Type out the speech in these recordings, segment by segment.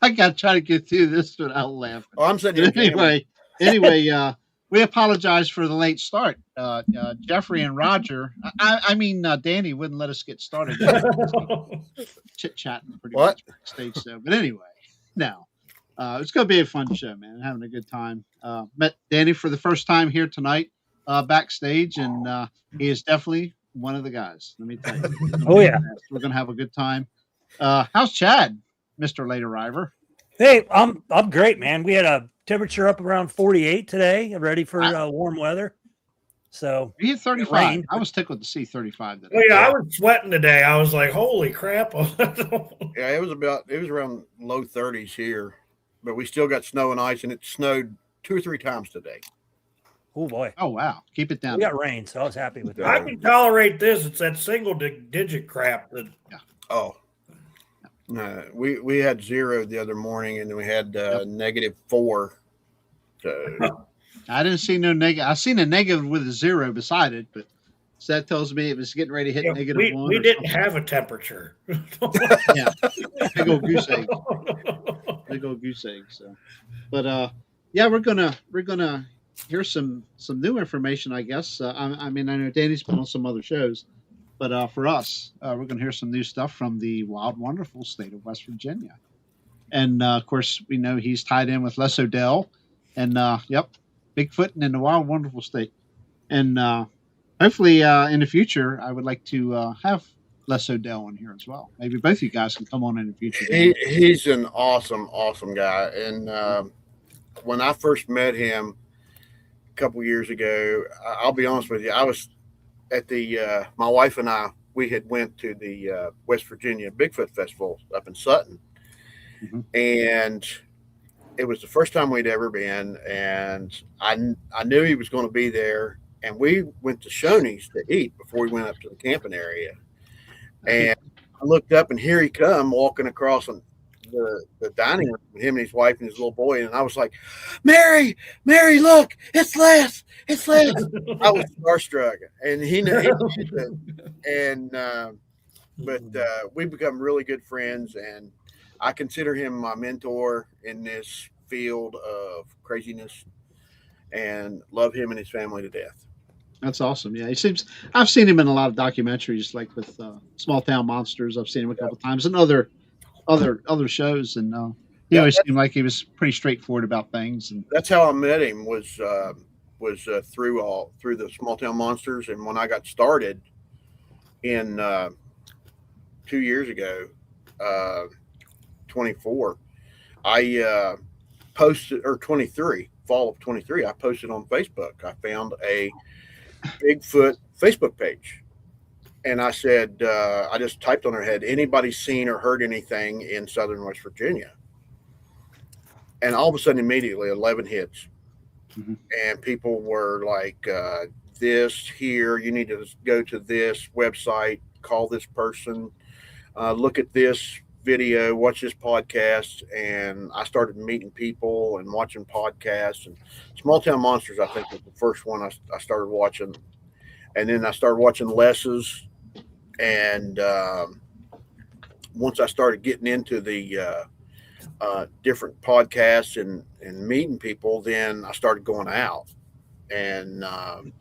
I got to try to get through this without laughing. Oh, I'm sitting here. Anyway, we apologize for the late start. Jeffrey and Roger, I mean, Danny wouldn't let us get started. Chit chatting pretty much backstage. So, but anyway, now it's going to be a fun show, man. Having a good time. Met Danny for the first time here tonight backstage, and he is definitely one of the guys. Let me tell you. Oh yeah, we're going to have a good time. How's Chad, Mr. Late Arriver? Hey, I'm great, man. We had a temperature up around 48 today. I'm ready for warm weather. So you hit 35. I was tickled to see 35 today. Well, yeah, I was sweating today. I was like, "Holy crap!" Yeah, it was around low 30s here, but we still got snow and ice, and it snowed 2 or 3 times today. Oh boy! Oh wow! Keep it down. We got rain, so I was happy with that. I can tolerate this. It's that single digit crap that. Yeah. Oh. No, we had 0 the other morning, and then we had -4. So I didn't see no negative. I seen a negative with a 0 beside it, but so that tells me it was getting ready to hit -1. We didn't have a temperature. Yeah, big old goose egg. Big old goose egg. So, but yeah, we're gonna hear some new information, I guess. I mean, I know Danny's been on some other shows. But for us, we're going to hear some new stuff from the wild, wonderful state of West Virginia. And, of course, we know he's tied in with Les Odell. And, Bigfoot and in the wild, wonderful state. And hopefully in the future, I would like to have Les Odell on here as well. Maybe both of you guys can come on in the future. He's an awesome, awesome guy. And when I first met him a couple years ago, I'll be honest with you, I was at the my wife and I, we had went to the West Virginia Bigfoot Festival up in Sutton, and it was the first time we'd ever been, and I knew he was going to be there, and we went to Shoney's to eat before we went up to the camping area, and I looked up, and here he come walking across the dining room with him and his wife and his little boy, and I was like, Mary, look, it's Les. I was starstruck, and he knew it. And but we become really good friends, and I consider him my mentor in this field of craziness, and love him and his family to death. That's awesome. Yeah, I've seen him in a lot of documentaries, like with Small Town Monsters. I've seen him a couple times, and other shows, and he always seemed like he was pretty straightforward about things. And that's how I met him was through the Small Town Monsters. And when I got started in 2 years ago, 24, I posted, or 23, fall of 23, I posted on Facebook. I found a Bigfoot Facebook page. And I said, I just typed on her head, anybody seen or heard anything in Southern West Virginia? And all of a sudden, immediately, 11 hits. And people were like, this here, you need to go to this website, call this person, look at this video, watch this podcast. And I started meeting people and watching podcasts. And Small Town Monsters, I think, was the first one I started watching. And then I started watching Les's. And once I started getting into the different podcasts and meeting people, then I started going out. And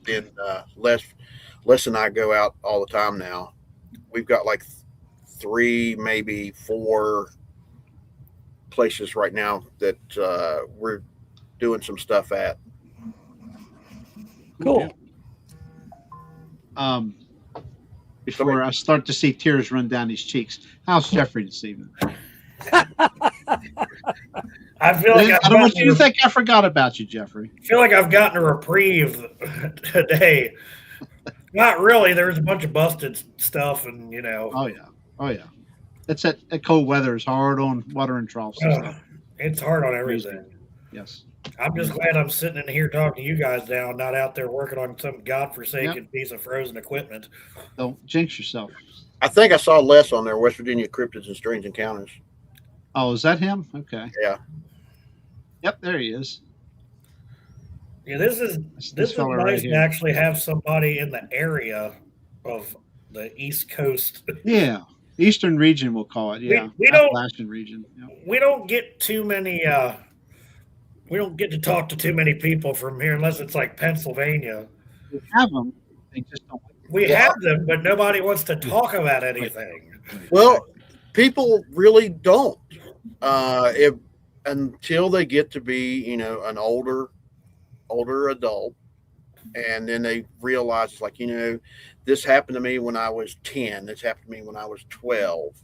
then Les and I go out all the time now. We've got like 3, maybe 4 places right now that we're doing some stuff at. Cool. Before I start to see tears run down his cheeks, how's Jeffrey this evening? I feel like I don't want you to think I forgot about you, Jeffrey. I feel like I've gotten a reprieve today. Not really. There's a bunch of busted stuff, and Oh yeah. It's that cold weather is hard on watering troughs. It's hard on everything. Yes. I'm just glad I'm sitting in here talking to you guys now, not out there working on some godforsaken piece of frozen equipment. Don't jinx yourself. I think I saw Les on there, West Virginia Cryptids and Strange Encounters. Oh, is that him? Okay. Yeah. Yep, there he is. Yeah, this is nice right to actually have somebody in the area of the East Coast. Yeah. Eastern region, we'll call it. Yeah, we don't Appalachian region. Yeah. we don't get too many. We don't get to talk to too many people from here unless it's like Pennsylvania. We have them. They just don't. We Well, have them, but nobody wants to talk about anything. Well, people really don't. If until they get to be, an older adult, and then they realize it's like, this happened to me when I was 10. This happened to me when I was 12.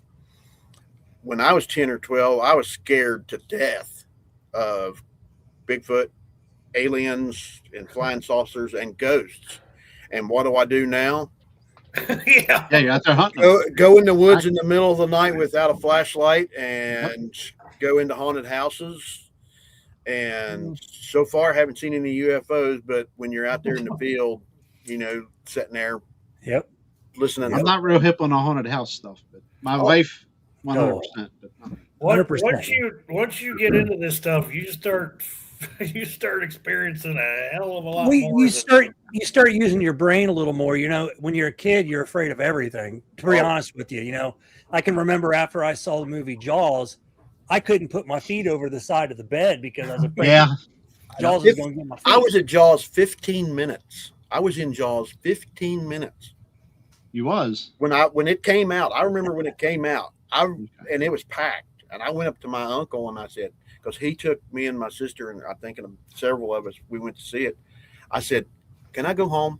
When I was 10 or 12, I was scared to death of Bigfoot, aliens, and flying saucers and ghosts. And what do I do now? Yeah. Yeah, you're out there hunting. them. Go in the woods in the middle of the night without a flashlight and go into haunted houses. And so far, I haven't seen any UFOs. But when you're out there in the field, sitting there, Yep. listening. I'm not real hip on the haunted house stuff, but my wife, 100%. But not. 100%. Once you get into this stuff, you start experiencing a hell of a lot more. You start using your brain a little more. When you're a kid, you're afraid of everything. To be honest with you, I can remember after I saw the movie Jaws, I couldn't put my feet over the side of the bed because I was afraid Jaws was going to get my feet. I was at Jaws 15 minutes. I was in Jaws 15 minutes. You was When it came out. I remember when it came out. And it was packed. And I went up to my uncle and I said, because he took me and my sister, and I think several of us, we went to see it. I said, "Can I go home?"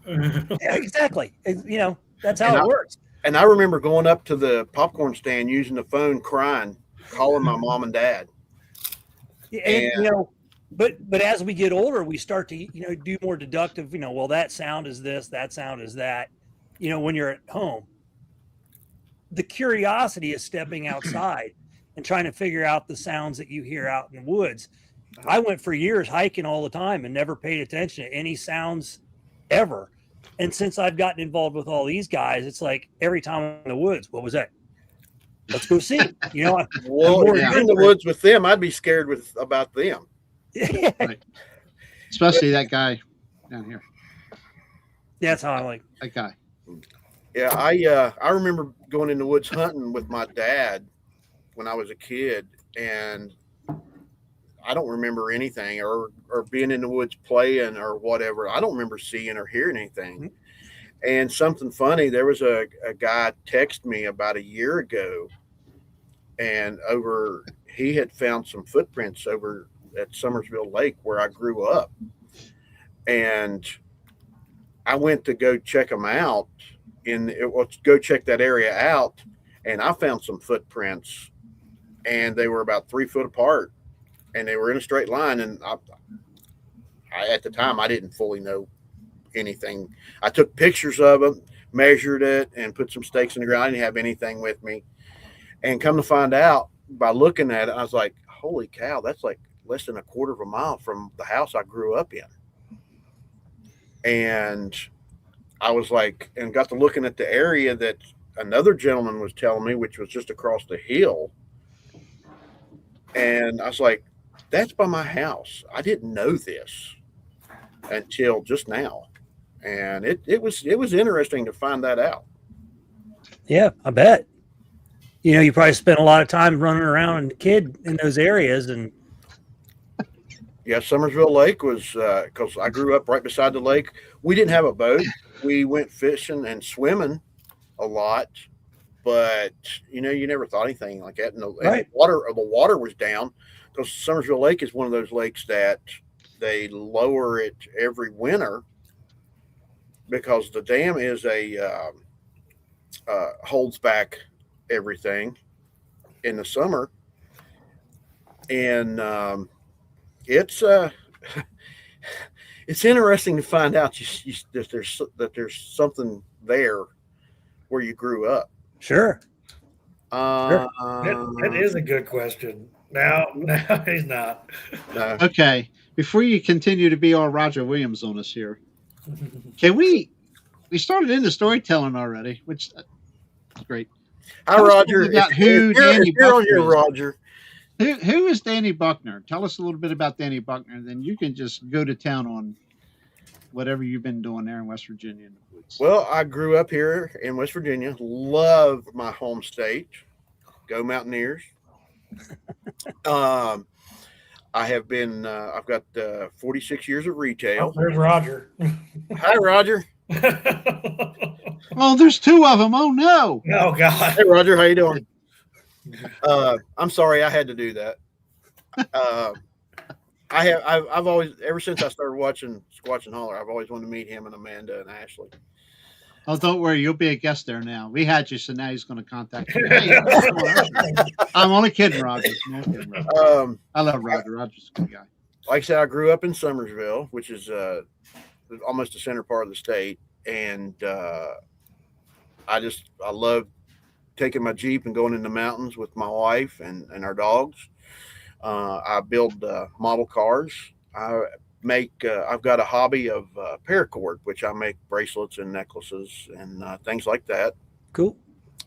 Yeah, exactly. That's how it works. And I remember going up to the popcorn stand using the phone, crying, calling my mom and dad. And but as we get older, we start to do more deductive. Well, that sound is this, that sound is that. When you're at home, the curiosity is stepping outside and trying to figure out the sounds that you hear out in the woods. I went for years hiking all the time and never paid attention to any sounds ever. And since I've gotten involved with all these guys, it's like every time I'm in the woods, what was that? Let's go see. Well, if you're in the woods with them, I'd be scared about them. right. Especially that guy down here. That's how I like that guy. Yeah, I remember going in the woods hunting with my dad when I was a kid, and I don't remember anything or being in the woods playing or whatever. I don't remember seeing or hearing anything. Mm-hmm. And something funny, there was a guy text me about a year ago, and he had found some footprints over at Summersville Lake where I grew up. And I went to go check them out go check that area out. And I found some footprints, and they were about 3 foot apart, and they were in a straight line. And I at the time, I didn't fully know anything. I took pictures of them, measured it, and put some stakes in the ground. I didn't have anything with me. And come to find out by looking at it, I was like, holy cow, that's like less than a quarter of a mile from the house I grew up in. And I was like, and got to looking at the area that another gentleman was telling me, which was just across the hill. And I was like, that's by my house. I didn't know this until just now. And it was interesting to find that out. Yeah, I bet. You probably spent a lot of time running around and kid in those areas. And yeah, Summersville Lake was because I grew up right beside the lake. We didn't have a boat. We went fishing and swimming a lot, but you never thought anything like that. And the water was down because Summersville Lake is one of those lakes that they lower it every winter because the dam is holds back everything in the summer, and it's interesting to find out that there's something there where you grew up. Sure. That is a good question. No, he's not. No. Okay. Before you continue to be all Roger Williams on us here, can we started into storytelling already, which is great. Hi, Roger. About who Danny Buckner Buckner is. Roger. Who is Danny Buckner? Tell us a little bit about Danny Buckner, and then you can just go to town on whatever you've been doing there in West Virginia in the woods. Well, I grew up here in West Virginia. Love my home state. Go Mountaineers. I have been. I've got 46 years of retail. Oh, there's Roger. Hi, Roger. Oh, there's two of them. Oh no! Oh God. Hey, Roger. How you doing? I'm sorry, I had to do that. I've always, ever since I started watching Squatchin Holler, I've always wanted to meet him and Amanda and Ashley. Oh, don't worry, you'll be a guest there now. We had you, so now he's going to contact you. Hey, I'm only kidding, Roger. I'm only kidding, Roger. I love Roger. Roger's a good guy. Like I said, I grew up in Summersville, which is almost the center part of the state, and I love taking my Jeep and going in the mountains with my wife and our dogs. I build model cars. I've got a hobby of paracord, which I make bracelets and necklaces and things like that. Cool.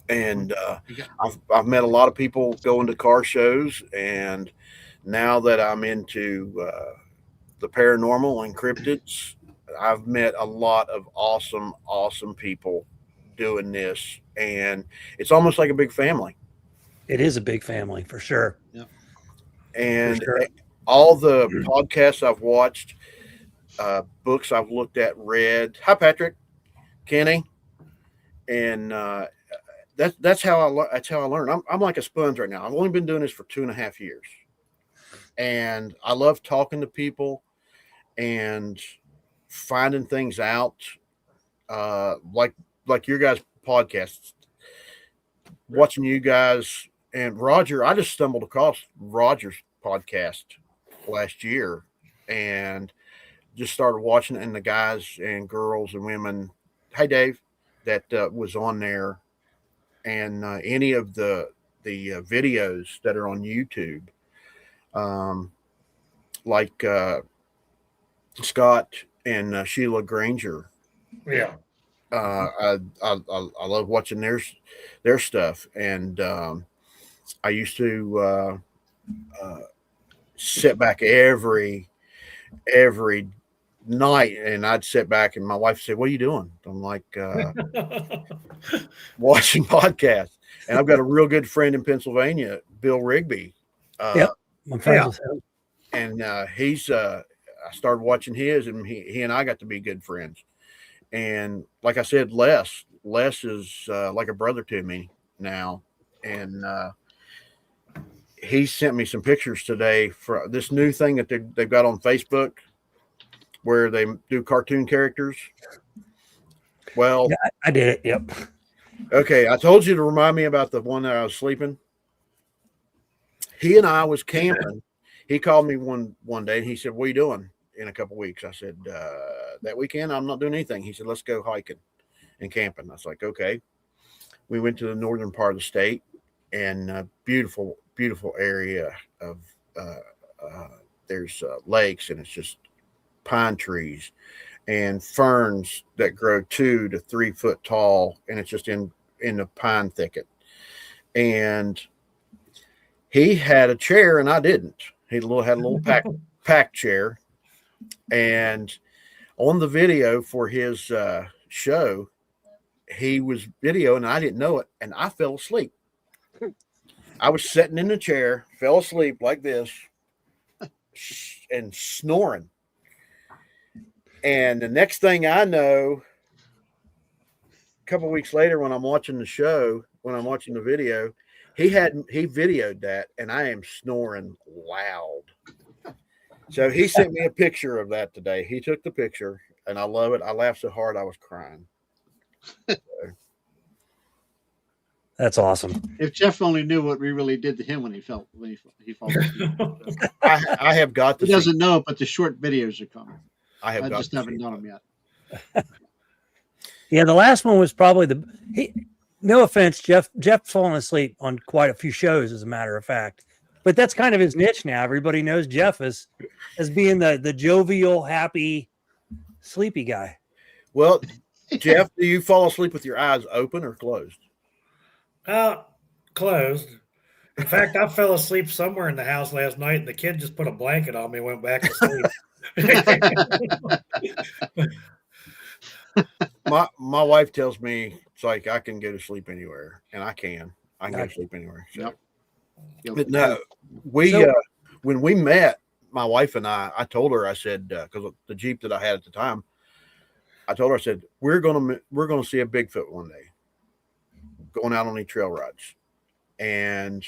And I've met a lot of people going to car shows, and now that I'm into the paranormal and cryptids, I've met a lot of awesome people doing this, and it's almost like a big family. It is a big family for sure. Yeah. And all the podcasts I've watched, books I've looked at, read. Hi, Patrick, Kenny, and that's how I learn. I'm like a sponge right now. I've only been doing this for 2.5 years, and I love talking to people and finding things out, like your guys' podcasts, watching you guys and Roger. I just stumbled across Roger's podcast last year and just started watching it, and the guys and girls and women, hey Dave, that was on there, and any of the videos that are on YouTube, like Scott and Sheila Granger. Yeah. I love watching their stuff, and I used to sit back every night, and I'd sit back, and my wife would say, "What are you doing?" I'm like, watching podcasts. And I've got a real good friend in Pennsylvania, Bill Rigby. Yep, I'm friends with him. And he's I started watching his, and he and I got to be good friends. And like I said, Les is like a brother to me now, and he sent me some pictures today for this new thing that they've got on Facebook, where they do cartoon characters. Well, yeah, I did it. Yep. Okay, I told you to remind me about the one that I was sleeping. He and I was camping. He called me one day, and he said, "What are you doing in a couple of weeks?" I said, "That weekend, I'm not doing anything." He said, "Let's go hiking and camping." I was like, "Okay." We went to the northern part of the state, and beautiful area of there's lakes, and it's just pine trees and ferns that grow 2 to 3 foot tall, and it's just in the pine thicket. And he had a chair, and I didn't. He had a little pack chair, and on the video for his show, he was videoing, and I didn't know it, and I fell asleep. I was sitting in the chair, fell asleep like this, and snoring. And the next thing I know, a couple of weeks later, when I'm watching the show, when I'm watching the video, he videoed that, and I am snoring loud. So he sent me a picture of that today. He took the picture, and I love it. I laughed so hard I was crying. That's awesome. If Jeff only knew what we really did to him when he fell asleep. I have got to. He doesn't know it, but the short videos are coming. I just haven't done them yet. Yeah, the last one was probably no offense, Jeff's fallen asleep on quite a few shows, as a matter of fact. But that's kind of his niche now. Everybody knows Jeff as being the jovial, happy, sleepy guy. Well, Jeff, do you fall asleep with your eyes open or closed? Closed. In fact, I fell asleep somewhere in the house last night, and the kid just put a blanket on me and went back to sleep. My wife tells me it's like I can go to sleep anywhere, and I can. I can go to sleep anywhere. So. Yep. But no, we So- when we met, my wife and I told her, I said, because the Jeep that I had at the time, I told her, I said, we're gonna see a Bigfoot one day, going out on these trail rides, and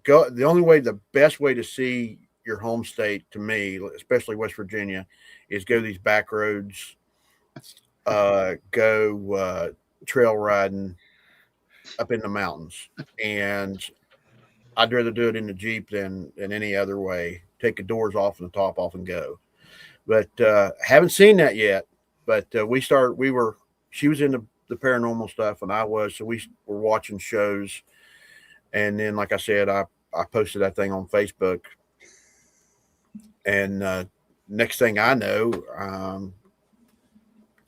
go. The best way to see your home state, to me, especially West Virginia, is go these back roads, go trail riding up in the mountains, and I'd rather do it in the Jeep than any other way. Take the doors off and the top off and go. But haven't seen that yet. But she was into the paranormal stuff and I was, so we were watching shows. And then, like I said, I posted that thing on Facebook. And next thing I know,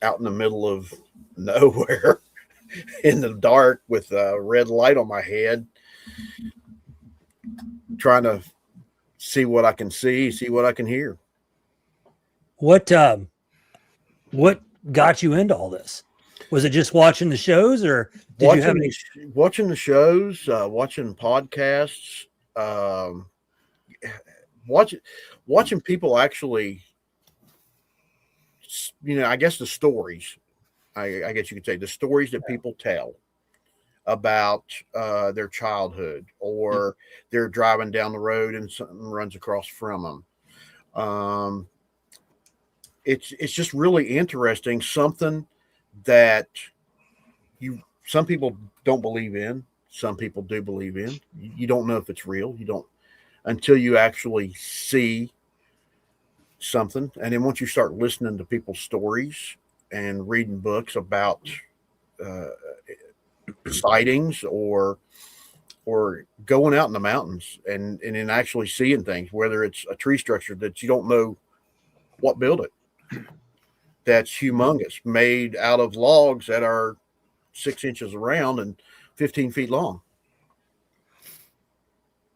out in the middle of nowhere in the dark with a red light on my head, trying to see what I can see what I can hear. What got you into all this? Was it just watching the shows, or did you have any? Watching the shows, watching podcasts, watching people actually, I guess the stories. I guess you could say the stories that people tell about their childhood, or they're driving down the road and something runs across from them. It's just really interesting. Something that some people don't believe in, some people do believe in. You don't know if it's real. You don't until you actually see something. And then once you start listening to people's stories and reading books about sightings or going out in the mountains and then actually seeing things, whether it's a tree structure that you don't know what built it, that's humongous, made out of logs that are 6 inches around and 15 feet long.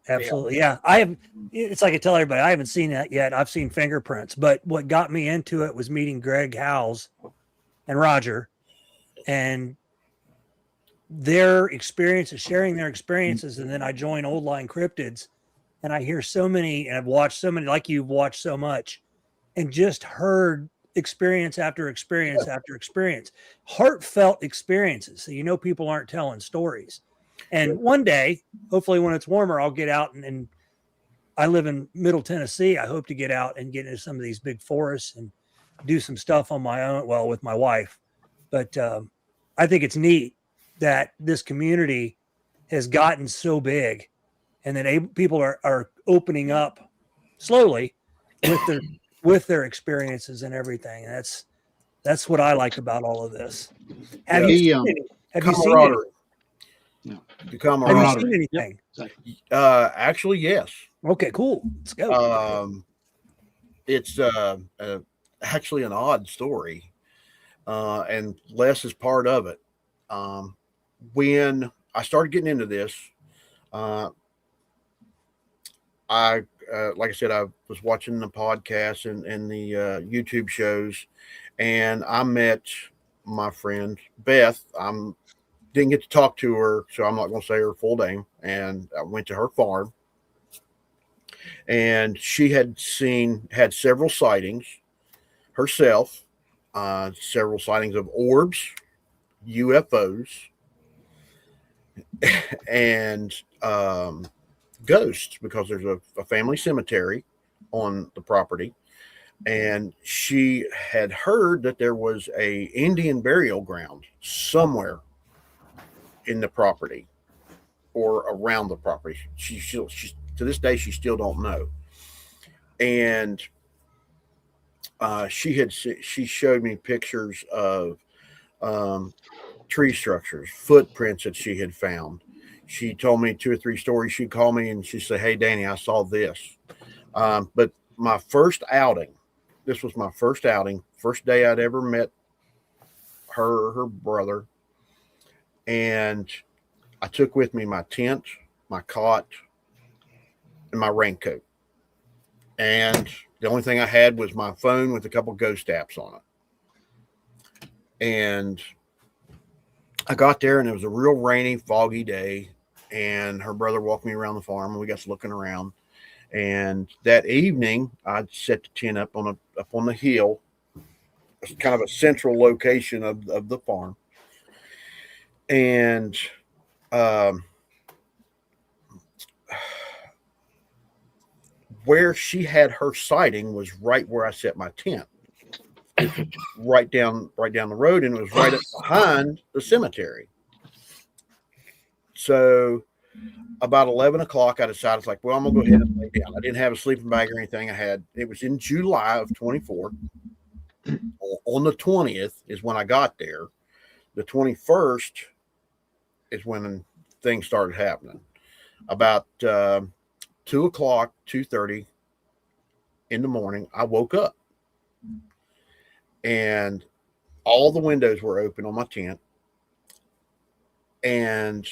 Absolutely. Yeah. I have, it's like I tell everybody, I haven't seen that yet. I've seen fingerprints, but what got me into it was meeting Greg Howells and Roger and their experiences, sharing their experiences. And then I joined Old Line Cryptids and I hear so many, and I've watched so many, like you've watched so much, and just heard experience after experience after experience, heartfelt experiences. So, people aren't telling stories. And one day, hopefully when it's warmer, I'll get out and I live in Middle Tennessee. I hope to get out and get into some of these big forests and do some stuff on my own, well, with my wife. But I think it's neat that this community has gotten so big and that people are opening up slowly with their experiences and everything. That's what I like about all of this. Have you seen any? Have you seen any? Yeah. Have you seen anything? Actually, yes. Okay, cool. Let's go. It's actually an odd story, and Les is part of it. When I started getting into this, I like I said, I was watching the podcasts and the YouTube shows, and I met my friend Beth. Didn't get to talk to her, so I'm not going to say her full name. And I went to her farm, and she had several sightings herself, several sightings of orbs, UFOs, and ghosts, because there's a family cemetery on the property. And she had heard that there was a Indian burial ground somewhere in the property or around the property. She to this day, she still don't know. And she showed me pictures of tree structures, footprints that she had found. She told me 2 or 3 stories. She'd call me and she'd say, "Hey, Danny, I saw this." But my first outing, this was my first outing, first day I'd ever met her or her brother. And I took with me my tent, my cot, and my raincoat. And The only thing I had was my phone with a couple ghost apps on it. And I got there, and it was a real rainy, foggy day. And her brother walked me around the farm, and we got to looking around. And that evening, I set the tent up on the hill. It's kind of a central location of the farm. And where she had her sighting was right where I set my tent. right down the road, and it was right up behind the cemetery. So about 11 o'clock, I decided, like, well, I'm gonna go ahead and lay down. I didn't have a sleeping bag or anything. It was in July of 24. On the 20th is when I got there. The 21st is when things started happening. About 2 o'clock, 2:30 in the morning, I woke up, and all the windows were open on my tent. And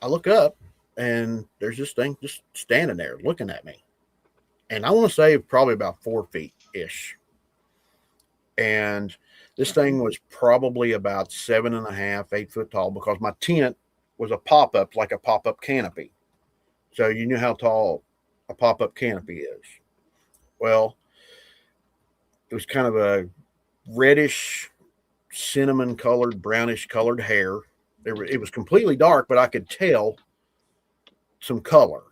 I look up, and there's this thing just standing there looking at me. And I want to say probably about 4 feet ish. And this thing was probably about 7.5, 8 foot tall, because my tent was a pop-up, like a pop-up canopy. So you knew how tall a pop-up canopy is. Well, it was kind of a reddish, cinnamon colored, brownish colored hair. It was completely dark, but I could tell some color.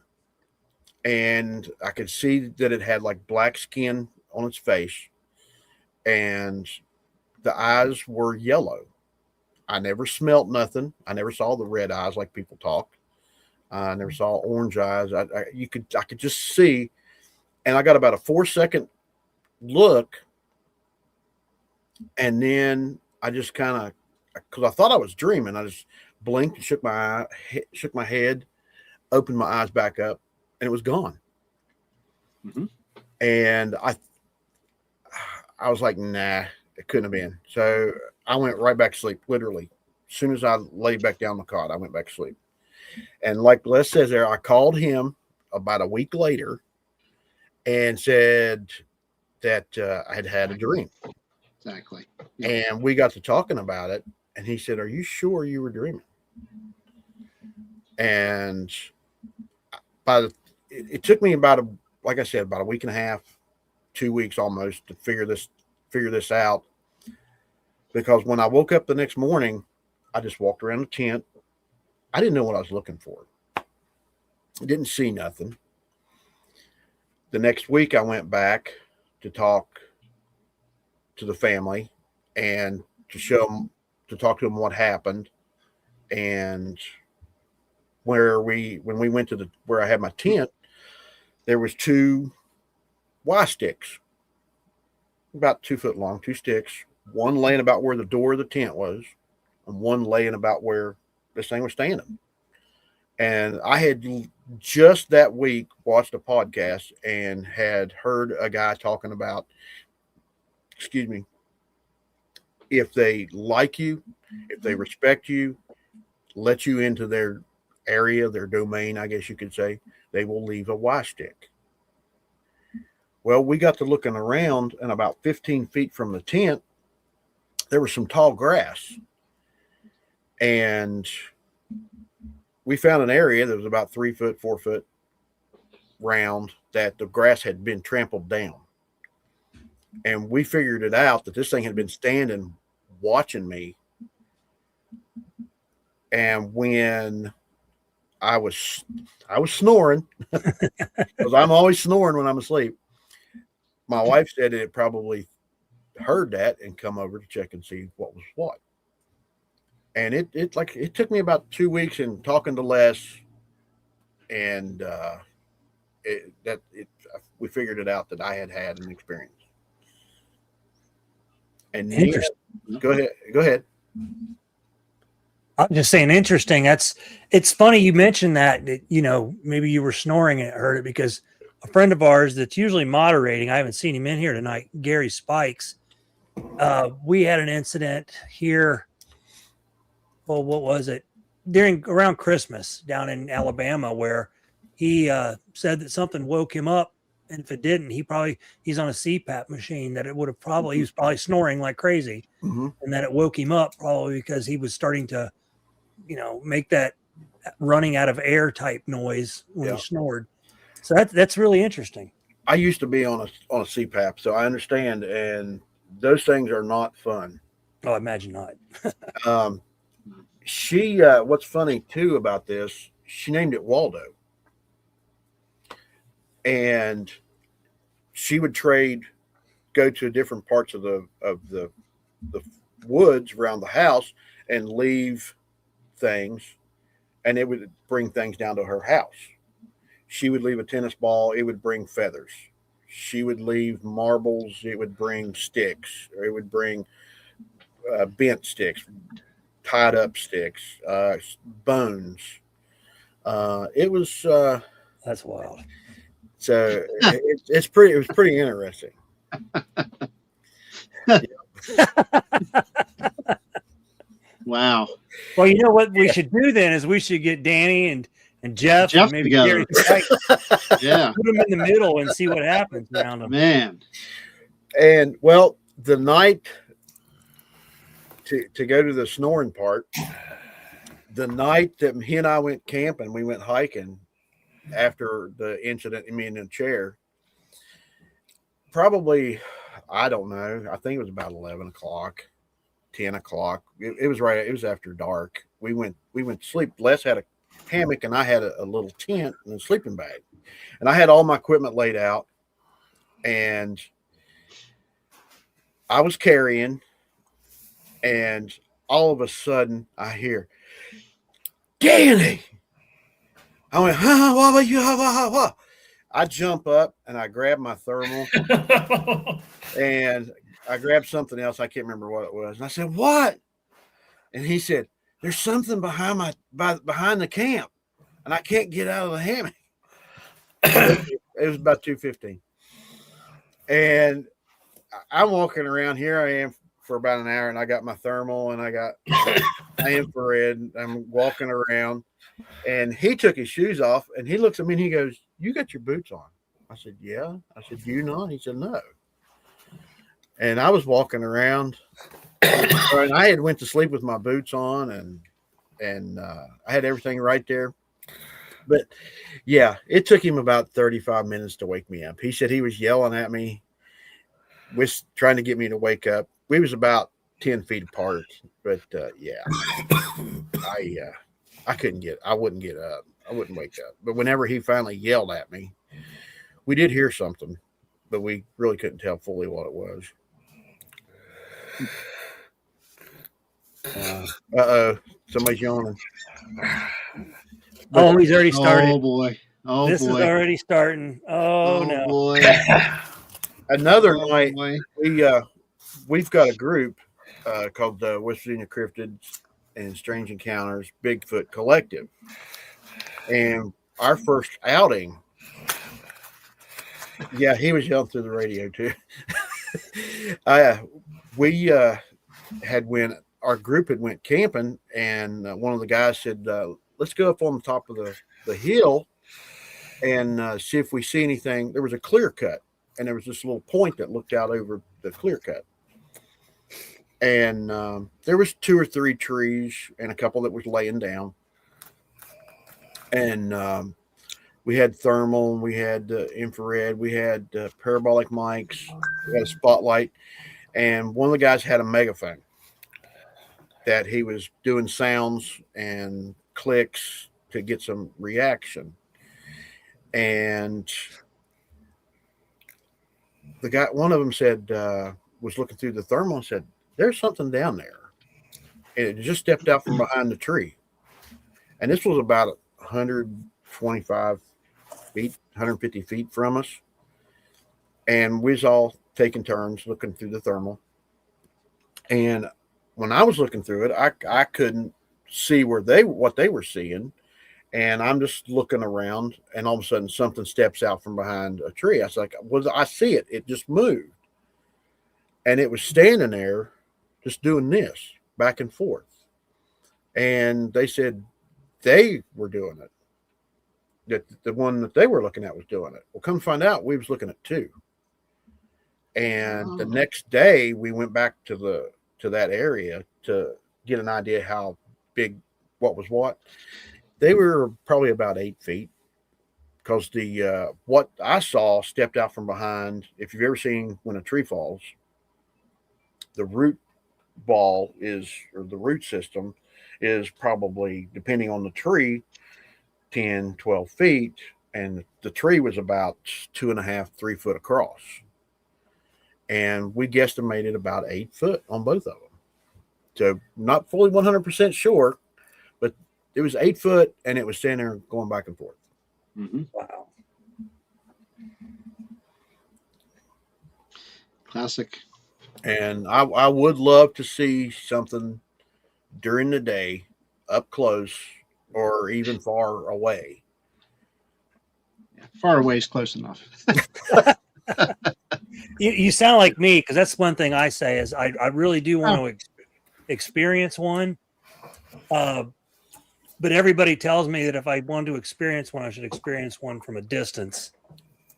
And I could see that it had like black skin on its face. And the eyes were yellow. I never smelt nothing. I never saw the red eyes like people talk. I never saw orange eyes. I could just see. And I got about a 4-second look. And then I just kind of, because I thought I was dreaming, I just blinked and shook my head, opened my eyes back up, and it was gone. Mm-hmm. And I was like, nah, it couldn't have been. So I went right back to sleep, literally. As soon as I laid back down the cot, I went back to sleep. And like Les says there, I called him about a week later and said that I had had a dream. Exactly. Yeah. And we got to talking about it. And he said, are you sure you were dreaming? And it took me about like I said, about a week and a half, 2 weeks almost to figure this out. Because when I woke up the next morning, I just walked around the tent. I didn't know what I was looking for. I didn't see nothing. The next week I went back to talk to the family and to talk to them what happened. And when we went to where I had my tent, there was 2 Y sticks, about 2 foot long, 2 sticks, one laying about where the door of the tent was, and one laying about where this thing was standing. And I had just that week watched a podcast and had heard a guy talking about, if they like you, if they respect you, let you into their area, their domain, I guess you could say, they will leave a Y stick. Well, we got to looking around, and about 15 feet from the tent, there was some tall grass. And we found an area that was about 3 foot, 4 foot round that the grass had been trampled down. And we figured it out that this thing had been standing watching me. And when I was snoring, because I'm always snoring when I'm asleep, my wife said it probably heard that and come over to check and see what was what. And it took me about 2 weeks in talking to Les, and we figured it out that I had an experience. And go ahead. I'm just saying, interesting. It's funny you mentioned that, maybe you were snoring and it heard it, because a friend of ours that's usually moderating, I haven't seen him in here tonight, Gary Spikes. We had an incident here. Well, what was it? Around Christmas down in Alabama, where he said that something woke him up And if it didn't, he's on a CPAP machine that it would have probably, he was probably snoring like crazy. Mm-hmm. And then it woke him up probably because he was starting to, make that running out of air type noise when he snored. So that's really interesting. I used to be on a CPAP, so I understand, and those things are not fun. Oh, I imagine not. What's funny too about this, she named it Waldo, and she would go to different parts of the woods around the house and leave things, and it would bring things down to her house. She would leave a tennis ball, it would bring feathers. She would leave marbles, it would bring sticks, or it would bring bent sticks, tied up sticks, bones. It was That's wild. So it was pretty interesting. Wow. Well, you know what we should do then is we should get Danny and Jeff and maybe together. Gary, Yeah. put them in the middle and see what happens around them. Man. And well, the night to go to the snoring part, the night that he and I went camping, we went hiking after the incident, me in the chair, probably, I don't know, I think it was about 11 o'clock, 10 o'clock. It was right. It was after dark. We went to sleep. Les had a hammock and I had a little tent and a sleeping bag, and I had all my equipment laid out, and I was carrying, and all of a sudden I hear, Danny. I went, what? I jump up and I grab my thermal and I grabbed something else. I can't remember what it was. And I said, what? And he said, there's something behind the camp and I can't get out of the hammock. It was about 2:15. And I'm walking around. Here I am for about an hour, and I got my thermal and I got my infrared. I'm walking around, and he took his shoes off and he looks at me and he goes, you got your boots on? I said, yeah. I said, do you not? He said, no. And I was walking around, and I had went to sleep with my boots on, and I had everything right there. But yeah, it took him about 35 minutes to wake me up. He said he was yelling at me, was trying to get me to wake up. We was about 10 feet apart, but yeah, I wouldn't get up. I wouldn't wake up. But whenever he finally yelled at me, we did hear something, but we really couldn't tell fully what it was. Uh-oh, somebody's yawning. Oh, he's already started. Oh boy. Oh this boy. is already starting. Oh no. Boy. Another Oh, night, boy. we've got a group called the West Virginia Cryptids and Strange Encounters Bigfoot Collective. And our first outing, yeah, he was yelling through the radio too. We our group had went camping, and one of the guys said, let's go up on the top of the hill and see if we see anything. There was a clear cut, and there was this little point that looked out over the clear cut. And there was 2 or 3 trees and a couple that was laying down. And we had thermal, we had infrared, we had parabolic mics, we had a spotlight, and one of the guys had a megaphone that he was doing sounds and clicks to get some reaction. And the guy, one of them said, was looking through the thermal and said, there's something down there. And it just stepped out from behind the tree. And this was about 125 feet, 150 feet from us. And we was all taking turns looking through the thermal. And when I was looking through it, I couldn't see what they were seeing. And I'm just looking around, and all of a sudden something steps out from behind a tree. I was like, well, I see it. It just moved. And it was standing there just doing this back and forth. And they said they were doing it. that the one that they were looking at was doing it. Well, come find out, we was looking at 2. And the next day, we went back to that area to get an idea how big what was what. They were probably about 8 feet, because the what I saw stepped out from behind. If you've ever seen when a tree falls, the root ball or the root system is probably, depending on the tree, 10, 12 feet. And the tree was about 2.5, 3 foot across. And we guesstimated about 8 foot on both of them. So not fully 100% sure, but it was 8 foot, and it was standing there going back and forth. Mm-hmm. Wow. Classic. And I would love to see something during the day up close or even far away. Yeah, far away is close enough. You sound like me, because that's one thing I say is I really do want to experience one. But everybody tells me that if I want to experience one, I should experience one from a distance.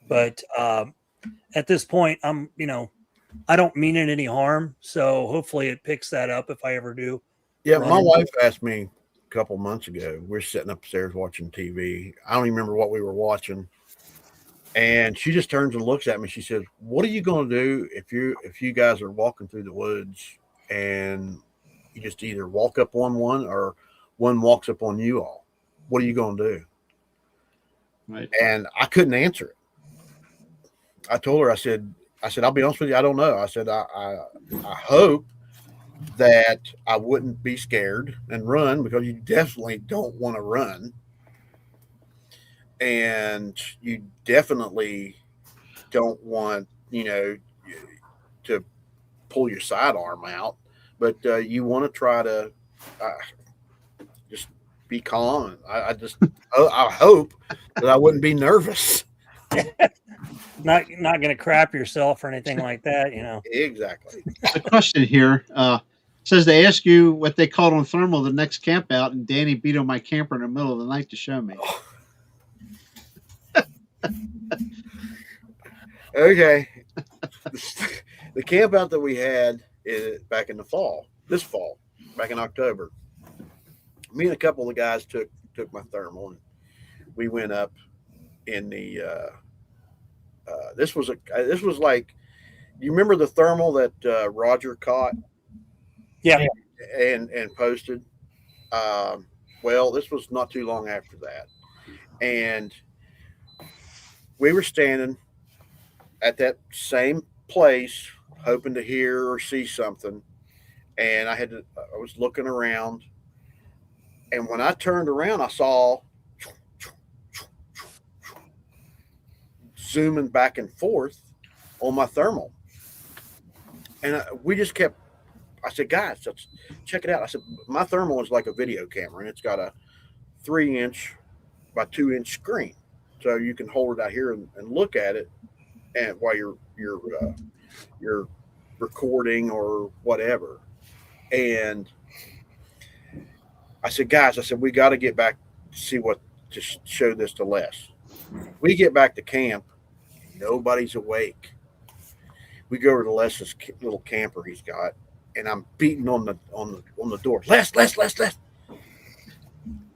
But at this point, I don't mean it any harm. So hopefully it picks that up if I ever do. Yeah, my wife asked me a couple months ago. We're sitting upstairs watching TV. I don't even remember what we were watching. And she just turns and looks at me. She says, "What are you going to do if you guys are walking through the woods and you just either walk up on one or one walks up on you all? What are you going to do?" Right. And I couldn't answer it. I told her, I said, I'll be honest with you, I don't know. I said, I hope that I wouldn't be scared and run, because you definitely don't want to run. And you definitely don't want, to pull your sidearm out, but you want to try to just be calm. I hope that I wouldn't be nervous. Not going to crap yourself or anything like that, Exactly. A question here says they ask you what they called on thermal the next camp out, and Danny beat on my camper in the middle of the night to show me. Okay. The camp out that we had back in this fall, back in October, me and a couple of the guys took my thermal, and we went up in the this was like, you remember the thermal that Roger caught? Yeah. And posted. Well, this was not too long after that, and we were standing at that same place, hoping to hear or see something. And I was looking around, and when I turned around, I saw zooming back and forth on my thermal. And we just kept, I said, "Guys, let's check it out." I said, my thermal is like a video camera, and it's got a 3-inch by 2-inch screen. So you can hold it out here and look at it, and while you're recording or whatever. And I said, "Guys," I said, "we got to get back to see to show this to Les." We get back to camp, nobody's awake. We go over to Les's little camper he's got, and I'm beating on the door. Les.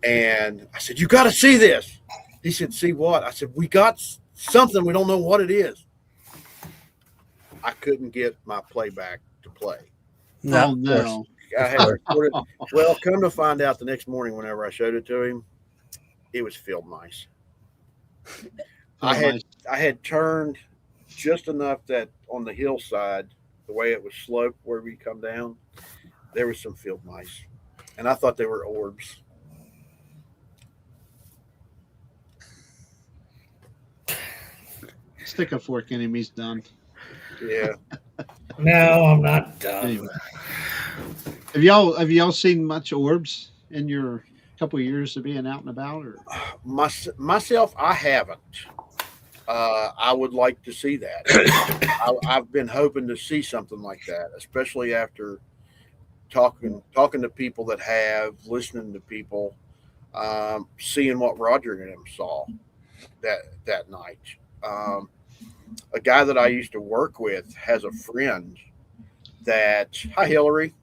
And I said, "You got to see this." He said, "See what?" I said, "We got something. We don't know what it is." I couldn't get my playback to play. No, no. I had recorded. Well, come to find out, the next morning, whenever I showed it to him, it was field mice. I had turned just enough that on the hillside, the way it was sloped where we come down, there was some field mice, and I thought they were orbs. Stick a fork in him, he's done. Yeah. No, I'm not done. Anyway. Have y'all seen much orbs in your couple of years of being out and about? Or Myself, I haven't. I would like to see that. I've been hoping to see something like that, especially after talking to people that have, listening to people, seeing what Roger and him saw. that night. A guy that I used to work with has a friend that, hi Hillary,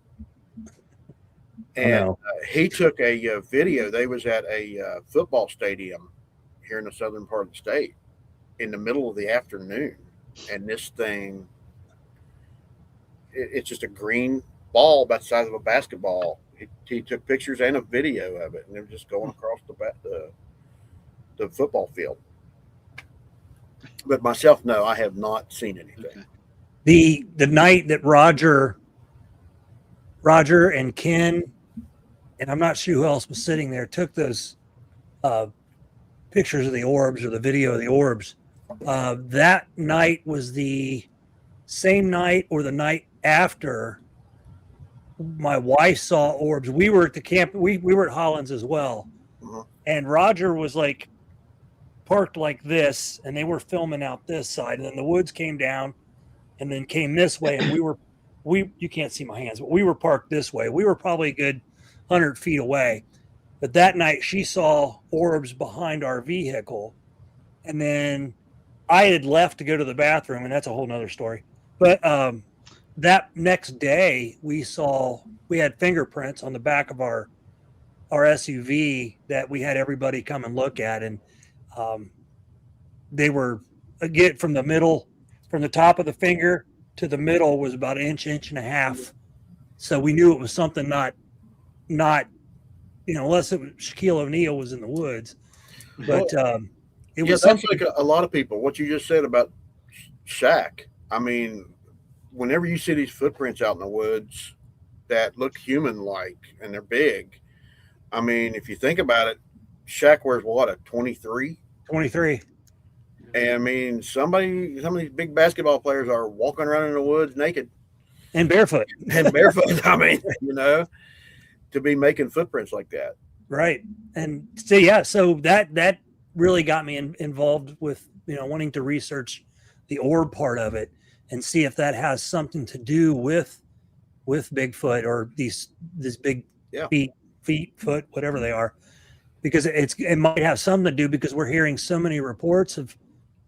and he took a video. They was at a football stadium here in the southern part of the state in the middle of the afternoon, and this thing, it's just a green ball about the size of a basketball. He took pictures and a video of it, and they were just going across the football field. But myself, no, I have not seen anything. Okay. The night that Roger and Ken, and I'm not sure who else was sitting there, took those pictures of the orbs or the video of the orbs. That night was the same night or the night after my wife saw orbs. We were at the camp. We were at Hollins as well. Uh-huh. And Roger was like parked like this, and they were filming out this side. And then the woods came down and then came this way. And you can't see my hands, but we were parked this way. We were probably a good 100 feet away. But that night she saw orbs behind our vehicle. And then I had left to go to the bathroom, and that's a whole nother story. But that next day we had fingerprints on the back of our SUV that we had everybody come and look at. And they were, again, from the top of the finger to the middle was about an inch and a half. So we knew it was something not, unless it was Shaquille O'Neal was in the woods. But it was something like a lot of people, what you just said about Shaq. I mean, whenever you see these footprints out in the woods that look human-like and they're big, I mean, if you think about it, Shaq wears what, a 23? 23. And I mean, some of these big basketball players are walking around in the woods naked. And barefoot. I mean, to be making footprints like that. Right. And so that really got me involved with, wanting to research the orb part of it and see if that has something to do with Bigfoot or this big feet, foot, whatever they are, because it might have something to do, because we're hearing so many reports of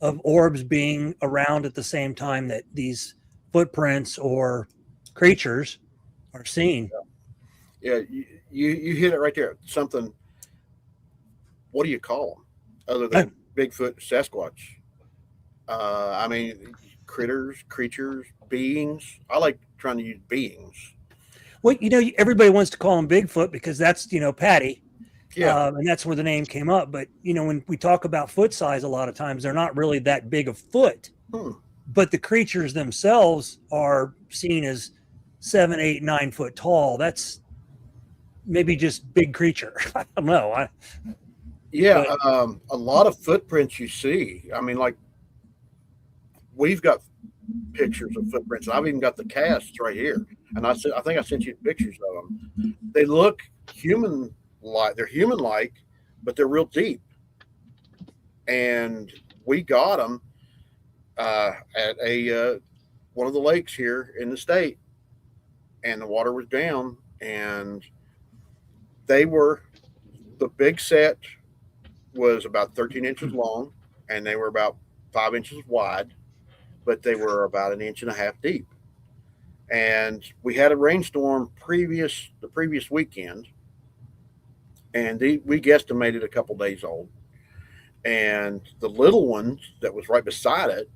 orbs being around at the same time that these footprints or creatures are seen. Yeah, you hit it right there. Something. What do you call them other than Bigfoot, Sasquatch? I mean, critters, creatures, beings. I like trying to use beings. Well, everybody wants to call them Bigfoot because that's, Patty. Yeah. And that's where the name came up. But, when we talk about foot size, a lot of times they're not really that big a foot. But the creatures themselves are seen as 7, 8, 9 foot tall. That's maybe just big creature. I don't know. A lot of footprints you see. I mean, like, we've got pictures of footprints. I've even got the casts right here. And I think I sent you pictures of them. They look human-like. They're human-like, but they're real deep. And we got them at one of the lakes here in the state, and the water was down, and the big set was about 13 inches long, and they were about 5 inches wide, but they were about an inch and a half deep. And we had a rainstorm the previous weekend, and we guesstimated a couple days old. And the little one that was right beside it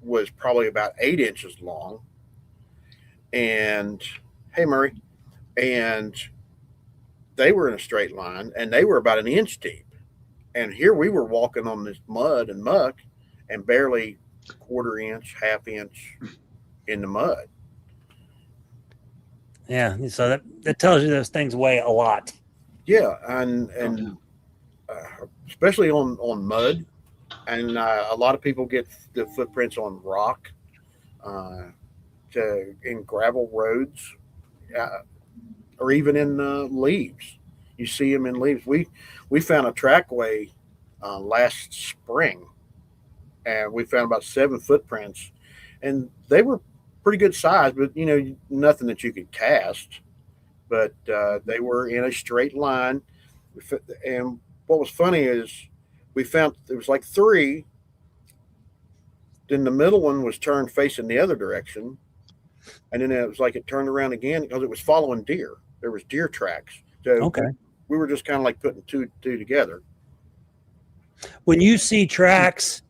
was probably about 8 inches long. And hey, Murray, and they were in a straight line, and they were about an inch deep. And here we were walking on this mud and muck, and barely quarter inch, half inch in the mud. Yeah, so that tells you those things weigh a lot. Yeah, and especially on mud, and a lot of people get the footprints on rock, in gravel roads, or even in leaves. You see them in leaves. We found a trackway last spring, and we found about 7 footprints, and they were pretty good size, but nothing that you could cast. But they were in a straight line. And what was funny is we found there was like three. Then the middle one was turned facing the other direction, and then it was like it turned around again because it was following deer. There was deer tracks. So Okay. we were just kind of like putting two together. When you see tracks,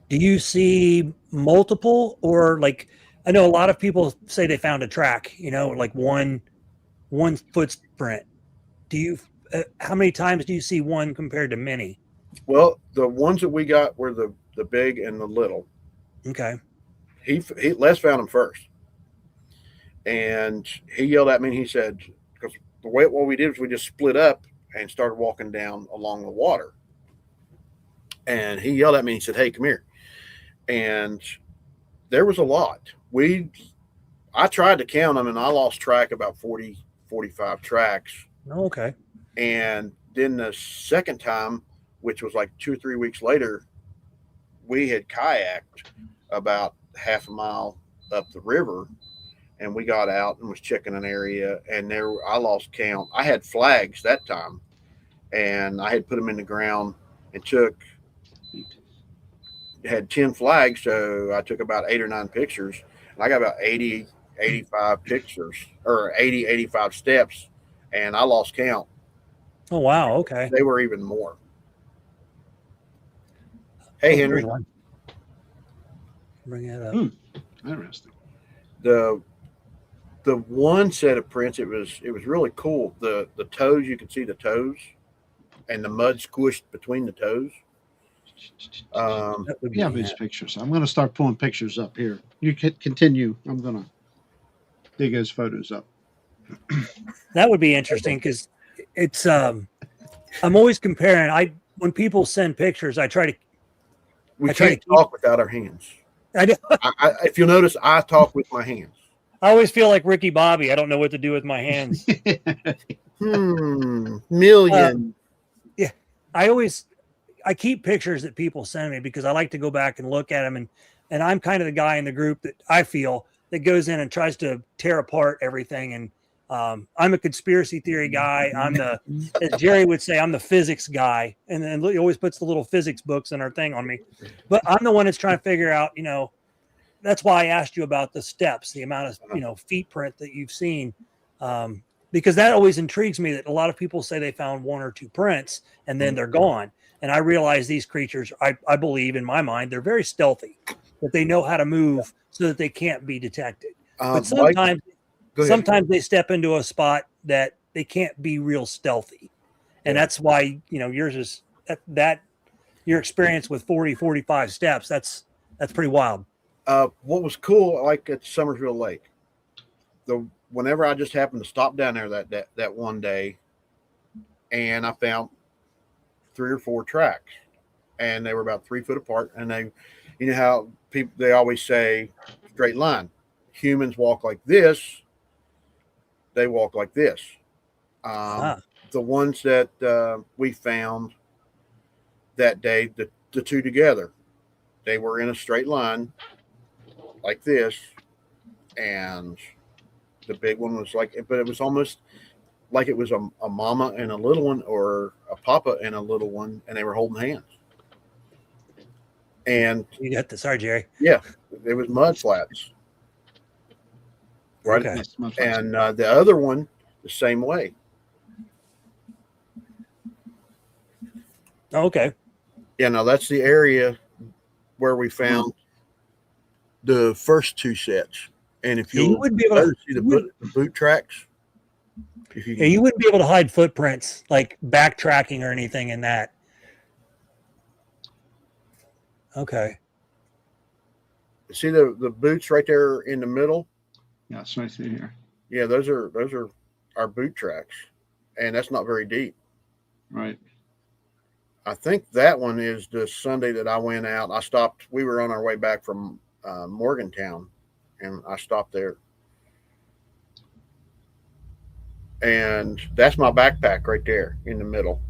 do you see multiple, or like, I know a lot of people say they found a track, like one footprint. Do you, how many times do you see one compared to many? Well, the ones that we got were the big and the little. Okay. He Les found them first, and he yelled at me. And he said, because the way what we did was we just split up and started walking down along the water. And he yelled at me and he said, "Hey, come here." And there was a lot. I tried to count them, and I lost track about 40, 45 tracks. Okay. And then the second time, which was like 2 or 3 weeks later, we had kayaked about half a mile up the river, and we got out and was checking an area, and there I lost count. I had flags that time, and I had put them in the ground and had 10 flags, so I took about 8 or 9 pictures, and I got about 80, 85 pictures, or 80, 85 steps, and I lost count. Oh, wow. Okay. They were even more. Hey, Henry. Bring that up. Interesting. The one set of prints, it was really cool. The toes, you could see the toes, and the mud squished between the toes. We have these pictures. I'm going to start pulling pictures up here. You can continue. I'm going to dig those photos up. That would be interesting because it's. I'm always comparing. When people send pictures, I try to. We can't talk without our hands. I do. If you'll notice, I talk with my hands. I always feel like Ricky Bobby. I don't know what to do with my hands. Million. Yeah, I keep pictures that people send me because I like to go back and look at them, and I'm kind of the guy in the group that I feel that goes in and tries to tear apart everything. And I'm a conspiracy theory guy. I'm the, as Jerry would say, I'm the physics guy, and then he always puts the little physics books in our thing on me. But I'm the one that's trying to figure out, that's why I asked you about the steps, the amount of, feet print that you've seen. Because that always intrigues me that a lot of people say they found 1 or 2 prints and then they're gone. And I realize these creatures, I believe in my mind, they're very stealthy, that they know how to move so that they can't be detected. But sometimes they step into a spot that they can't be real stealthy. And that's why, yours is that your experience with 40, 45 steps, that's pretty wild. What was cool, like at Summersville Lake, whenever I just happened to stop down there that one day, and I found 3 or 4 tracks, and they were about 3 foot apart. And they, how they always say straight line. Humans walk like this. They walk like this. The ones that we found that day, the 2 together, they were in a straight line like this, and the big one was but it was almost like it was a mama and a little one, or a papa and a little one, and they were holding hands. And you got this, sorry, Jerry. Yeah, it was mud flats. Right. Okay. And the other one, the same way. Okay. Yeah, no, that's the area where we found the first 2 sets. And if you wouldn't be able to see the boot tracks, you wouldn't be able to hide footprints, like backtracking or anything in that. Okay. See the boots right there in the middle? Yeah, it's right through here. Yeah, those are our boot tracks, and that's not very deep. Right. I think that one is the Sunday that I went out. I stopped. We were on our way back from Morgantown, and I stopped there. And that's my backpack right there in the middle.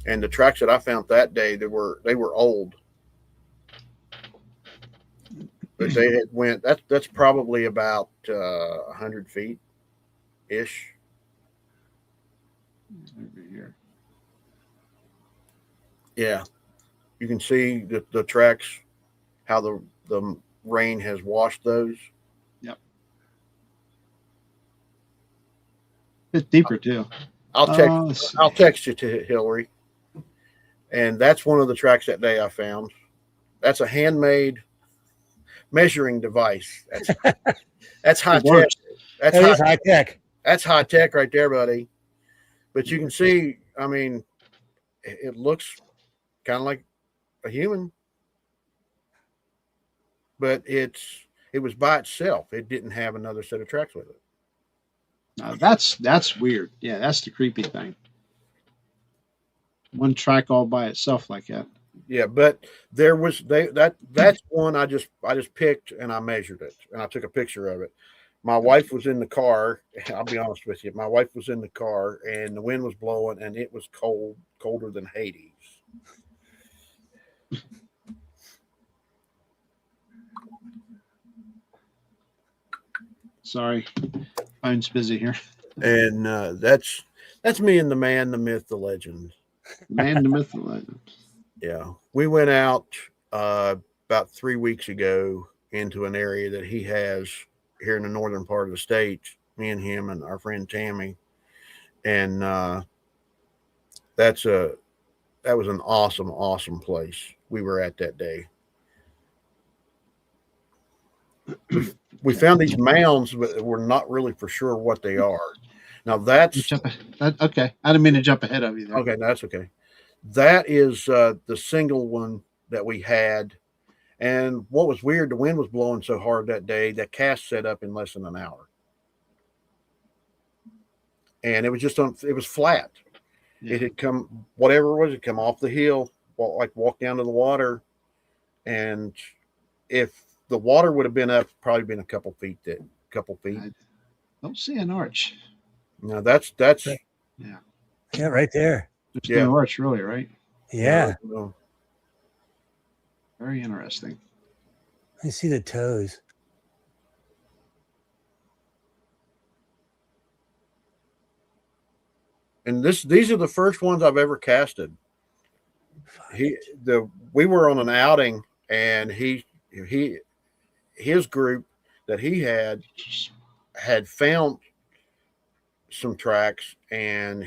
And the tracks that I found that day, they were old. But they had went. That's probably about 100 feet ish. Over here. Yeah, you can see the tracks, how the rain has washed those. Yep. It's deeper too. Let's I'll see. text you to Hillary, and that's one of the tracks that day I found. That's a handmade measuring device. That's high It tech. works. That's That high. is high tech. That's high tech right there, buddy. But you can see. I mean, it looks kind of like a human, but it was by itself. It didn't have another set of tracks with it. That's weird. Yeah, that's the creepy thing. One track all by itself like that. Yeah, but there was that's one I just picked and I measured it and I took a picture of it. My wife was in the car. I'll be honest with you. My wife was in the car and the wind was blowing and it was cold, colder than Hades. Sorry, phone's busy here. And that's me and the man, the myth, the legend. Man, the myth, the legend. Yeah, we went out about 3 weeks ago into an area that he has here in the northern part of the state. Me and him and our friend Tammy, and that was an awesome place we were at that day. We found these mounds, but we're not really for sure what they are. Now that's Okay. I didn't mean to jump ahead of you there. okay. That's okay. That is the single one that we had. And what was weird, the wind was blowing so hard that day that cast set up in less than an hour. And it was it was flat. Yeah. It had come, whatever it was, it come off the hill, walk down to the water. And if the water would have been up, probably been a couple feet. I don't see an arch. No, that's Yeah. Yeah, right there. There's Yeah. no arch really, right? Yeah. no. Very interesting. I see the toes. And these are the first ones I've ever casted. We were on an outing and his group that he had found some tracks, and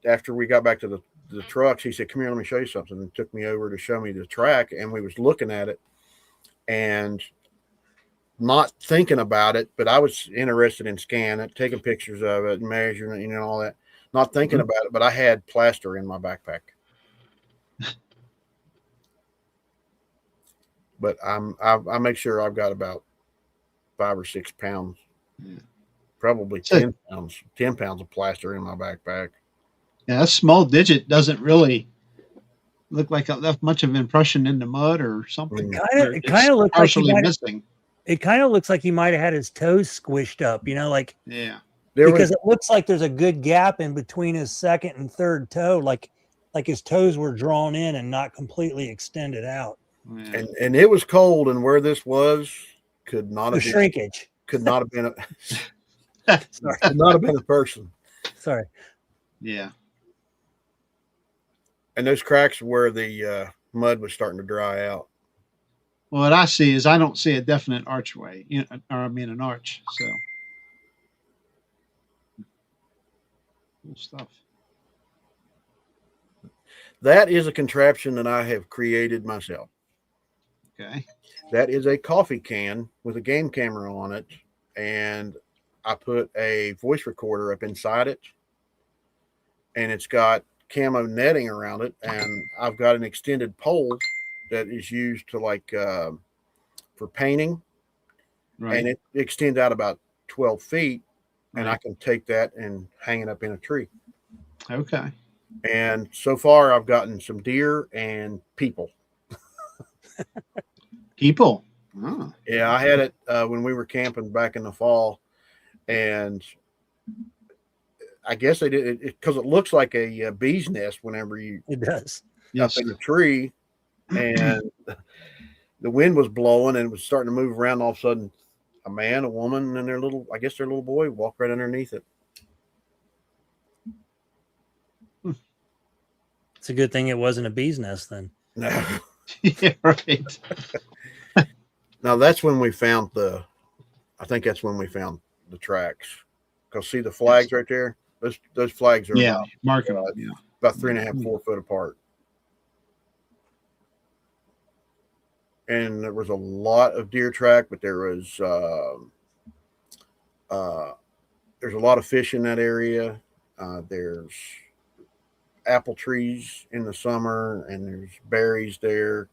after we got back to the trucks, he said, "Come here, let me show you something," and took me over to show me the track, and we was looking at it and not thinking about it, but I was interested in scanning it, taking pictures of it, measuring it, all that, not thinking about it, but I had plaster in my backpack. But I make sure I've got about 5 or 6 pounds, probably 10 pounds of plaster in my backpack. Yeah, a small digit doesn't really look like it left much of an impression in the mud or something. It kind of looks partially missing. It kind of looks like he might have had his toes squished up, like because it looks like there's a good gap in between his second and third toe, like his toes were drawn in and not completely extended out. Yeah. And it was cold, and where this was could not have been shrinkage. Could not have been Sorry. could not have been a person. Sorry. Yeah. And those cracks where the mud was starting to dry out. Well, what I see is I don't see a definite archway, an arch. So cool stuff. That is a contraption that I have created myself. Okay. That is a coffee can with a game camera on it, and I put a voice recorder up inside it, and it's got camo netting around it, and I've got an extended pole that is used to for painting, Right. and it extends out about 12 feet, and Right. I can take that and hang it up in a tree. Okay. And so far, I've gotten some deer and people. People. Oh. Yeah, I had it when we were camping back in the fall, and I guess they did it because it looks like a bee's nest whenever you It does. Yes. up in the tree, and the wind was blowing and it was starting to move around. All of a sudden, a man, a woman, and their little boy walked right underneath it. It's a good thing it wasn't a bee's nest then. No. Yeah, right. Now that's when we found I think that's when we found the tracks. Because see the flags right there? Those flags are Yeah, marking them. Yeah. about 3.5, 4 foot apart. And there was a lot of deer track, but there's a lot of fish in that area. There's apple trees in the summer, and there's berries there.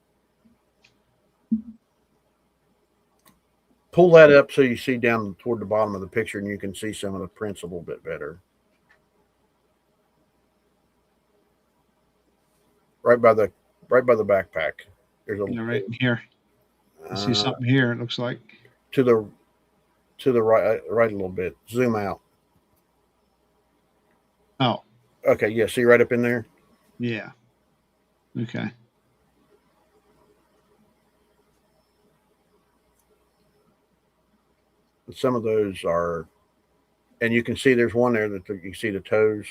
Pull that up so you see down toward the bottom of the picture, and you can see some of the prints a little bit better. Right by the backpack. There's a Right in here. I see something here. It looks like to the right a little bit. Zoom out. Oh, okay. Yeah. See right up in there. Yeah. Okay. Some of those are, and you can see there's one there that you see the toes.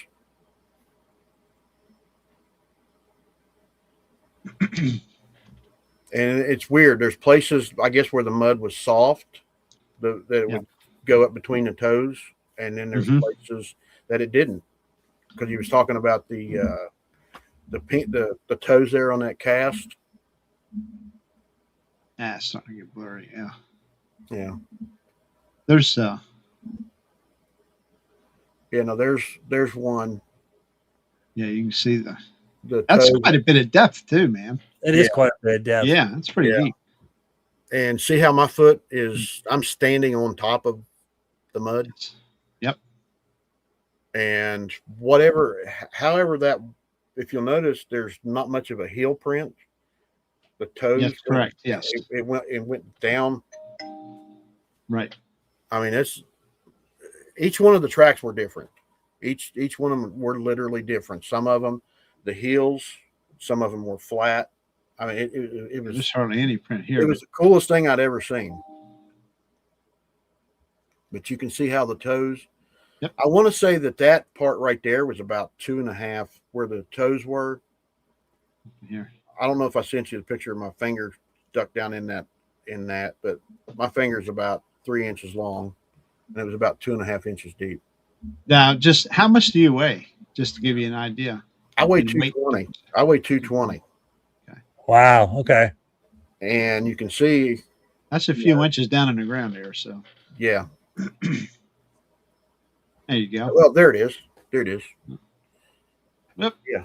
And it's weird. There's places, I guess, where the mud was soft, that it would go up between the toes, and then there's places that it didn't. Because he was talking about the toes there on that cast. It's starting to get blurry. Yeah. Yeah. There's there's one. Yeah, you can see the that's quite a bit of depth too, man. It is quite a bit of depth. Yeah, that's pretty deep. And see how my foot is, I'm standing on top of the mud. Yep. And however that, if you'll notice, there's not much of a heel print. The toes. Yes, correct. Yes. It went down. Right. I mean, each one of the tracks were different. Each one of them were literally different. Some of them, the heels, some of them were flat. I mean, it was there's hardly any print here. It was the coolest thing I'd ever seen. But you can see how the toes. Yep. I want to say that part right there was about 2.5 where the toes were. Here. I don't know if I sent you the picture of my finger stuck down in that, but my finger's about 3 inches long, and it was about 2.5 inches deep. Now, just how much do you weigh? Just to give you an idea. I weigh 220. I weigh 220. Okay. Wow. Okay. And you can see that's a few inches down in the ground there. So yeah. There you go. Well, there it is. There it is. Yep. Yeah.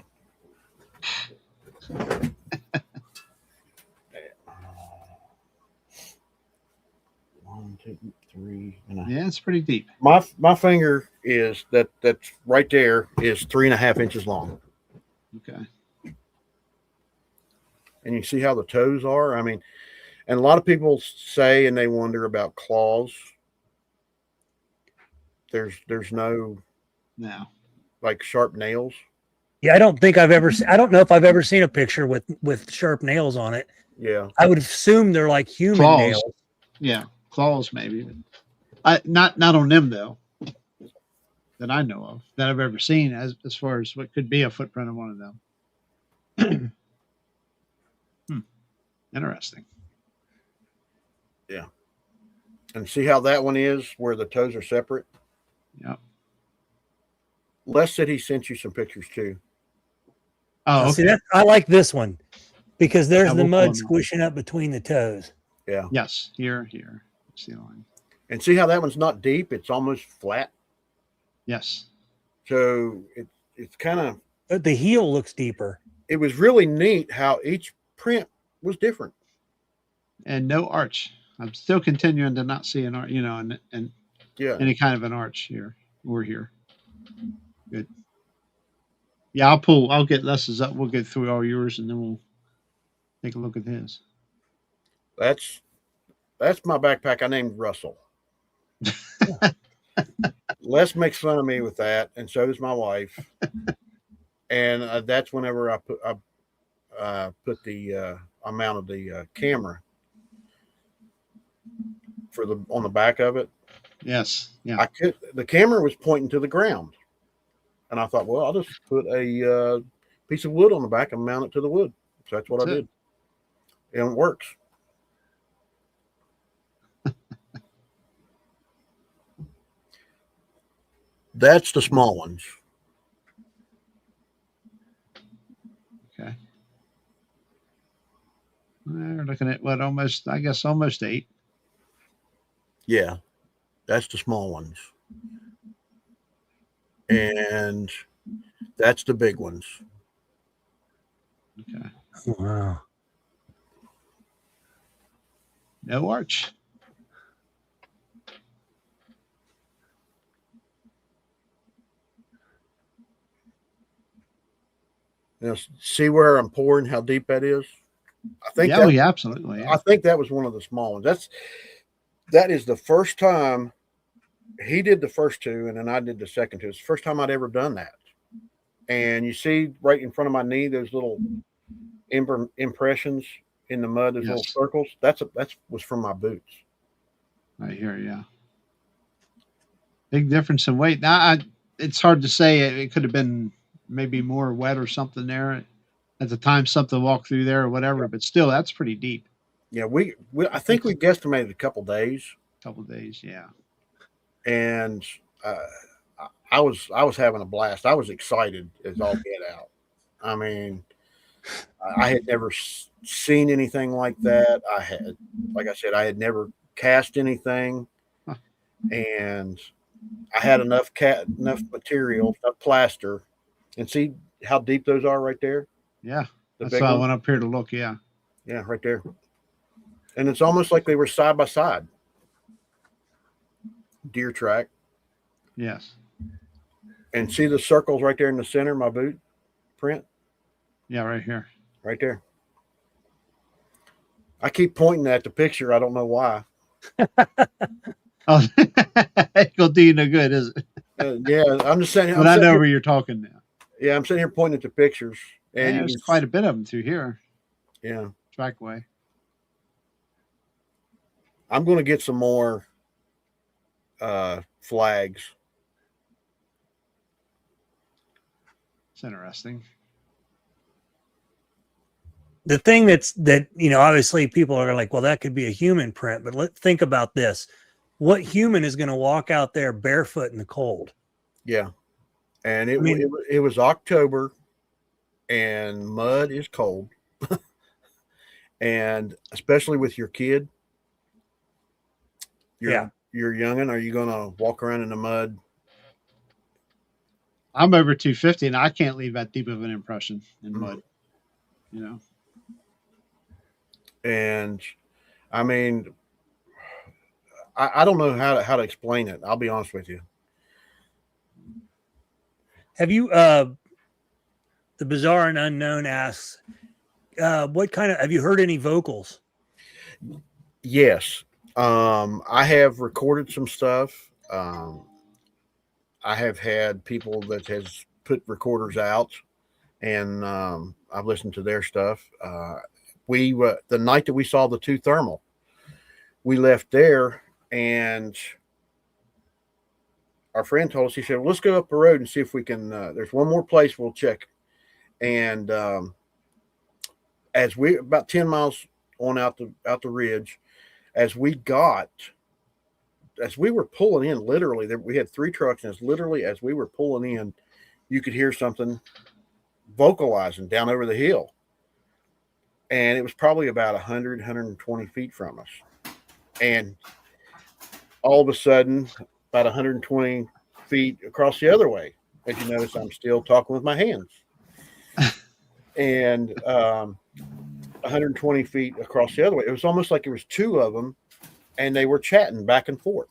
1, 2, 3. Yeah, it's pretty deep. My finger is that's right there is 3.5 inches long. Okay. And you see how the toes are? I mean, and a lot of people say and they wonder about claws. There's no like sharp nails. Yeah, I don't know if I've ever seen a picture with sharp nails on it. Yeah. I would assume they're like human claws. nails. Yeah, claws maybe. Not on them though. That I know of, that I've ever seen as far as what could be a footprint of one of them. Interesting. Yeah. And see how that one is where the toes are separate? Yep. Les said he sent you some pictures too. Oh, okay. See, I like this one because there's the mud squishing up between the toes. Yeah. Yes. Here. See the line. And see how that one's not deep? It's almost flat. Yes. So it's kind of. But the heel looks deeper. It was really neat how each print was different. And no arch. I'm still continuing to not see an arch, and yeah, any kind of an arch here or here. Good. Yeah, I'll get Les's up. We'll get through all yours and then we'll take a look at his. That's my backpack. I named Russell. Les makes fun of me with that, and so does my wife. And that's whenever I put the I mounted the camera on the back of it. Yes. Yeah. The camera was pointing to the ground, and I thought, well, I'll just put a piece of wood on the back and mount it to the wood. So that's what I did. And it works. That's the small ones. Okay. We're looking at what, almost 8. Yeah, that's the small ones. And that's the big ones. Okay. Wow. No arch. Now, see where I'm pouring, how deep that is? I think Yeah, absolutely. Yeah. I think that was one of the small ones. That is the first time he did the first two, and then I did the second two. It's the first time I'd ever done that. And you see right in front of my knee, those little impressions in the mud, those little circles. That was from my boots. Right here, yeah. Big difference in weight. Now, it's hard to say. It could have been maybe more wet or something there at the time. Something walked through there or whatever. Yeah. But still, that's pretty deep. Yeah, I think we guesstimated a couple days. Yeah. And I was having a blast. I was excited as all get out. I mean, I had never seen anything like that. Like I said, I had never cast anything, and I had enough material, enough plaster, and see how deep those are right there. Yeah, that's why I went up here to look. Yeah, right there, and it's almost like they were side by side. Deer track. Yes. And see the circles right there in the center of my boot print? Yeah, right here. Right there. I keep pointing at the picture. I don't know why. Oh, it will do you no good, is it? Yeah, I'm just saying. But I know where you're talking now. Yeah, I'm sitting here pointing at the pictures. And there's quite a bit of them through here. Yeah. Trackway. I'm going to get some more flags. It's interesting. The thing that obviously people are like, well, that could be a human print, but let's think about this. What human is going to walk out there barefoot in the cold? Yeah. And it was October and mud is cold. And especially with your kid, you're youngin', are you going to walk around in the mud? I'm over 250 and I can't leave that deep of an impression in mud, And I mean, I don't know how to explain it. I'll be honest with you. Have you, the Bizarre and Unknown asks, have you heard any vocals? Yes. I have recorded some stuff. I have had people that has put recorders out, and I've listened to their stuff. The night that we saw the 2 thermal, we left there, and our friend told us, he said, well, let's go up the road and see if we can, there's one more place we'll check. And as we, about 10 miles on out the ridge, as we were pulling in, literally, we had 3 trucks, and literally as we were pulling in, you could hear something vocalizing down over the hill. And it was probably about 120 feet from us. And all of a sudden, about 120 feet across the other way, as you notice, I'm still talking with my hands. And 120 feet across the other way, it was almost like there was 2 of them, and they were chatting back and forth.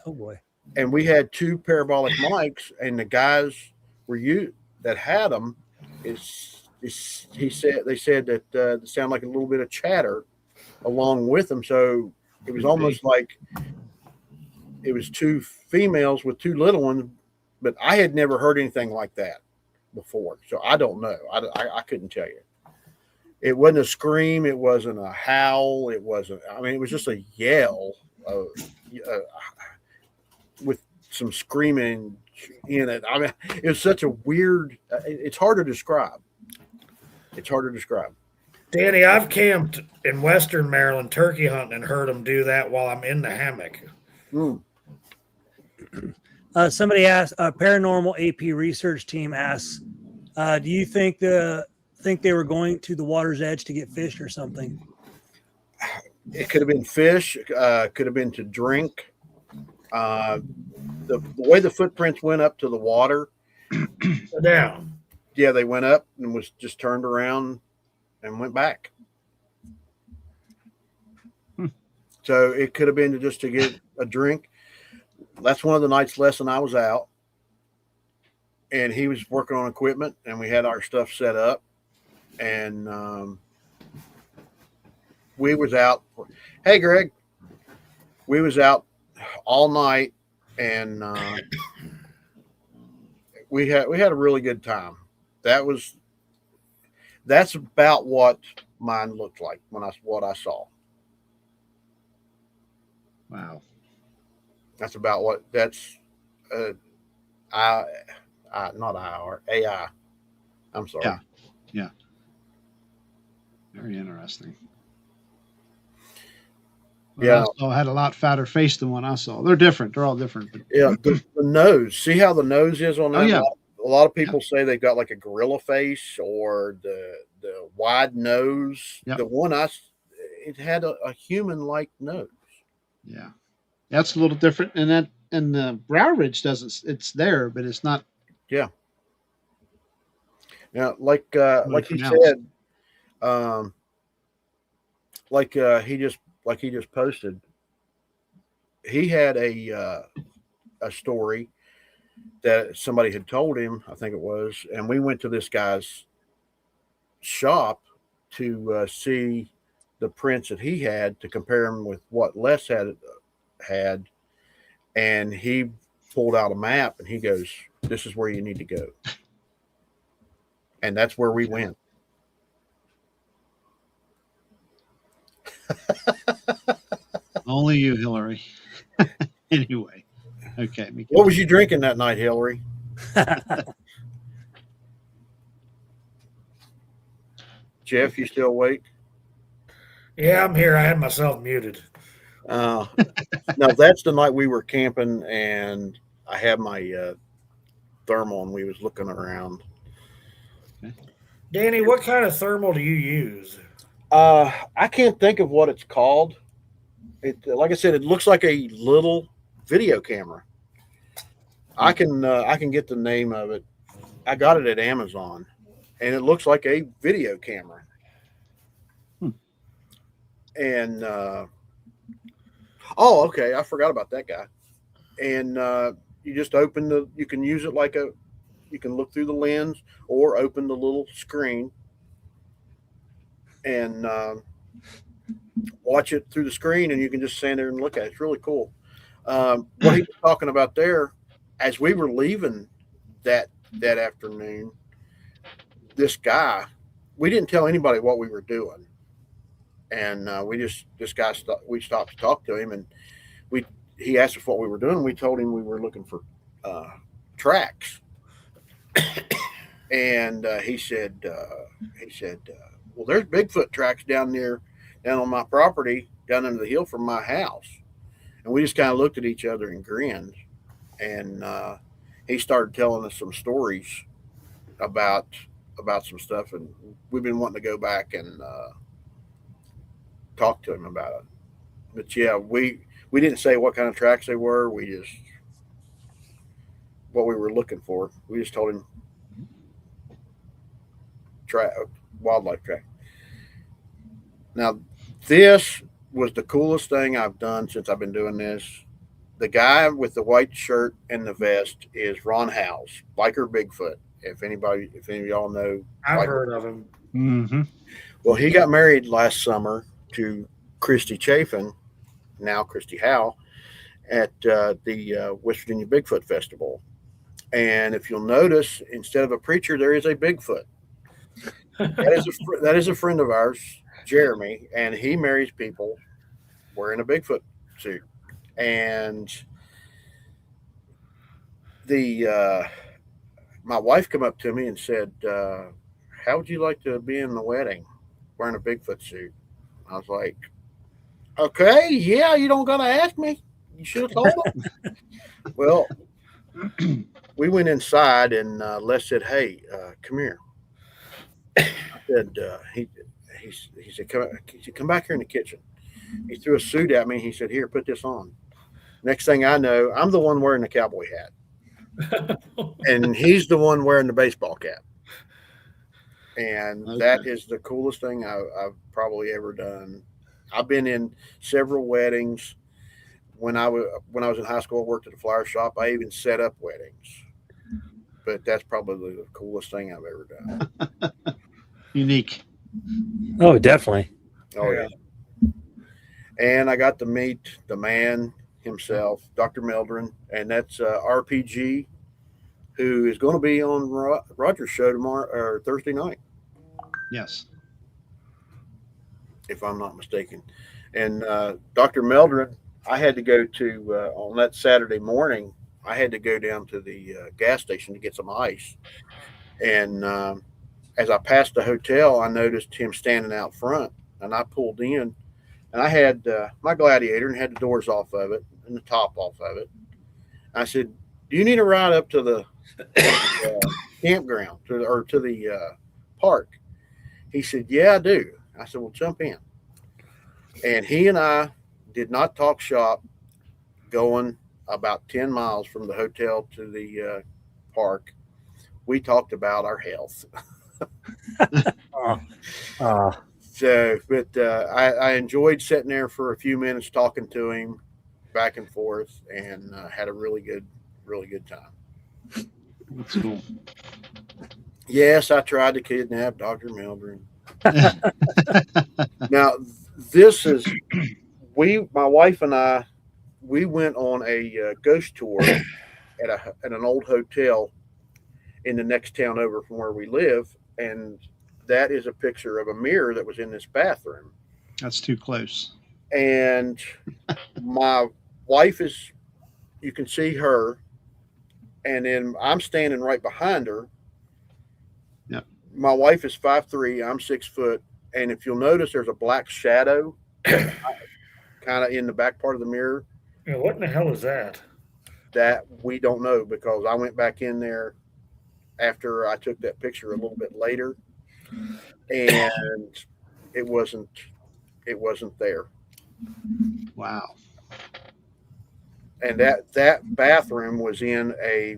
Oh boy! And we had 2 parabolic mics, and the guys that had them they said that it sounded like a little bit of chatter along with them. So it was almost like it was 2 females with 2 little ones, but I had never heard anything like that before. So I don't know. I couldn't tell you. It wasn't a scream. It wasn't a howl. It wasn't, it was just a yell with some screaming, in it. I mean, it was such a weird. It's hard to describe. It's hard to describe. Danny, I've camped in Western Maryland turkey hunting and heard them do that while I'm in the hammock. Mm. Somebody asked, a paranormal AP research team asks, do you think they were going to the water's edge to get fish or something? It could have been fish. Could have been to drink. The way the footprints went up to the water. Down. Yeah, they went up and was just turned around and went back. So it could have been just to get a drink. That's one of the nights lesson I was out, and he was working on equipment, and we had our stuff set up, and we was out. Hey, Greg, we was out all night, and we had a really good time. That's about what mine looked like what I saw. Wow. That's about what that's not AI. I'm sorry. Yeah. Yeah. Very interesting. Well, Yeah. I had a lot fatter face than one I saw. They're different. They're all different. But Yeah, the nose. See how the nose is on that? Oh, yeah. A lot of people say they've got like a gorilla face or the wide nose. Yep. The one it had a human like nose. yeah, that's a little different. And the brow ridge doesn't. It's there, but it's not. Yeah. Yeah, like he pronounced. said, like he just posted. He had a story that somebody had told him, I think it was, and we went to this guy's shop to see the prints that he had to compare them with what Les had, and he pulled out a map and he goes, "This is where you need to go," and that's where we went. Only you, Hillary. Anyway, okay. What was you drinking that night, Hillary? Jeff, you still awake? Yeah, I'm here. I had myself muted. No, that's the night we were camping, and I had my thermal, and we was looking around. Danny, what kind of thermal do you use? I can't think of what it's called. It, like I said, it looks like a little video camera. I can get the name of it. I got it at Amazon, and it looks like a video camera. And oh, okay, I forgot about that guy. And you just you can use it like you can look through the lens or open the little screen and watch it through the screen, and you can just stand there and look at it. It's really cool. What he was talking about there, as we were leaving that afternoon, this guy, we didn't tell anybody what we were doing, and we stopped to talk to him, and he asked us what we were doing. We told him we were looking for tracks, and he said, well, there's Bigfoot tracks down on my property, down under the hill from my house. And we just kind of looked at each other and grinned. And he started telling us some stories about some stuff. And we've been wanting to go back and talk to him about it. But yeah, we didn't say what kind of tracks they were. We just, what we were looking for. We just told him wildlife track. Now, this was the coolest thing I've done since I've been doing this. The guy with the white shirt and the vest is Ron Howes, Biker Bigfoot. If any of y'all know, I've heard of him. Mm-hmm. Well, he got married last summer to Christy Chafin, now Christy Howe, at the West Virginia Bigfoot Festival. And if you'll notice, instead of a preacher, there is a Bigfoot. That is a friend of ours, Jeremy, and he marries people wearing a Bigfoot suit. And the my wife come up to me and said, "How would you like to be in the wedding wearing a Bigfoot suit?" I was like, "Okay, yeah, you don't gotta ask me. You should have told them." Well, we went inside and Les said, "Hey, come here." I said, he said, come back here in the kitchen." He threw a suit at me. He said, "Here, put this on." Next thing I know, I'm the one wearing the cowboy hat, and he's the one wearing the baseball cap. And that is the coolest thing I've probably ever done. I've been in several weddings. When I was in high school, I worked at a flower shop. I even set up weddings. But that's probably the coolest thing I've ever done. Unique. Oh, definitely. Oh yeah. And I got to meet the man himself, Dr. Meldrin, and that's RPG, who is going to be on Roger's show tomorrow or Thursday night, Yes. if I'm not mistaken. And Dr. Meldrin, I had to go to on that Saturday morning. I had to go down to the gas station to get some ice, and as I passed the hotel, I noticed him standing out front, and I pulled in. And I had my Gladiator and had the doors off of it and the top off of it. I said, "Do you need a ride up to the campground or to the park?" He said, "Yeah, I do." I said, "Well, jump in." And he and I did not talk shop going about 10 miles from the hotel to the park. We talked about our health. So, but I enjoyed sitting there for a few minutes talking to him back and forth, and had a really good time. That's cool. Yes, I tried to kidnap Dr. Meldrin. Now, this is my wife and I, we went on a ghost tour at an old hotel in the next town over from where we live, and that is a picture of a mirror that was in this bathroom. That's too close. And my wife is, you can see her, and then I'm standing right behind her. Yep. My wife is 5'3", I'm 6 foot, and if you'll notice, there's a black shadow kind of in the back part of the mirror. Yeah, what in the hell is that? That we don't know, because I went back in there after I took that picture a little bit later, and it wasn't there. Wow. And that bathroom was in a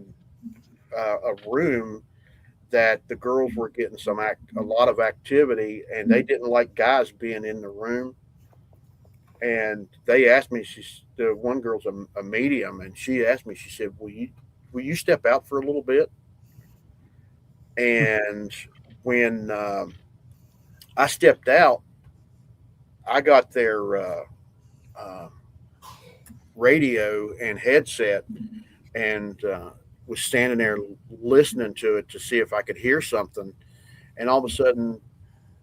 room that the girls were getting a lot of activity, and they didn't like guys being in the room. And they asked me, the one girl's a medium, and she asked me, she said, will you step out for a little bit? And when I stepped out, I got their radio and headset, and was standing there listening to it to see if I could hear something. And all of a sudden,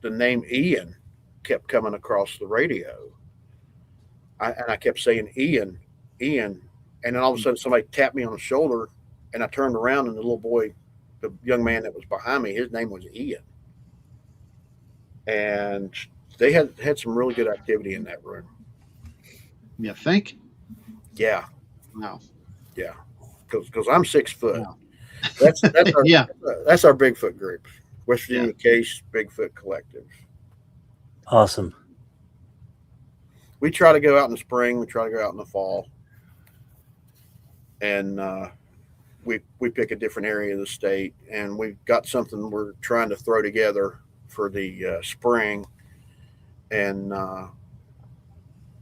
the name Ian kept coming across the radio. And I kept saying, "Ian, Ian." And then all of a sudden, somebody tapped me on the shoulder, and I turned around, and the little boy, the young man that was behind me, his name was Ian. And they had some really good activity in that room. You think? Yeah. Wow. Yeah. Because I'm 6 foot. Wow. That's our, Yeah. That's our Bigfoot group, West Virginia Case Bigfoot Collective. Awesome. We try to go out in the spring. We try to go out in the fall, and we pick a different area of the state, and we've got something we're trying to throw together for the spring. And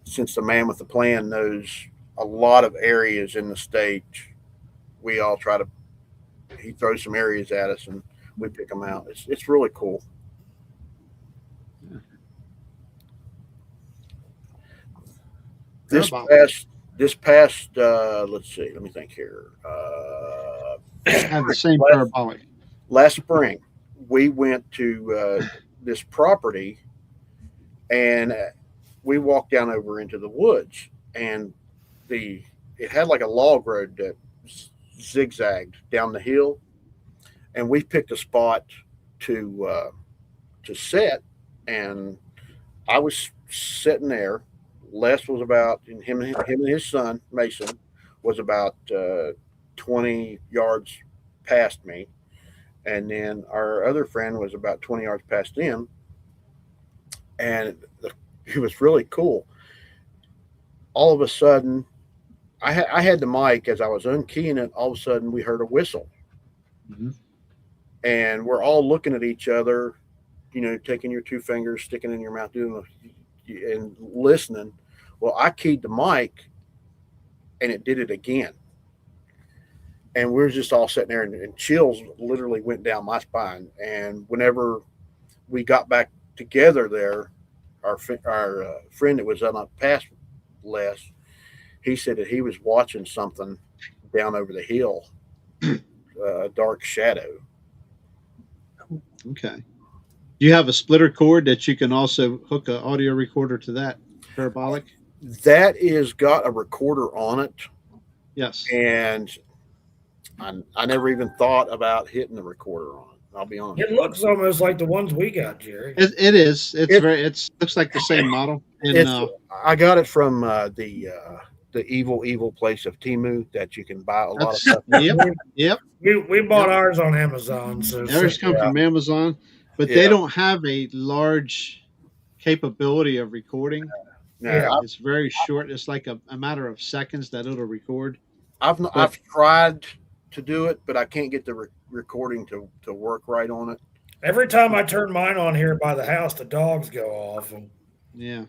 since the man with the plan knows a lot of areas in the state, we all try to. He throws some areas at us, and we pick them out. It's really cool. This past let's see, let me think here. I have the same parabolic. Last spring, we went to this property, and we walked down over into the woods, and it had like a log road that zigzagged down the hill, and we picked a spot to set, and I was sitting there. Les was about, and him and his son Mason was about 20 yards past me, and then our other friend was about 20 yards past him, and it was really cool. All of a sudden, I had the mic as I was unkeying it. All of a sudden, we heard a whistle, and we're all looking at each other, taking your two fingers, sticking in your mouth, and listening. Well, I keyed the mic, and it did it again. And we were just all sitting there, and chills literally went down my spine. And whenever we got back together there, our friend that was on past Les, he said that he was watching something down over the hill, a dark shadow. Okay. Do you have a splitter cord that you can also hook an audio recorder to that parabolic? That is got a recorder on it. Yes. And I never even thought about hitting the recorder on it. I'll be honest. It looks almost like the ones we got, Jerry. It is. It looks like the same model. And I got it from the evil place of Temu that you can buy a lot of stuff. Yep. We bought ours on Amazon. So ours come from Amazon, but they don't have a large capability of recording. No, it's very short. It's like a matter of seconds that it'll record. I've tried to do it, but I can't get the recording to work right on it. Every time I turn mine on here by the house, the dogs go off. Yeah.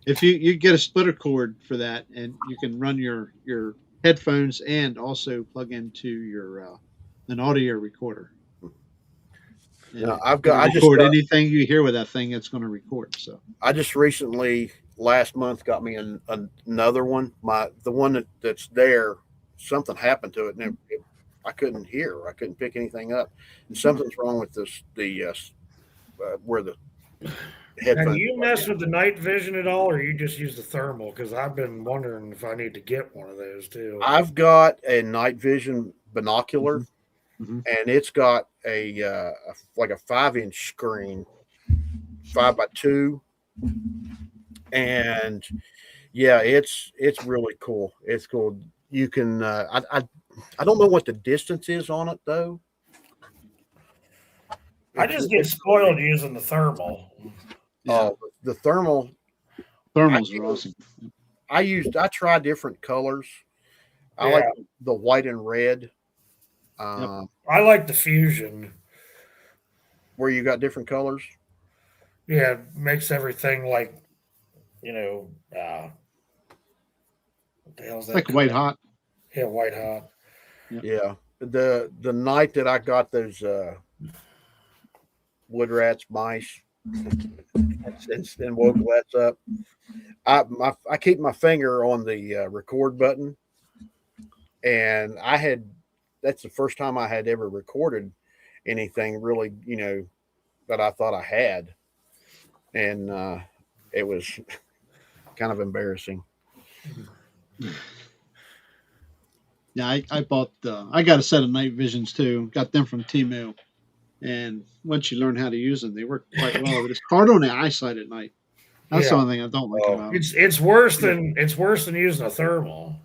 If you get a splitter cord for that, and you can run your headphones and also plug into your an audio recorder. Yeah, I just record anything you hear with that thing. It's going to record. So I just recently last month got me another one. The one that's there, something happened to it, and I couldn't hear. I couldn't pick anything up, and something's wrong with where the headphones. Now, do you mess with the night vision at all, or you just use the thermal? Because I've been wondering if I need to get one of those too. I've got a night vision binocular, and it's got a like a 5-inch screen, 5x2, and yeah, it's really cool. It's cool. You can I don't know what the distance is on it though. I just get spoiled using the thermal. The thermals are awesome. I try different colors. I like the white and red. I like the fusion. Where you got different colors? Yeah, it makes everything like, what the hell is that? Like called? white hot. Yeah, white hot. Yeah. The night that I got those wood rats, mice, and woke rats up, I keep my finger on the record button, and that's the first time I had ever recorded anything really, that I thought I had, and it was kind of embarrassing. Yeah, I bought I got a set of night visions too. Got them from Temu, and once you learn how to use them, they work quite well. But it's hard on the eyesight at night. That's the only thing I don't like about it. It's worse than using a thermal.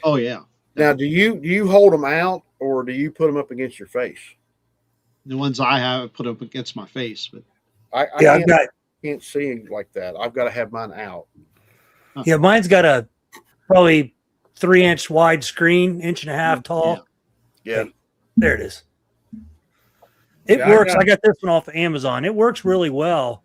Oh yeah. Now, do you hold them out, or do you put them up against your face? The ones I have, I put up against my face, but I can't see like that. I've got to have mine out. Yeah, mine's got a probably 3-inch wide screen, 1.5 tall. Yeah. There it is. It works. I got this one off of Amazon. It works really well.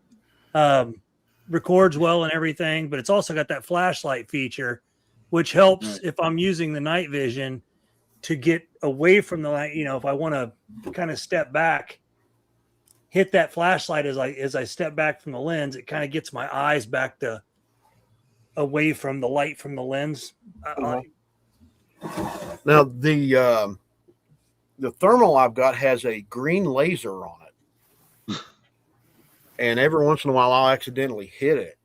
Records well and everything, but it's also got that flashlight feature, which helps if I'm using the night vision to get away from the light. If I want to kind of step back, hit that flashlight as I step back from the lens, it kind of gets my eyes back to away from the light from the lens. Now the thermal I've got has a green laser on it, and every once in a while I'll accidentally hit it,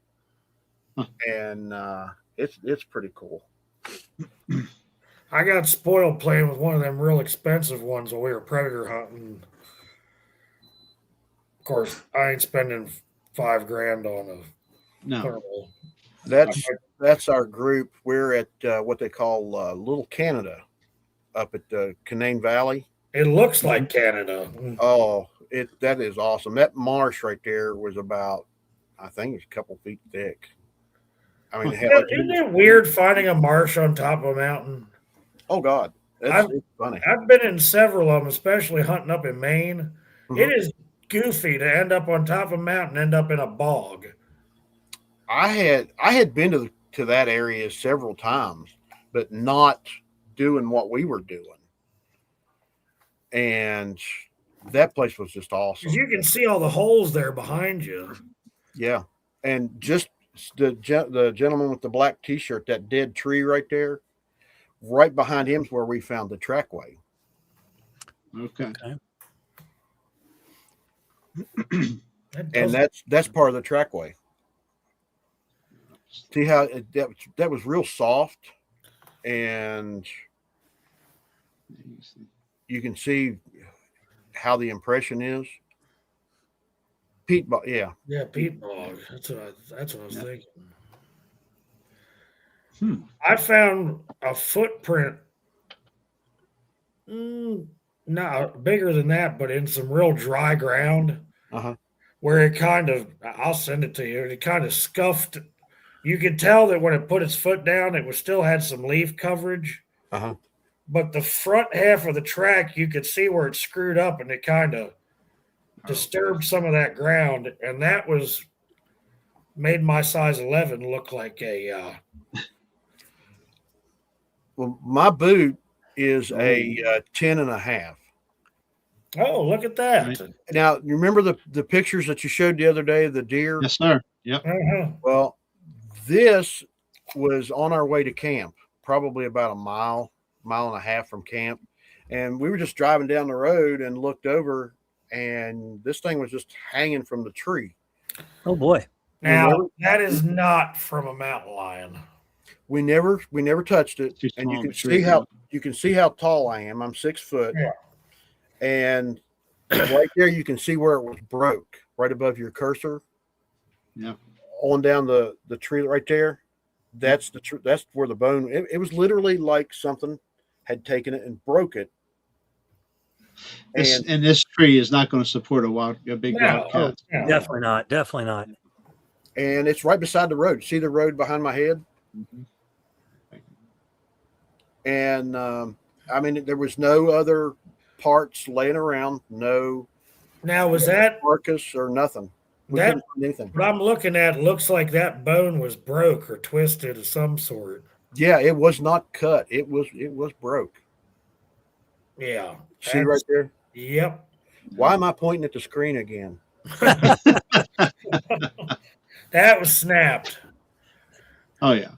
and it's pretty cool. I got spoiled playing with one of them real expensive ones while we were predator hunting. Of course, I ain't spending $5,000 on a No. thermal. That's our group. We're at what they call Little Canada up at the Canaan Valley. It looks like Canada. Oh, that is awesome. That marsh right there was about, I think it's a couple feet thick. I mean, hell, Isn't it weird finding a marsh on top of a mountain? oh God, it's funny. I've been in several of them, especially hunting up in Maine. Mhm. It is goofy to end up on top of a mountain, end up in a bog. I had been to that area several times, but not doing what we were doing. And that place was just awesome. 'Cause you can see all the holes there behind you. Yeah, and just the gentleman with the black T-shirt, that dead tree right there, right behind him is where we found the trackway. Okay. And that's part of the trackway. See how that was real soft, and you can see how the impression is. Peat bog, yeah, peat bog. That's what I was thinking. Hmm. I found a footprint, not bigger than that, but in some real dry ground, where it kind of, I'll send it to you, it kind of scuffed. You could tell that when it put its foot down, it was still had some leaf coverage. But the front half of the track, you could see where it screwed up, and it kind of disturbed some of that ground, and that was made my size 11 look like a well, my boot is a 10.5. Oh, look at that. Right. Now, you remember the pictures that you showed the other day of the deer? Yes, sir. Yep. Well, this was on our way to camp, probably about a mile and a half from camp, and we were just driving down the road and looked over, and this thing was just hanging from the tree. Oh boy! Now that is not from a mountain lion. We never touched it, and you can see how tall I am. I'm 6 foot, and right there you can see where it was broke, right above your cursor. Yeah, on down the tree right there. That's that's where the bone. It was literally like something had taken it and broke it. And this tree is not going to support a big wildcat. Definitely not. Definitely not. And it's right beside the road. See the road behind my head? Mm-hmm. And I mean, there was no other parts laying around. No. Now was that carcass or nothing? We couldn't find anything. What I'm looking at looks like that bone was broke or twisted of some sort. Yeah, it was not cut. It was broke. Yeah. See right there? Yep. Why am I pointing at the screen again? That was snapped. Oh yeah.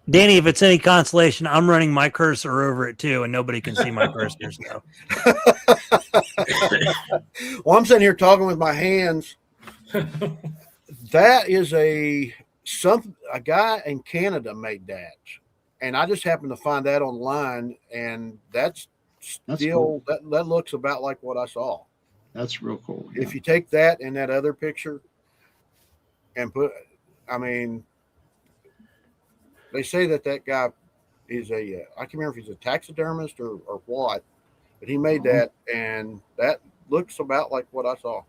Danny, if it's any consolation, I'm running my cursor over it too, and nobody can see my cursor. So. Well, I'm sitting here talking with my hands. That is a guy in Canada made that, and I just happened to find that online, and that's still cool. that looks about like what I saw. That's real cool. Yeah. If you take that and that other picture and put, I mean, they say that guy is I can't remember if he's a taxidermist or what, but he made that, and that looks about like what I saw.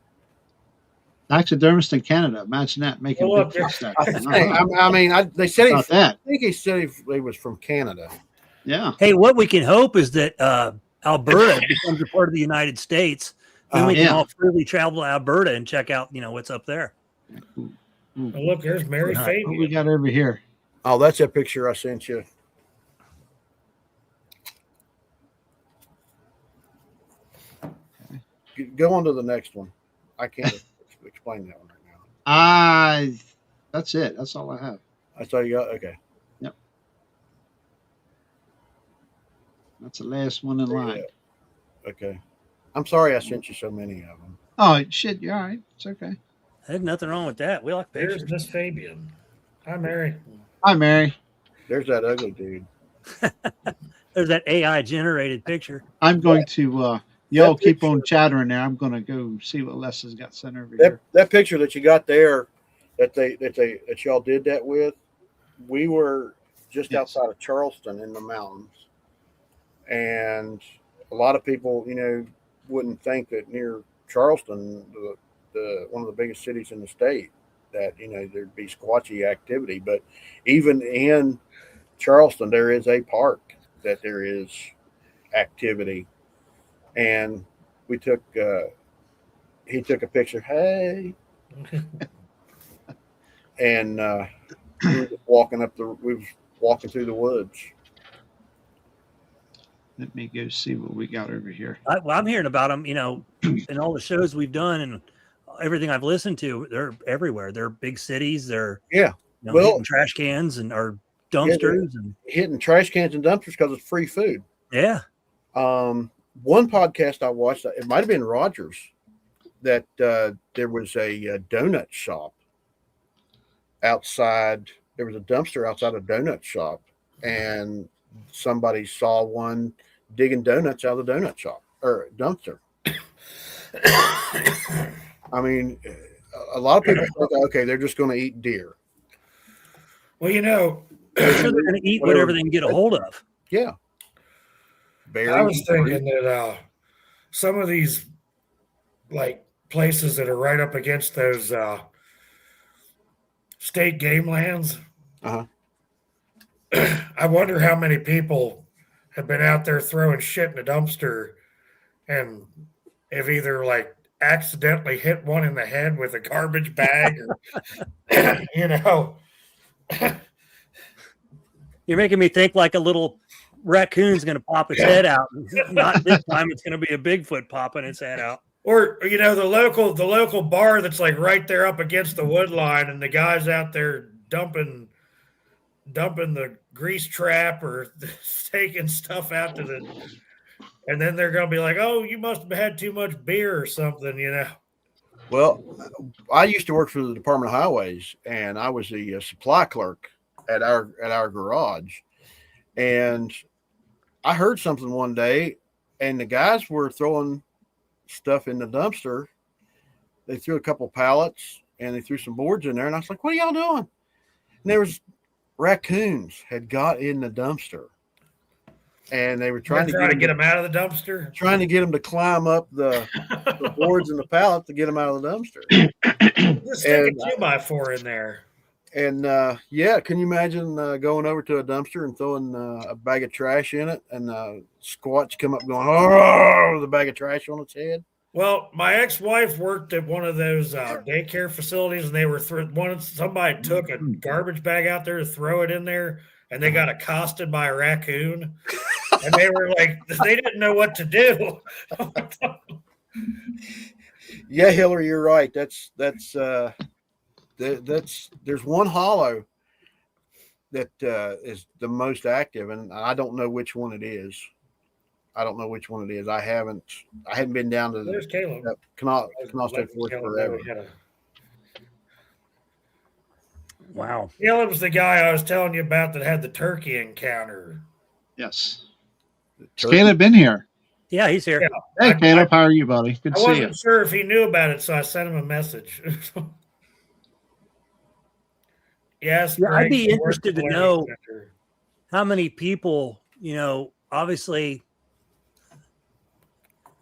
Taxidermist in Canada. Imagine that making big fish. They said I think he said he was from Canada. Yeah. Hey, what we can hope is that Alberta becomes a part of the United States. Then we can all freely travel to Alberta and check out, what's up there. Ooh. Oh, look, there's Mary Fabian. What we got over here? Oh, that's that picture I sent you. Okay. Go on to the next one. I can't explain that one right now. That's it. That's all I have. That's all you got? Okay. Yep. That's the last one in line. Okay. I'm sorry I sent you so many of them. Oh, shit. You're all right. It's okay. There's nothing wrong with that. We like pictures. There's Miss Fabian. Hi, Mary. Hi, Mary. There's that ugly dude. There's that AI generated picture. I'm going to y'all keep on chattering there. I'm going to go see what Les has got sent over here. That picture that you got there, that y'all did that with, we were just outside of Charleston in the mountains, and a lot of people, wouldn't think that near Charleston, the one of the biggest cities in the state, that there'd be Squatchy activity. But even in Charleston, there is a park that there is activity, and we took. He took a picture. Hey, and we were walking through the woods. Let me go see what we got over here. I'm hearing about them, in all the shows we've done and everything I've listened to. They're everywhere. They're big cities. They're hitting trash cans or dumpsters and hitting trash cans and dumpsters because it's free food. Yeah. One podcast I watched, it might have been Rogers, that there was a donut shop outside. There was a dumpster outside a donut shop, and somebody saw one digging donuts out of the donut shop or dumpster. I mean, a lot of people think, okay, they're just going to eat deer. Well, they're sure they're going to eat whatever they can get a hold of. Yeah. I was thinking that some of these like places that are right up against those state game lands. I wonder how many people have been out there throwing shit in a dumpster and have either like accidentally hit one in the head with a garbage bag or, You're making me think like a little raccoon's going to pop its head out. Not this time. It's going to be a Bigfoot popping its head out. Or, the local bar that's like right there up against the wood line, and the guy's out there dumping the grease trap or taking stuff out to and then they're going to be like, oh, you must have had too much beer or something, Well, I used to work for the Department of Highways, and I was the supply clerk at our garage. And I heard something one day, and the guys were throwing stuff in the dumpster. They threw a couple pallets and they threw some boards in there, and I was like, what are y'all doing? And there was raccoons had got in the dumpster, and they were trying to get them out of the dumpster, trying to get them to climb up the boards and the pallet to get them out of the dumpster. Just stick a 2x4 in there. And can you imagine going over to a dumpster and throwing a bag of trash in it, and Squatch come up going, oh, with a bag of trash on its head? Well, my ex-wife worked at one of those daycare facilities, and they were somebody took a garbage bag out there to throw it in there, and they got accosted by a raccoon, and they were like, they didn't know what to do. Yeah, Hillary, you're right. That's there's one hollow that is the most active, and I don't know which one it is. I haven't been down to There's Caleb. Canal State Forest forever. Wow. Caleb's the guy I was telling you about that had the turkey encounter. Yes. Has Caleb been here? Yeah, he's here. Yeah. Hey, Caleb, how are you, buddy? Good to see you. I wasn't sure if he knew about it, so I sent him a message. Yes. Yeah, I'd be interested to know how many people, obviously.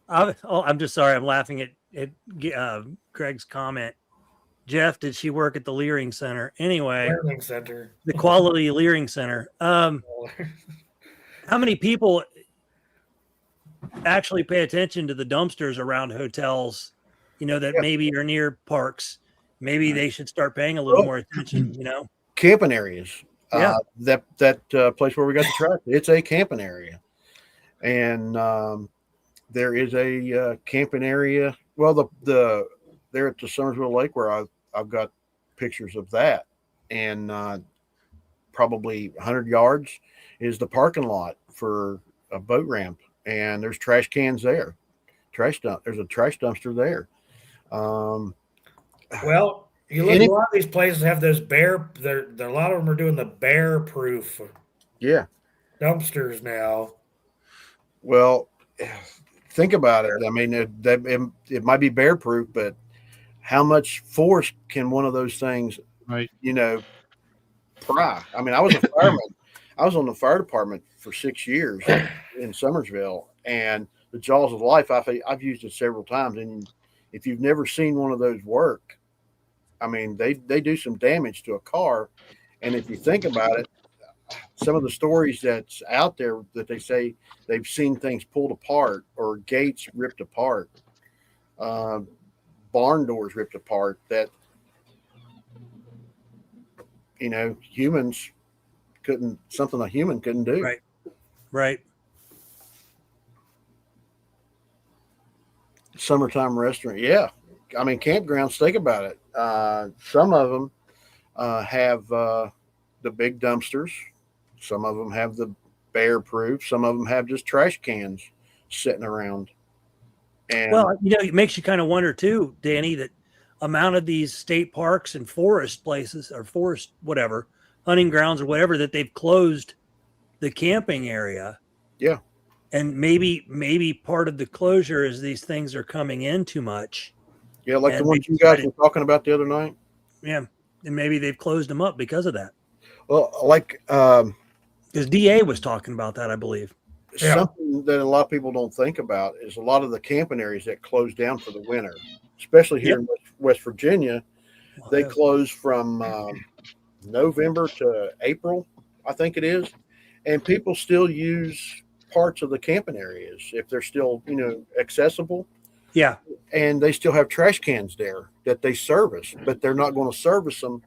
I'm just sorry. I'm laughing at Craig's comment. Jeff, did she work at the Leering Center? Anyway, Learning Center. The Quality Leering Center. How many people actually pay attention to the dumpsters around hotels, that maybe are near parks? Maybe they should start paying a little more attention, Camping areas. Yeah. That place where we got the track, it's a camping area. And there is a camping area. Well, there at the Summersville Lake where I've got pictures of that. And probably 100 yards is the parking lot for a boat ramp. And there's trash cans there. There's a trash dumpster there. Well, you look at a lot of these places have those a lot of them are doing the bear proof dumpsters now. Well, think about it. I mean, it might be bear proof, but how much force can one of those things, Right. pry? I mean, I was a fireman. I was on the fire department for 6 years in Summersville, and the jaws of life, I've used it several times. And if you've never seen one of those work, I mean, they do some damage to a car. And if you think about it, some of the stories that's out there that they say they've seen things pulled apart or gates ripped apart, barn doors ripped apart, that humans couldn't, something a human couldn't do. Right. Right. Summertime restaurant, yeah. I mean, campgrounds, think about it. Some of them have the big dumpsters. Some of them have the bear proof. Some of them have just trash cans sitting around. And Well, it makes you kind of wonder too, Danny, that amount of these state parks and forest places or forest, whatever, hunting grounds or whatever, that they've closed the camping area. Yeah. And maybe part of the closure is these things are coming in too much. yeah, like and the ones they you guys decided- were talking about the other night. Yeah. And maybe they've closed them up because of that. Well, like Because DA was talking about that, I believe. Yeah. something that a lot of people don't think about is a lot of the camping areas that close down for the winter, especially here in West Virginia. They close from November to April, I think it is, and people still use parts of the camping areas if they're still accessible, Yeah. and they still have trash cans there that they service, but they're not going to service them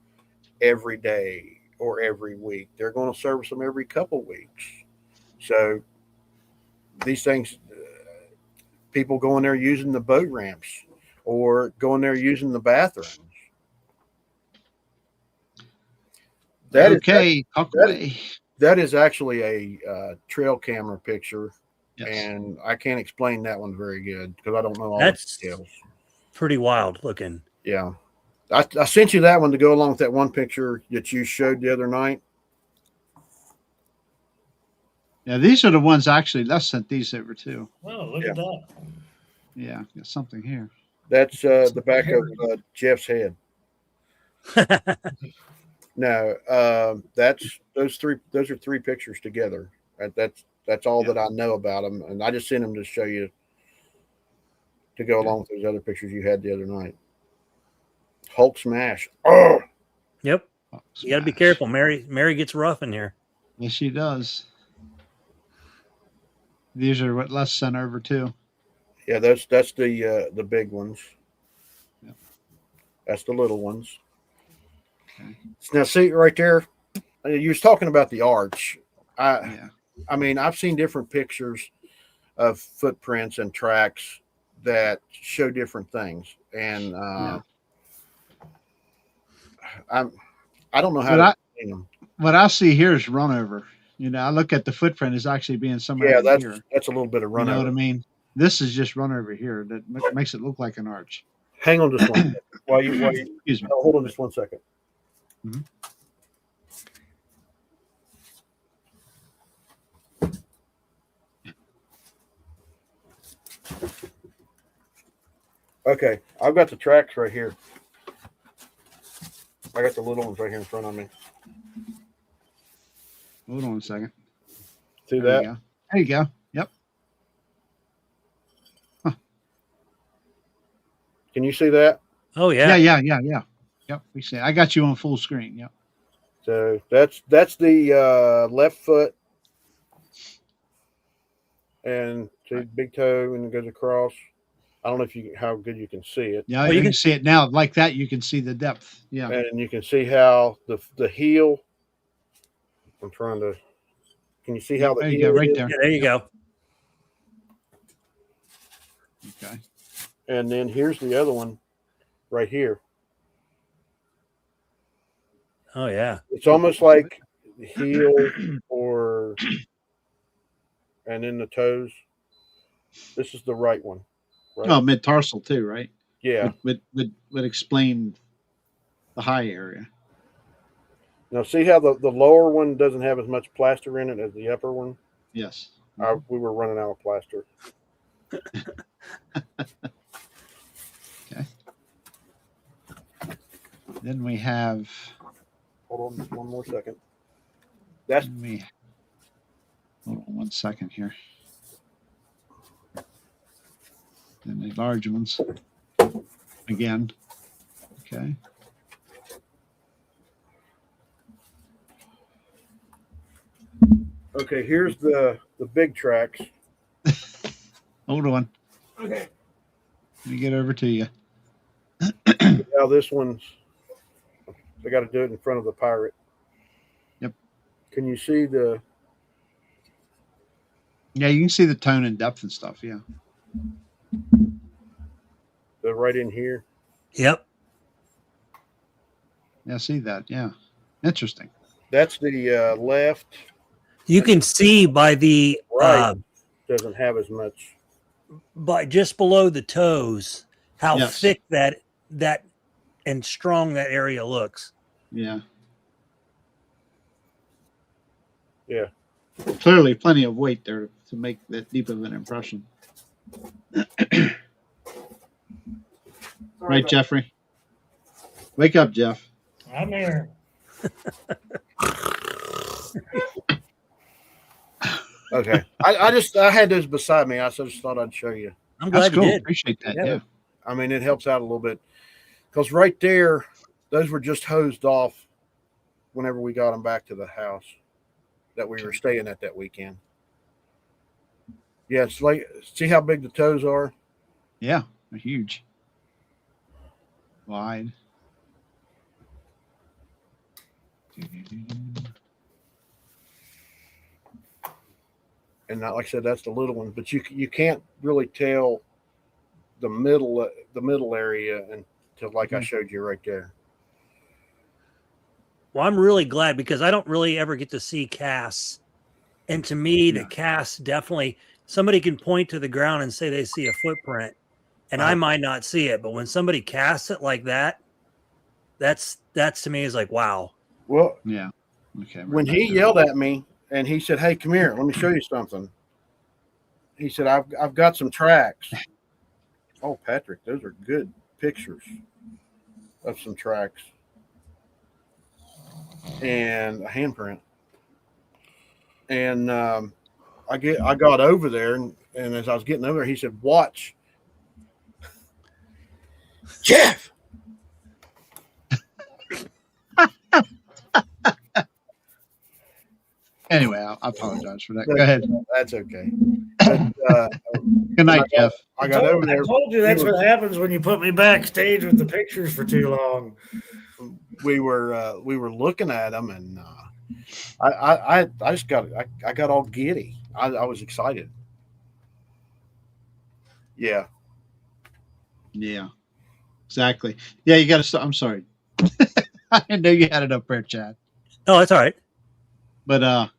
every day or every week. They're going to service them every couple weeks. So these things, people going there using the boat ramps or going there using the bathrooms. That is Okay, talk away. that is actually a trail camera picture, Yes. and I can't explain that one very good because I don't know all That's the details. pretty wild looking. Yeah, I sent you that one to go along with that one picture that you showed the other night. Yeah, these are the ones actually. Les sent these over too. Oh, look Yeah. at that. Yeah, got something here. That's the back of Jeff's head. No, that's those three. Those are three pictures together. That's all that I know about them, and I just sent them to show you to go along with those other pictures you had the other night. Hulk smash. Oh, Yep. Oh, You got to be smash. careful. Mary gets rough in here. Yes, she does. These are what Les sent over too. yeah, that's the big ones. Yep. That's the little ones. Okay. Now, see right there, you was talking about the arch. Yeah. I mean, I've seen different pictures of footprints and tracks that show different things, and I don't know how But to explain them. what I see here is run over. I look at the footprint as actually being somewhere Yeah, over here. that's a little bit of You run know over. what I mean? This is just run over here. That makes it look like an arch. Hang on just one second. While you Excuse me. hold on just 1 second. Mhm. Okay, I've got the tracks right here. I got the little ones right here in front of me. Hold on a second. See There that? you go. There you go. Yep. Can you see that? Oh yeah. Yeah. Yep. We see. I got you on full screen. Yep. So that's the left foot, and see big toe, and it goes across. I don't know how good you can see it. Yeah, Oh, you you can can- see it now. Like that, you can see the depth. Yeah. And you can see how the heel. I'm trying to. Can you see how the There you heel go, right is? there. Yeah, there you go. Okay. And then here's the other one, right here. Oh yeah. It's almost like the heel and then the toes. This is the right one. Right? Well, mid tarsal too, right? Yeah. Would explain the high area. Now see how the lower one doesn't have as much plaster in it as the upper one? Yes. We were running out of plaster. Okay. Then we have. Hold on just one more second. Hold on 1 second here. Then the large ones again. Okay. Okay, here's the big tracks. Hold on. Okay. Let me get over to you. Now this one's, I got to do it in front of the pirate. Yep. Can you see the? Yeah, you can see the tone and depth and stuff. Yeah. The right in here? Yep. Yeah, see that. Yeah. Interesting. That's the left. You can see by the Right doesn't have as much. by just below the toes how Yes. thick that and strong that area looks. Yeah. Yeah. Clearly plenty of weight there to make that deep of an impression. Right, Jeffrey? Wake up, Jeff. I'm here. Okay. I had those beside me. I just thought I'd show you. I'm That's glad cool. you did. Appreciate that. Yeah. Yeah. I mean, it helps out a little bit because right there, those were just hosed off whenever we got them back to the house that we were staying at that weekend. Yeah, it's like, see how big the toes are? Yeah. They're huge. Wide. And not, like I said, that's the little one, but you can't really tell the middle area until like I showed you right there. Well, I'm really glad because I don't really ever get to see casts. And to me, the casts definitely, somebody can point to the ground and say they see a footprint, and I might not see it. But when somebody casts it like that, that's to me is like, wow. Well, yeah. Okay. When he yelled at me and he said, "Hey, come here, let me show you something." He said, I've got some tracks. Oh, Patrick, those are good pictures of some tracks and a handprint. And I got over there, and as I was getting over there, he said, "Watch, Jeff." Anyway, I apologize for that. Go ahead. That's okay. But, Good night, Jeff. I got over there. I told you that's what happens when you put me backstage with the pictures for too long. We were looking at them, and I just got all giddy. I was excited. Yeah. Yeah. Exactly. Yeah, you got to stop. I'm sorry. I didn't know you had it up there, Chad. No, that's all right. But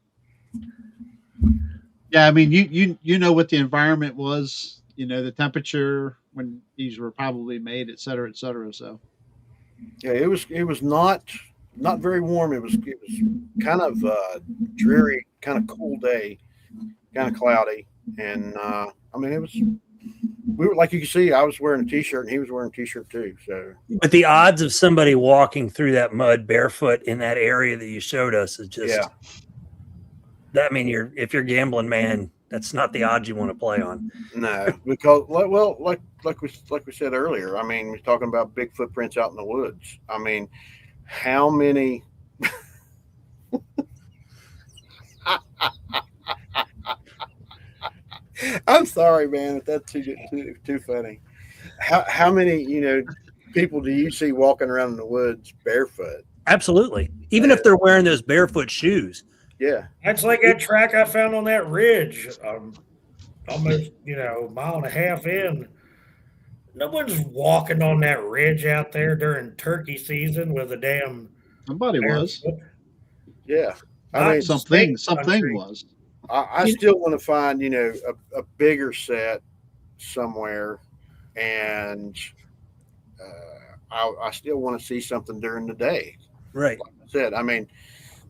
yeah, I mean, you know what the environment was, you know, the temperature when these were probably made, et cetera, so. Yeah, it was not very warm. It was kind of dreary, kind of cool day, kind of cloudy, and I mean we were, like you can see, I was wearing a t-shirt and he was wearing a t-shirt too. So, but the odds of somebody walking through that mud barefoot in that area that you showed us is just that. I mean, if you're gambling, man, that's not the odds you want to play on. No, because like we said earlier, I mean, we're talking about big footprints out in the woods. I mean, how many? I'm sorry, man, if that's too funny. How many people do you see walking around in the woods barefoot? Absolutely, even if they're wearing those barefoot shoes. Yeah, that's like that track I found on that ridge, almost a mile and a half in. No one's walking on that ridge out there during turkey season with a damn. Somebody was. Yeah, I mean something was. I still want to find a bigger set somewhere, and I still want to see something during the day. Right. Like I said, I mean,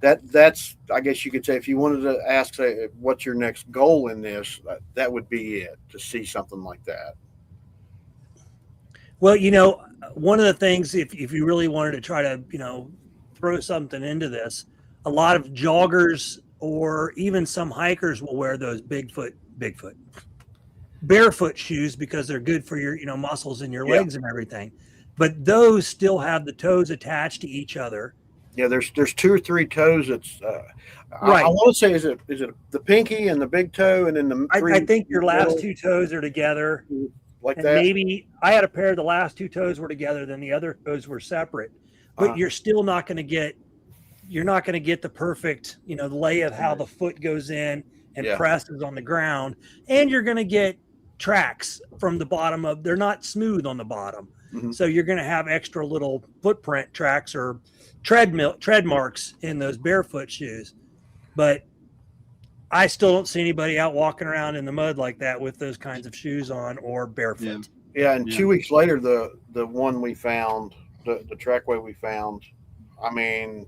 that's I guess you could say, if you wanted to ask, say, what's your next goal in this, that would be it, to see something like that. Well, one of the things, if you really wanted to try to, throw something into this, a lot of joggers or even some hikers will wear those barefoot shoes because they're good for your, muscles in your legs and everything. But those still have the toes attached to each other. Yeah, there's 2 or 3 toes. It's right. I want to say, is it the pinky and the big toe, and then the three? I think your last 2 toes are together, like and that. Maybe I had a pair. The last 2 toes were together, then the other toes were separate. But you're still not going to get. You're not going to get the perfect, the lay of how the foot goes in and presses on the ground, and you're going to get tracks from the bottom of. They're not smooth on the bottom, so you're going to have extra little footprint tracks or tread marks in those barefoot shoes. But I still don't see anybody out walking around in the mud like that with those kinds of shoes on or barefoot. Yeah, and 2 weeks later, the one we found, the trackway we found, I mean,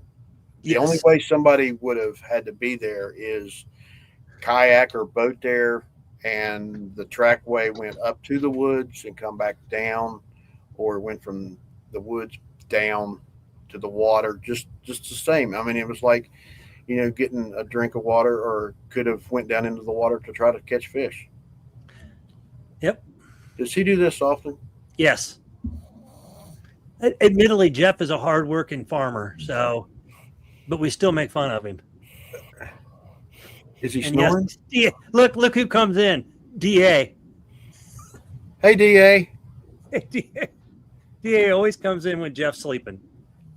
the only way somebody would have had to be there is kayak or boat there, and the trackway went up to the woods and come back down, or went from the woods down to the water, just the same. I mean, it was like, getting a drink of water, or could have went down into the water to try to catch fish. Yep. Does he do this often? Yes. Admittedly, Jeff is a hard-working farmer, but we still make fun of him. Is he snoring? Yes, look who comes in. DA. Hey, DA. DA always comes in when Jeff's sleeping.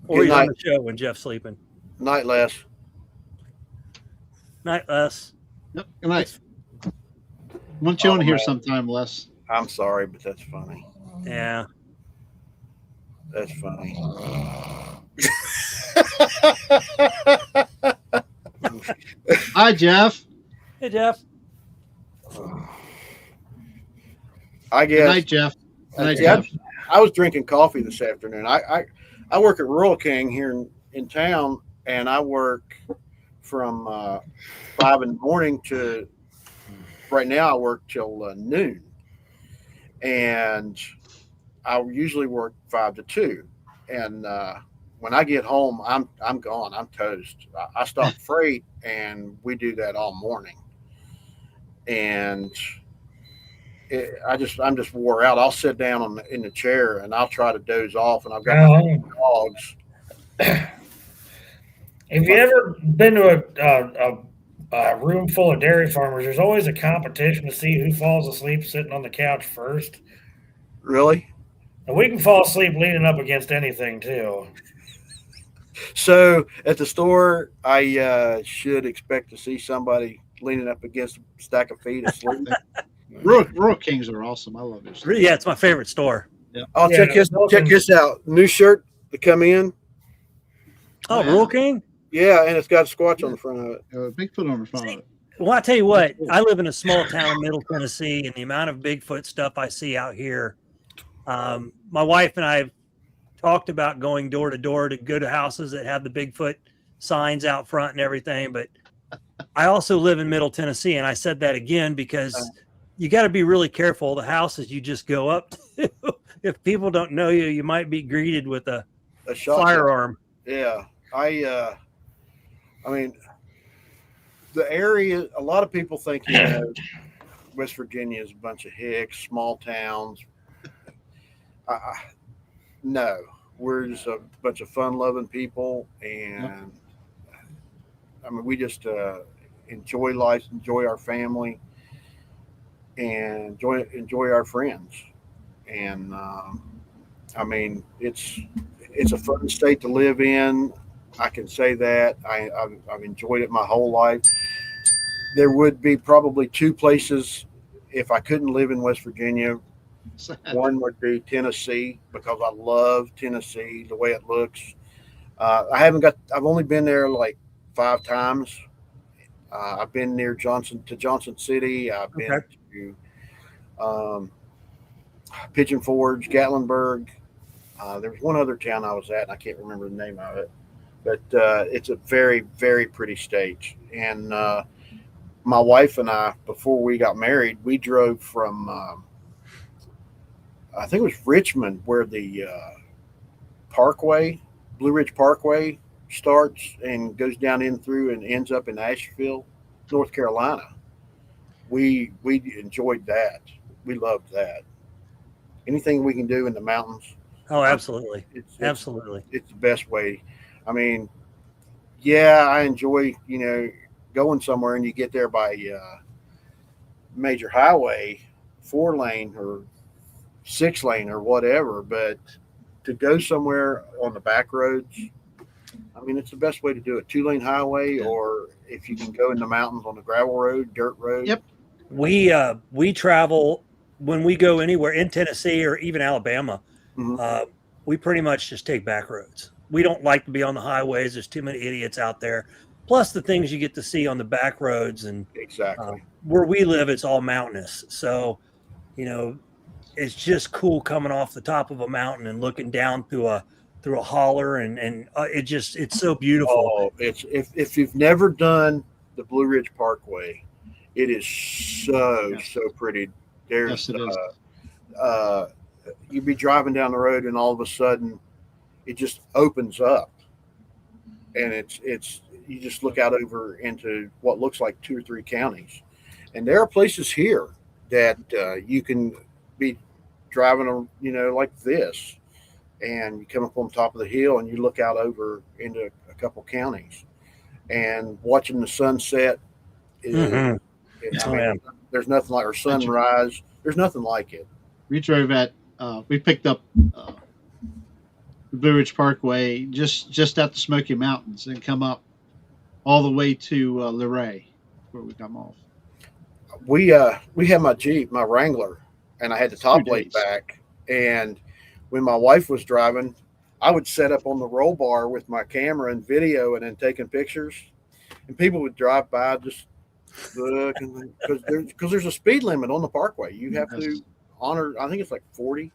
Or he's on the show when Jeff's sleeping. Night, Les. Night, Les. Yep. Good night. I want you on here sometime, Les. I'm sorry, but that's funny. Yeah. That's funny. Hi, Jeff. Hey, Jeff. I guess. Good night, Jeff. Good night, Jeff. I was drinking coffee this afternoon. I work at Rural King here in town, and I work from 5 in the morning to right now. I work till noon, and I usually work 5 to 2. And when I get home, I'm gone. I'm toast. I stop freight, and we do that all morning. And I'm just wore out. I'll sit down in the chair and I'll try to doze off, and I've got my dogs. Have you ever been to a room full of dairy farmers? There's always a competition to see who falls asleep sitting on the couch first. Really? And we can fall asleep leaning up against anything too. So at the store, I should expect to see somebody leaning up against a stack of feet asleep. Rural Kings are awesome. I love this. Yeah, it's my favorite store. Yeah. Oh, check this out. New shirt to come in. Oh, yeah. Rural King? Yeah, and it's got a Squatch on the front of it. Bigfoot on the front of it. Well, I tell you what, I live in a small town in Middle Tennessee, and the amount of Bigfoot stuff I see out here. My wife and I have talked about going door to door to go to houses that have the Bigfoot signs out front and everything, but I also live in Middle Tennessee, and I said that again because you got to be really careful. The houses you just go up to, if people don't know you, you might be greeted with a firearm. Yeah, I mean, the area. A lot of people think West Virginia is a bunch of hicks, small towns. No, we're just a bunch of fun-loving people, and I mean, we just enjoy life, enjoy our family, and enjoy our friends. And I mean, it's a fun state to live in. I can say that. I've enjoyed it my whole life. There would be probably 2 places if I couldn't live in West Virginia. One would be Tennessee, because I love Tennessee, the way it looks. I've only been there like 5 times. I've been near Johnson City. I've been to Pigeon Forge, Gatlinburg. There was one other town I was at, and I can't remember the name of it. but it's a very, very pretty state. And my wife and I, before we got married, we drove from I think it was Richmond, where the Parkway, Blue Ridge Parkway, starts and goes down in through and ends up in Asheville, North Carolina. We enjoyed that. We loved that. Anything we can do in the mountains. Oh, absolutely. It's Absolutely. It's the best way. I mean, yeah, I enjoy, going somewhere and you get there by major highway, 4 lane or 6 lane or whatever, but to go somewhere on the back roads, I mean, it's the best way to do it. 2 lane highway, or if you can go in the mountains on the gravel road, dirt road. Yep. We travel when we go anywhere in Tennessee or even Alabama. Mhm. We pretty much just take back roads. We don't like to be on the highways. There's too many idiots out there. Plus the things you get to see on the back roads, and Exactly. where we live, it's all mountainous. So, it's just cool coming off the top of a mountain and looking down through a holler, and it's so beautiful. Oh, it's if you've never done the Blue Ridge Parkway, it is so pretty. There's Yes, it is. You'd be driving down the road and all of a sudden it just opens up, and it's you just look out over into what looks like 2 or 3 counties, and there are places here that you can be driving, like this, and you come up on top of the hill and you look out over into a couple counties, and watching the sunset is, Mhm. I mean, there's nothing like, or sunrise. There's nothing like it. We drove we picked up the Blue Ridge Parkway just at the Smoky Mountains and come up all the way to Luray, where we come off. We had my Jeep, my Wrangler, and I had the top 2 laid days. back. And when my wife was driving, I would set up on the roll bar with my camera and video, and then taking pictures. And people would drive by just look, because there's a speed limit on the Parkway. You have to honor. I think it's like 40.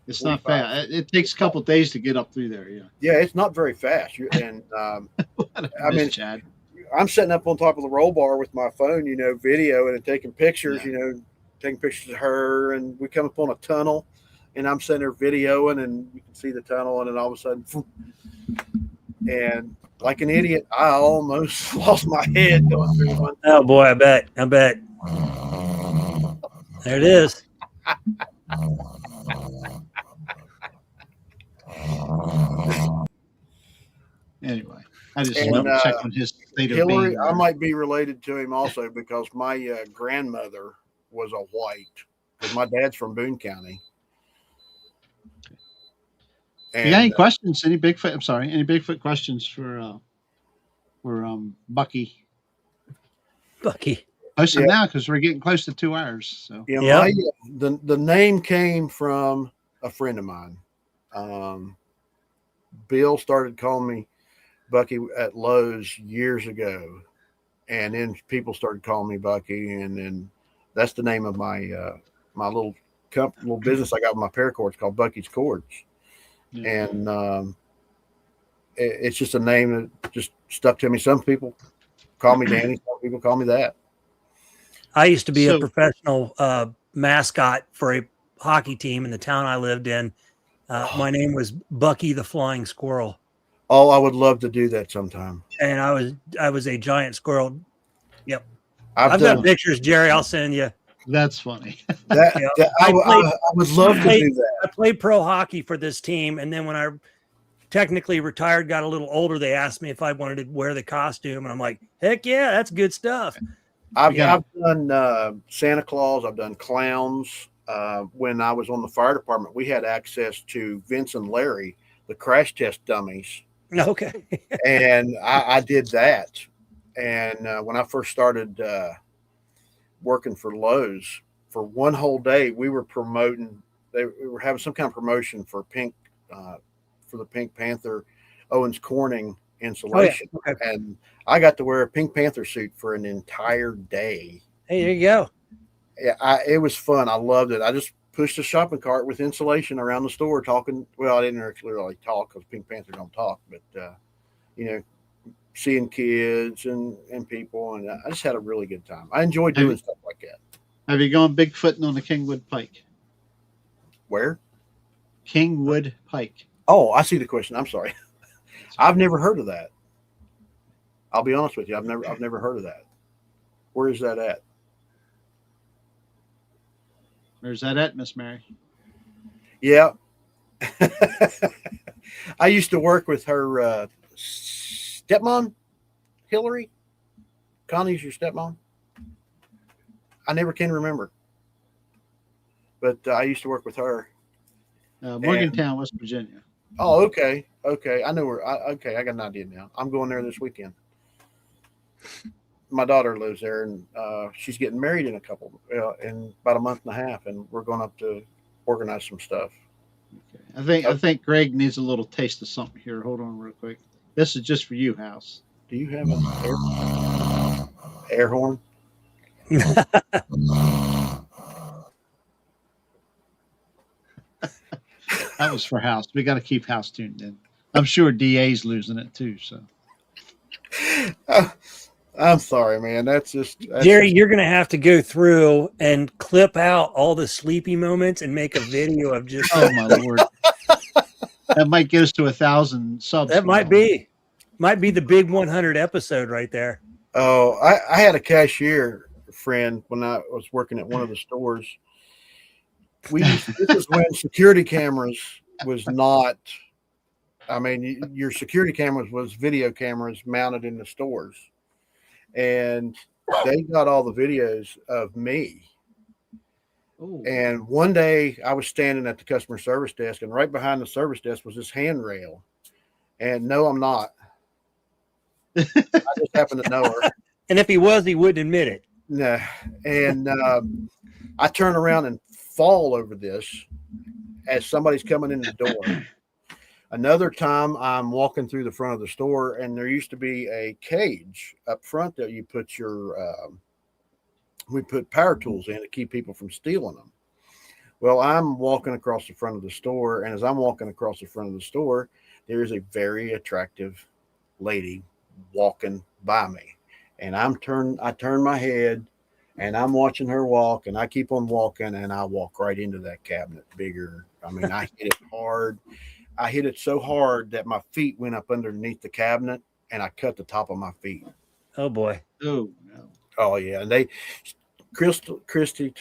It's not 45. fast. It takes a couple days to get up through there. Yeah. Yeah, it's not very fast. And I mean, Chad. I'm sitting up on top of the roll bar with my phone, video, and taking pictures, taking pictures of her. And we come up on a tunnel, and I'm sitting there videoing, and you can see the tunnel, and then all of a sudden, and like an idiot, I almost lost my head going through one. Oh boy, I bet. There it is. Anyway, I just And, wanted to check on his state of Hillary, being. I might be related to him also, because my grandmother was a white, because my dad's from Boone County. You got any questions? Any Bigfoot? I'm sorry. Any Bigfoot questions for Bucky? Bucky. Post them now, because we're getting close to 2 hours. So Yeah, the name came from a friend of mine. Bill started calling me Bucky at Lowe's years ago, and then people started calling me Bucky, and then that's the name of my my little business I got with my paracords, called Bucky's Cords. yeah. And it's just a name that just stuck to me. Some people call me Danny, some people call me that. I used to be a professional mascot for a hockey team in the town I lived in. My name was Bucky the Flying Squirrel. Oh, I would love to do that sometime. And I was a giant squirrel. Yep. I've got pictures, Jerry. I'll send you. That's funny. I would love to do that. I played pro hockey for this team, and then when I technically retired, got a little older, they asked me if I wanted to wear the costume, and I'm like, heck yeah, that's good stuff. I've done Santa Claus. I've done clowns. When I was on the fire department, we had access to Vince and Larry, the crash test dummies. Okay. And I did that. And when I first started working for Lowe's, for one whole day, we were promoting. We were having some kind of promotion for the Pink Panther Owens Corning insulation. Oh, yeah. Okay. And I got to wear a Pink Panther suit for an entire day. Hey, there you go. Yeah, it was fun. I loved it. I just pushed a shopping cart with insulation around the store, talking. Well, I didn't actually really talk, because Pink Panther don't talk, but seeing kids and people, and I just had a really good time. I enjoy doing stuff like that. Have you gone Bigfooting on the Kingwood Pike? Where? Kingwood Pike. Oh, I see the question. I'm sorry. I've never heard of that. I'll be honest with you. I've never heard of that. Where is that at? Where's that at, Miss Mary? Yeah. I used to work with her stepmom, Hillary. Connie's your stepmom? I never can remember. But I used to work with her. Morgantown, West Virginia. Oh, okay. Okay. I know where. Okay. I got an idea now. I'm going there this weekend. My daughter lives there, and she's getting married in about a month and a half, and we're going up to organize some stuff. Okay. I think Greg needs a little taste of something here. Hold on real quick. This is just for you, House. Do you have an air horn? That was for House. We got to keep House tuned in. I'm sure DA's losing it too. So, I'm sorry, man. That's Jerry. You're gonna have to go through and clip out all the sleepy moments and make a video of just. Oh my Lord, that might get us to 1,000 subs. That might be the big 100 episode right there. Oh, I had a cashier friend when I was working at one of the stores. This is when security cameras was not. I mean, your security cameras was video cameras mounted in the stores, and they got all the videos of me. Ooh. And one day I was standing at the customer service desk, and right behind the service desk was this handrail. And no, I'm not. I just happened to know her. And if he was, he wouldn't admit it. No. And I turn around and fall over this as somebody's coming in the door. Another time I'm walking through the front of the store, and there used to be a cage up front that you put we put power tools in to keep people from stealing them. Well, I'm walking across the front of the store, and as I'm walking across the front of the store, there is a very attractive lady walking by me. And I turn my head, and I'm watching her walk, and I keep on walking, and I walk right into that cabinet bigger. I mean, I hit it hard. I hit it so hard that my feet went up underneath the cabinet, and I cut the top of my feet. Oh boy. Oh no. Oh yeah. And Christy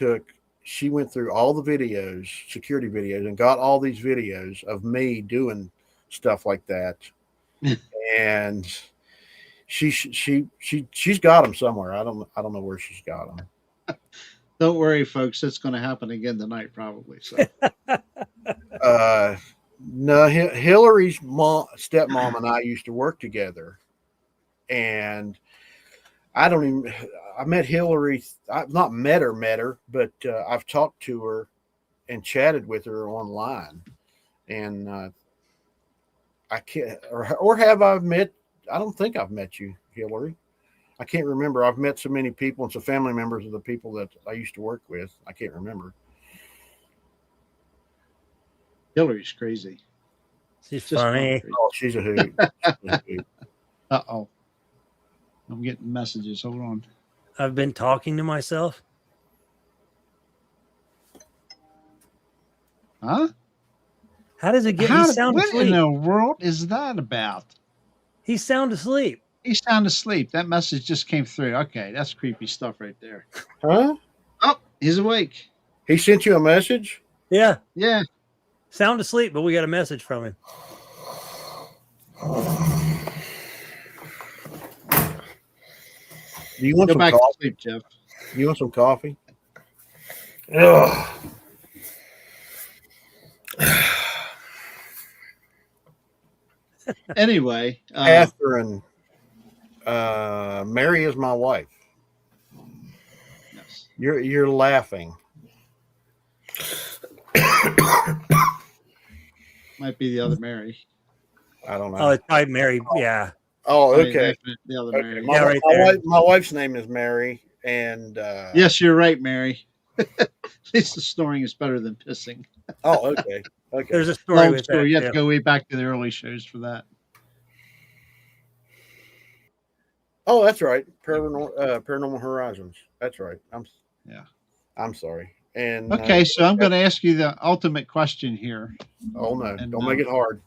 she went through all the videos, security videos, and got all these videos of me doing stuff like that. And she's got them somewhere. I don't know where she's got them. Don't worry, folks. It's going to happen again tonight, probably. So. No, Hillary's stepmom and I used to work together, and I met Hillary. I've not met her, but I've talked to her and chatted with her online, and I can't, or have I met? I don't think I've met you, Hillary. I can't remember. I've met so many people and some family members of the people that I used to work with. I can't remember. Hillary's crazy. She's funny. Oh, she's a hoot. Uh-oh. I'm getting messages. Hold on. I've been talking to myself. Huh? How does it get? What asleep. In the world is that about? He's sound asleep. He's sound asleep. That message just came through. Okay, that's creepy stuff right there. Huh? Oh, he's awake. He sent you a message? Yeah. Yeah. Sound asleep, but we got a message from him. Do you want Go some back coffee? to sleep, Jeff. You want some coffee? Ugh. Anyway, Catherine, Mary is my wife. Yes. You're laughing. Might be the other Mary. I don't know. Oh, it's probably Mary. Yeah. Oh, I mean, okay. the other Okay. Mary. Yeah, right there. My wife's name is Mary, and Yes, you're right, Mary. At least the snoring is better than pissing. Oh, okay. Okay. There's a story Long with story. that. You have Yeah. to go way back to the early shows for that. Oh, that's right. Paranormal Horizons. That's right. Yeah. I'm sorry. And Okay, so I'm going to ask you the ultimate question here. oh no, And, don't make it hard.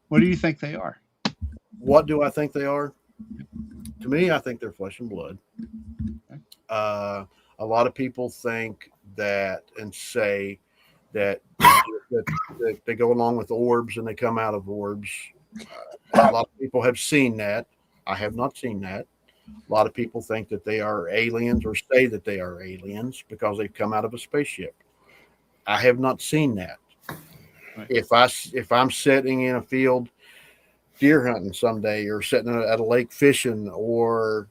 What do you think they are? What do I think they are? To me, I think they're flesh and blood. Okay. A lot of people think that and say that that they go along with orbs and they come out of orbs. A lot of people have seen that. I have not seen that. A lot of people think that they are aliens or say that they are aliens because they've come out of a spaceship. I have not seen that. Right. If I'm sitting in a field deer hunting someday, or sitting at a lake fishing, or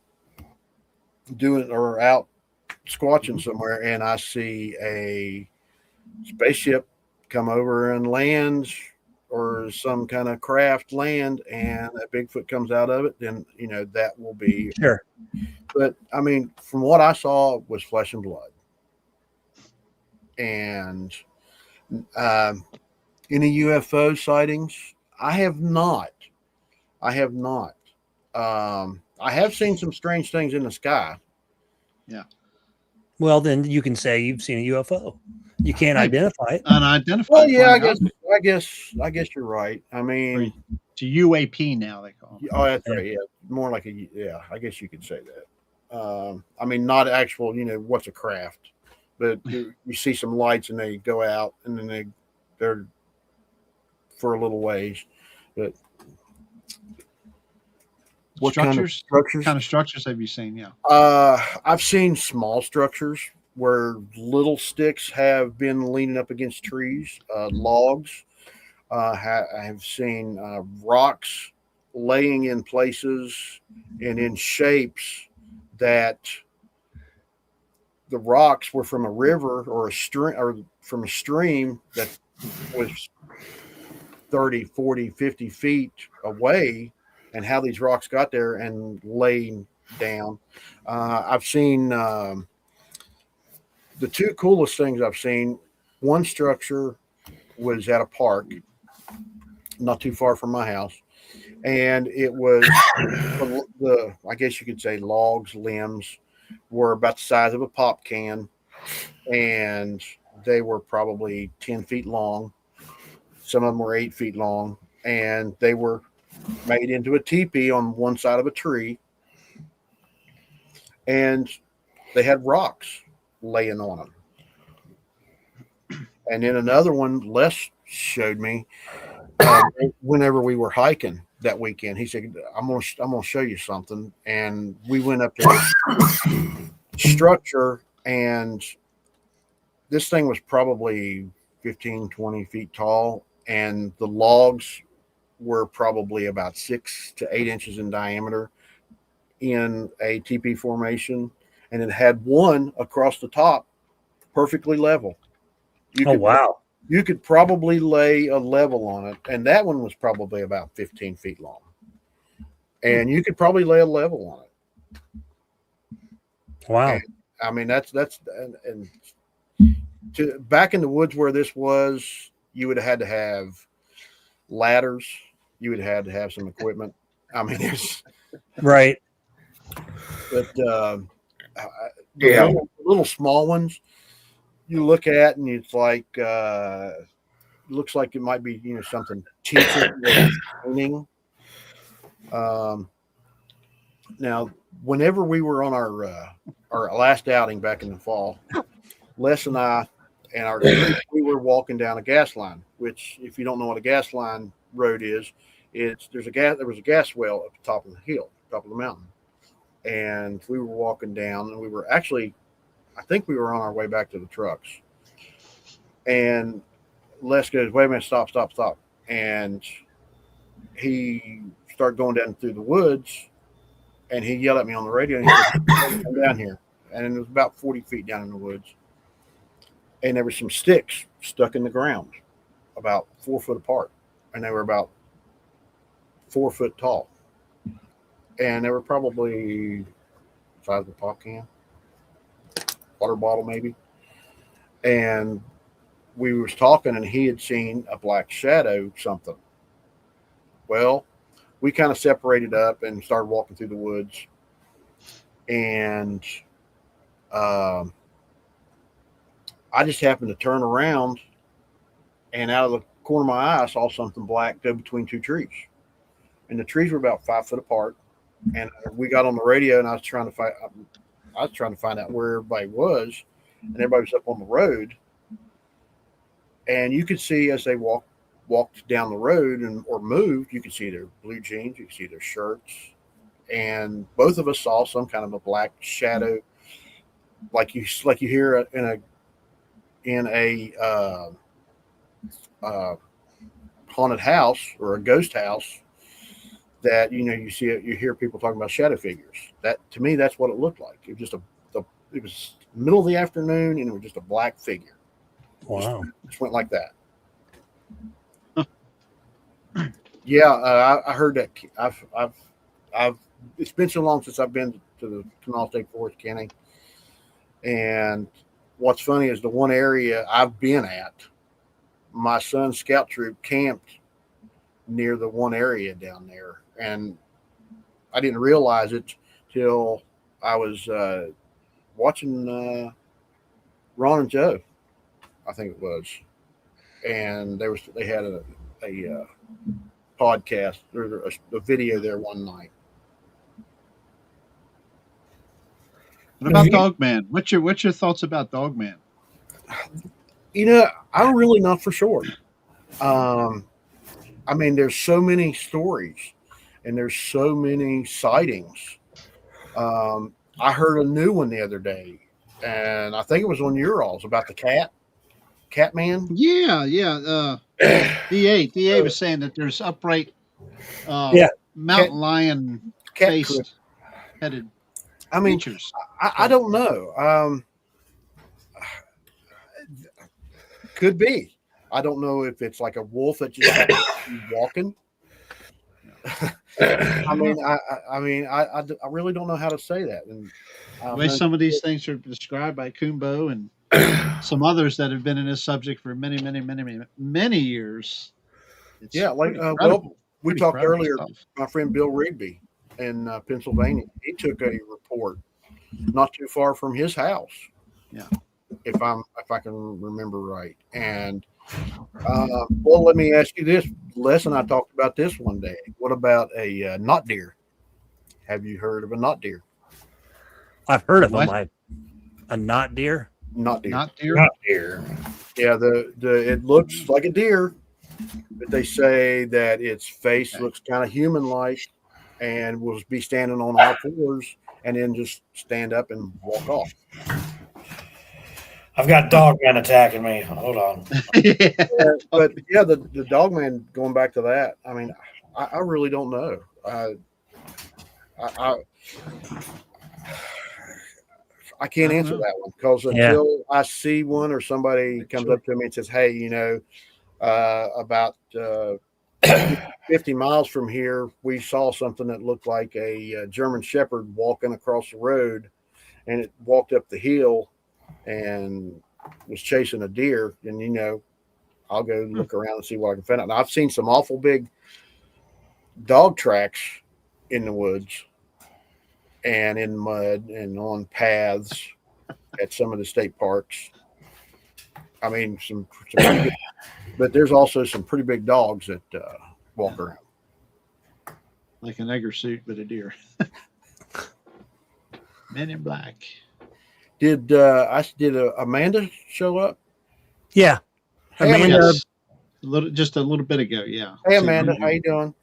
out squatching somewhere, and I see a spaceship come over and lands, or some kind of craft land, and a Bigfoot comes out of it, then that will be Sure. But I mean, from what I saw, was flesh and blood. And any UFO sightings, I have not. I have seen some strange things in the sky. Yeah. Well, then you can say you've seen a UFO. You can't identify it. Unidentified. Well, yeah, flying I guess you're right. I mean, to UAP now they call it. oh, that's right. Yeah, more like I guess you could say that. I mean, not actual. What's a craft, but you see some lights and they go out, and then they're for a little ways. But what kind of structures? What kind of structures have you seen? Yeah. I've seen small structures where little sticks have been leaning up against trees, logs. I have seen rocks laying in places and in shapes that the rocks were from a river or a stream, or from a stream that was 30, 40, 50 feet away, and how these rocks got there and laying down. I've seen the two coolest things I've seen. One structure was at a park not too far from my house, and it was I guess you could say logs, limbs were about the size of a pop can, and they were probably 10 feet long. Some of them were 8 feet long, and they were made into a teepee on one side of a tree, and they had rocks laying on them. And then another one Les showed me whenever we were hiking that weekend. He said, I'm gonna show you something. And we went up to the structure, and this thing was probably 15, 20 feet tall, and the logs were probably about 6 to 8 inches in diameter in a teepee formation, and it had one across the top perfectly level. Wow. You could probably lay a level on it, and that one was probably about 15 feet long, and you could probably lay a level on it. Wow. And, I mean, that's and to back in the woods where this was, you would have had to have ladders. You would have had to have some equipment. I mean, it's right. But little small ones you look at, and it's like looks like it might be something teaching or training. Now, whenever we were on our last outing back in the fall, Les and I and our group, we were walking down a gas line. Which, if you don't know what a gas line road is, there was a gas well at the top of the hill, top of the mountain, and we were walking down, and we were actually, I think we were on our way back to the trucks, and Les goes, "Wait a minute, stop," and he started going down through the woods, and he yelled at me on the radio, and he said, "Come down here," and it was about 40 feet down in the woods, and there were some sticks stuck in the ground about 4 foot apart, and they were about 4 foot tall, and they were probably the size of a pop can, water bottle maybe. And we was talking, and he had seen a black shadow something. Well, we kind of separated up and started walking through the woods. And I just happened to turn around, and out of the corner of my eye, I saw something black go between two trees. And the trees were about 5 foot apart. And we got on the radio, and I was trying to find out where everybody was, and everybody was up on the road. And you could see as they walked down the road or moved, you could see their blue jeans, you could see their shirts, and both of us saw some kind of a black shadow, like you hear in a haunted house or a ghost house. That you hear people talking about shadow figures. That to me, that's what it looked like. It was it was middle of the afternoon, and it was just a black figure. Wow. Just went like that. Yeah, I heard that. I've. It's been so long since I've been to the Kanawha State Forest, Kenny. And what's funny is the one area I've been at, my son's scout troop camped near the one area down there, and I didn't realize it till I was watching Ron and Joe, I think it was, and they had a podcast or a video there one night. What about Dogman? What's your thoughts about Dogman? I'm really not for sure. I mean, there's so many stories and there's so many sightings. I heard a new one the other day, and I think it was on your alls about the cat man. Yeah. DA was saying that there's upright mountain lion faced headed creatures. I don't know. Could be. I don't know if it's like a wolf that just walking. I really don't know how to say that. And the way some of these things are described by Kumbo and some others that have been in this subject for many years. We talked earlier. My friend Bill Rigby in Pennsylvania, he took a report not too far from his house. Yeah, if I can remember right. And well, let me ask you this. Les and I talked about this one day. What about a knot deer? Have you heard of a knot deer? I've heard of them. A knot deer? Knot deer. Not deer. Yeah, it looks like a deer, but they say that its face looks kind of human-like and will be standing on all fours and then just stand up and walk off. I've got Dogman attacking me. Hold on. But yeah, the Dogman, going back to that, I mean, I really don't know. I can't answer that one because until I see one or somebody comes up to me and says, hey, about 50 miles from here, we saw something that looked like a German Shepherd walking across the road, and it walked up the hill and was chasing a deer, and I'll go look around and see what I can find out. Now, I've seen some awful big dog tracks in the woods and in mud and on paths at some of the state parks. I mean, some pretty good, but there's also some pretty big dogs that walk around. Like an Egger suit with a deer. Men in Black. Did Amanda show up? Yeah. Hey, Amanda. Just a little bit ago, yeah. Hey, Amanda, how you doing?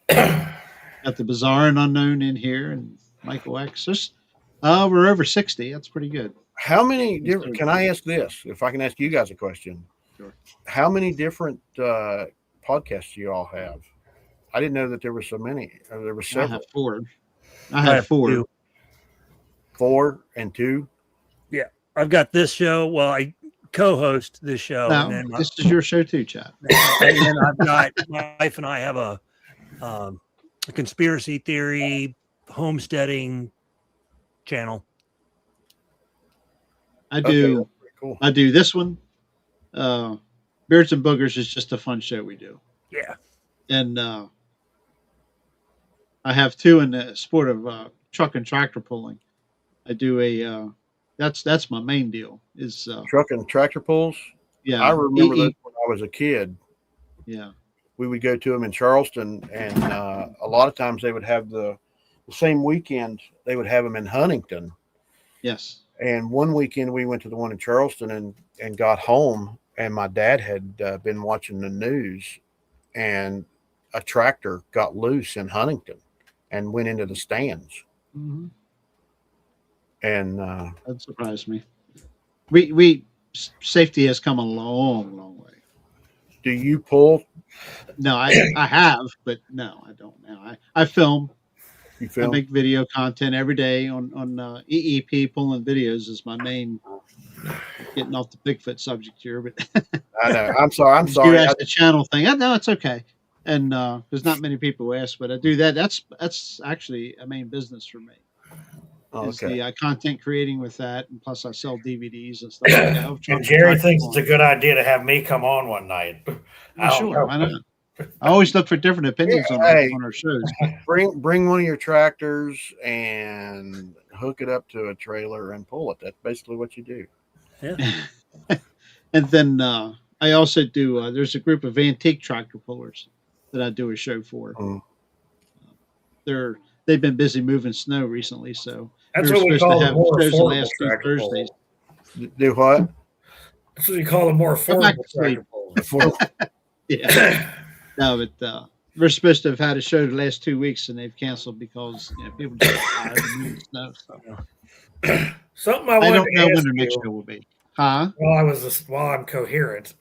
Got the Bizarre and Unknown in here, and Michael X. We're over 60. That's pretty good. How many different? Can I ask this? If I can ask you guys a question. Sure. How many different podcasts do you all have? I didn't know that there were so many. There were several. I have four. 2. 4 and 2. Yeah, I've got this show. Well, I co-host this show. No, and then this is your show too, Chad. And then I've got my wife and I have a conspiracy theory homesteading channel. I do. Okay, cool. I do this one. Beards and Boogers is just a fun show we do. Yeah. And I have two in the sport of truck and tractor pulling. I do a that's my main deal is Truck and tractor pulls. yeah I remember those when I was a kid. yeah We would go to them in Charleston, and a lot of times they would have the same weekend. They would have them in Huntington. yes And one weekend we went to the one in Charleston and got home, and my dad had been watching the news, and a tractor got loose in Huntington and went into the stands. mm-hmm. And That surprised me. We safety has come a long way. do you pull? No, I have, but no, I don't now. I film. You I film? make video content every day on EEP. Pulling videos is my main. Getting off the Bigfoot subject here, but I know. I'm sorry. I'm you sorry. asked the channel thing. No, it's okay. And there's not many people who ask, but I do that. That's actually a main business for me. Oh, Is okay. the content creating with that, and plus I sell DVDs and stuff like that. And Jerry thinks it's a good idea to have me come on one night. I don't Sure, know. why not? I always look for different opinions on our shows. Bring one of your tractors and hook it up to a trailer and pull it. That's basically what you do. Yeah. And then I also do. There's a group of antique tractor pullers that I do a show for. They've been busy moving snow recently, so that's what we call the more shows the affordable last two tractor Thursdays. pull. Do what? That's what we call the more Go back affordable to sleep. tractor pull. Yeah. No, but we're supposed to have had a show the last 2 weeks, and they've canceled because people just tired of moving snow. So. Something I I wanted don't to know when ask the next you show will be. Huh? while I'm coherent.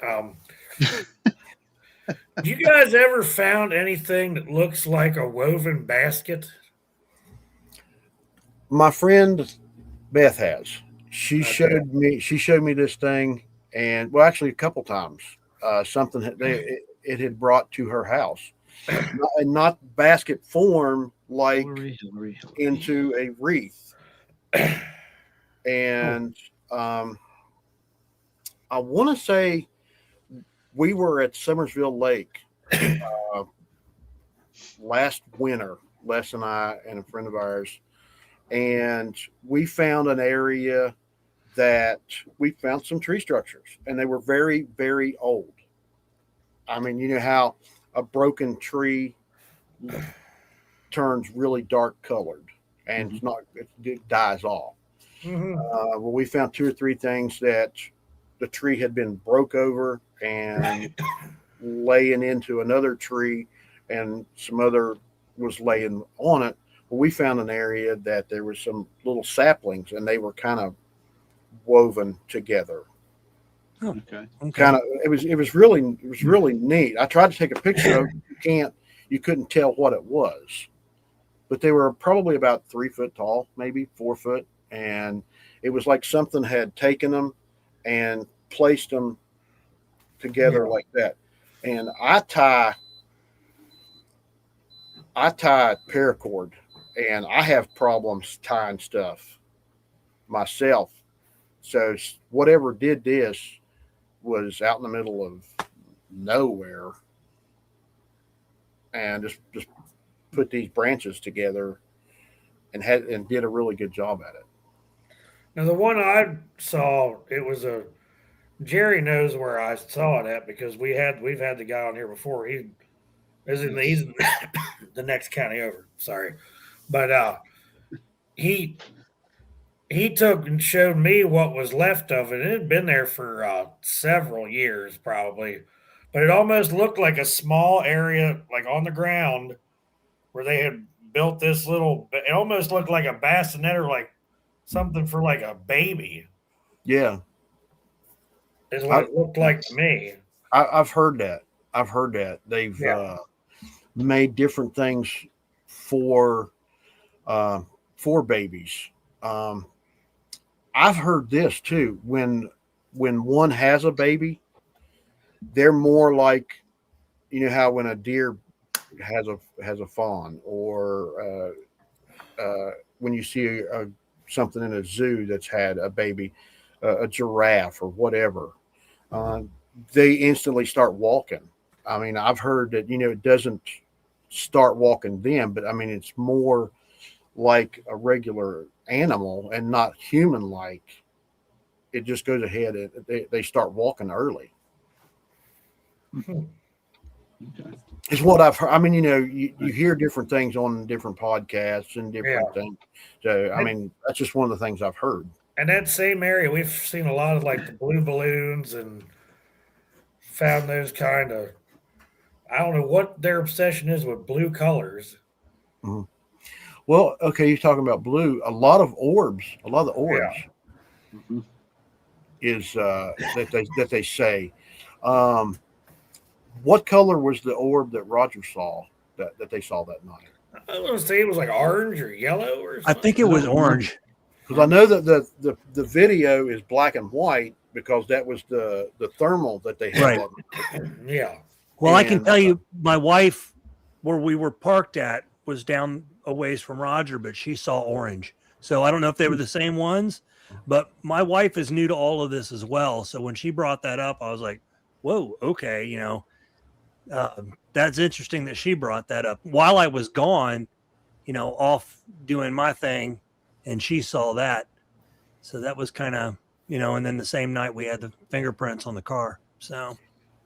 You guys ever found anything that looks like a woven basket? My friend Beth has. She showed me this thing, and well, actually a couple times. Something that it had brought to her house, not basket form, like Hillary. into a wreath. And I want to say we were at Summersville Lake last winter, Les and I and a friend of ours, and we found an area that we found some tree structures, and they were very, very old. I mean, you know how a broken tree turns really dark colored and it dies off. Mm-hmm. Well, we found 2 or 3 things that the tree had been broke over and laying into another tree, and some other was laying on it. Well, we found an area that there was some little saplings, and they were kind of woven together. Oh, Okay. Kind of, it was really neat. I tried to take a picture of it. You couldn't tell what it was, but they were probably about 3 foot tall, maybe 4 foot. And it was like something had taken them and placed them together like that. And I tie paracord, and I have problems tying stuff myself. So whatever did this was out in the middle of nowhere, and just put these branches together and did a really good job at it. Now the one I saw, it was a Jerry knows where I saw it at because we've had the guy on here before. He's in the next county over. Sorry, but he took and showed me what was left of it. It had been there for several years, probably, but it almost looked like a small area, like on the ground, where they had built this little. It almost looked like a bassinet or like something for like a baby. Yeah, Is what it looked like to me. I've heard that. They've made different things for babies. I've heard this too. When one has a baby, they're more like, you know how when a deer has a fawn, or when you see something in a zoo that's had a baby, a giraffe or whatever, they instantly start walking. I mean, I've heard that, it doesn't start walking then, but I mean, it's more like a regular animal and not human like. It just goes ahead and they start walking early. Okay. It's what I've heard. I mean, you hear different things on different podcasts and different things. So, I mean, that's just one of the things I've heard. And that same area, we've seen a lot of like the blue balloons and found those kind of. I don't know what their obsession is with blue colors. Mm-hmm. Well, okay, you're talking about blue. A lot of the orbs is that they say. What color was the orb that Roger saw that they saw that night? I was going to say it was like orange or yellow or something. I think it was orange. Because I know that the video is black and white because that was the thermal that they had. Right. Yeah. Well, I can tell you, my wife, where we were parked at, was down a ways from Roger, but she saw orange. So I don't know if they were the same ones, but my wife is new to all of this as well. So when she brought that up, I was like, whoa, okay, that's interesting that she brought that up while I was gone, off doing my thing, and she saw that. So that was kind of, and then the same night we had the fingerprints on the car. So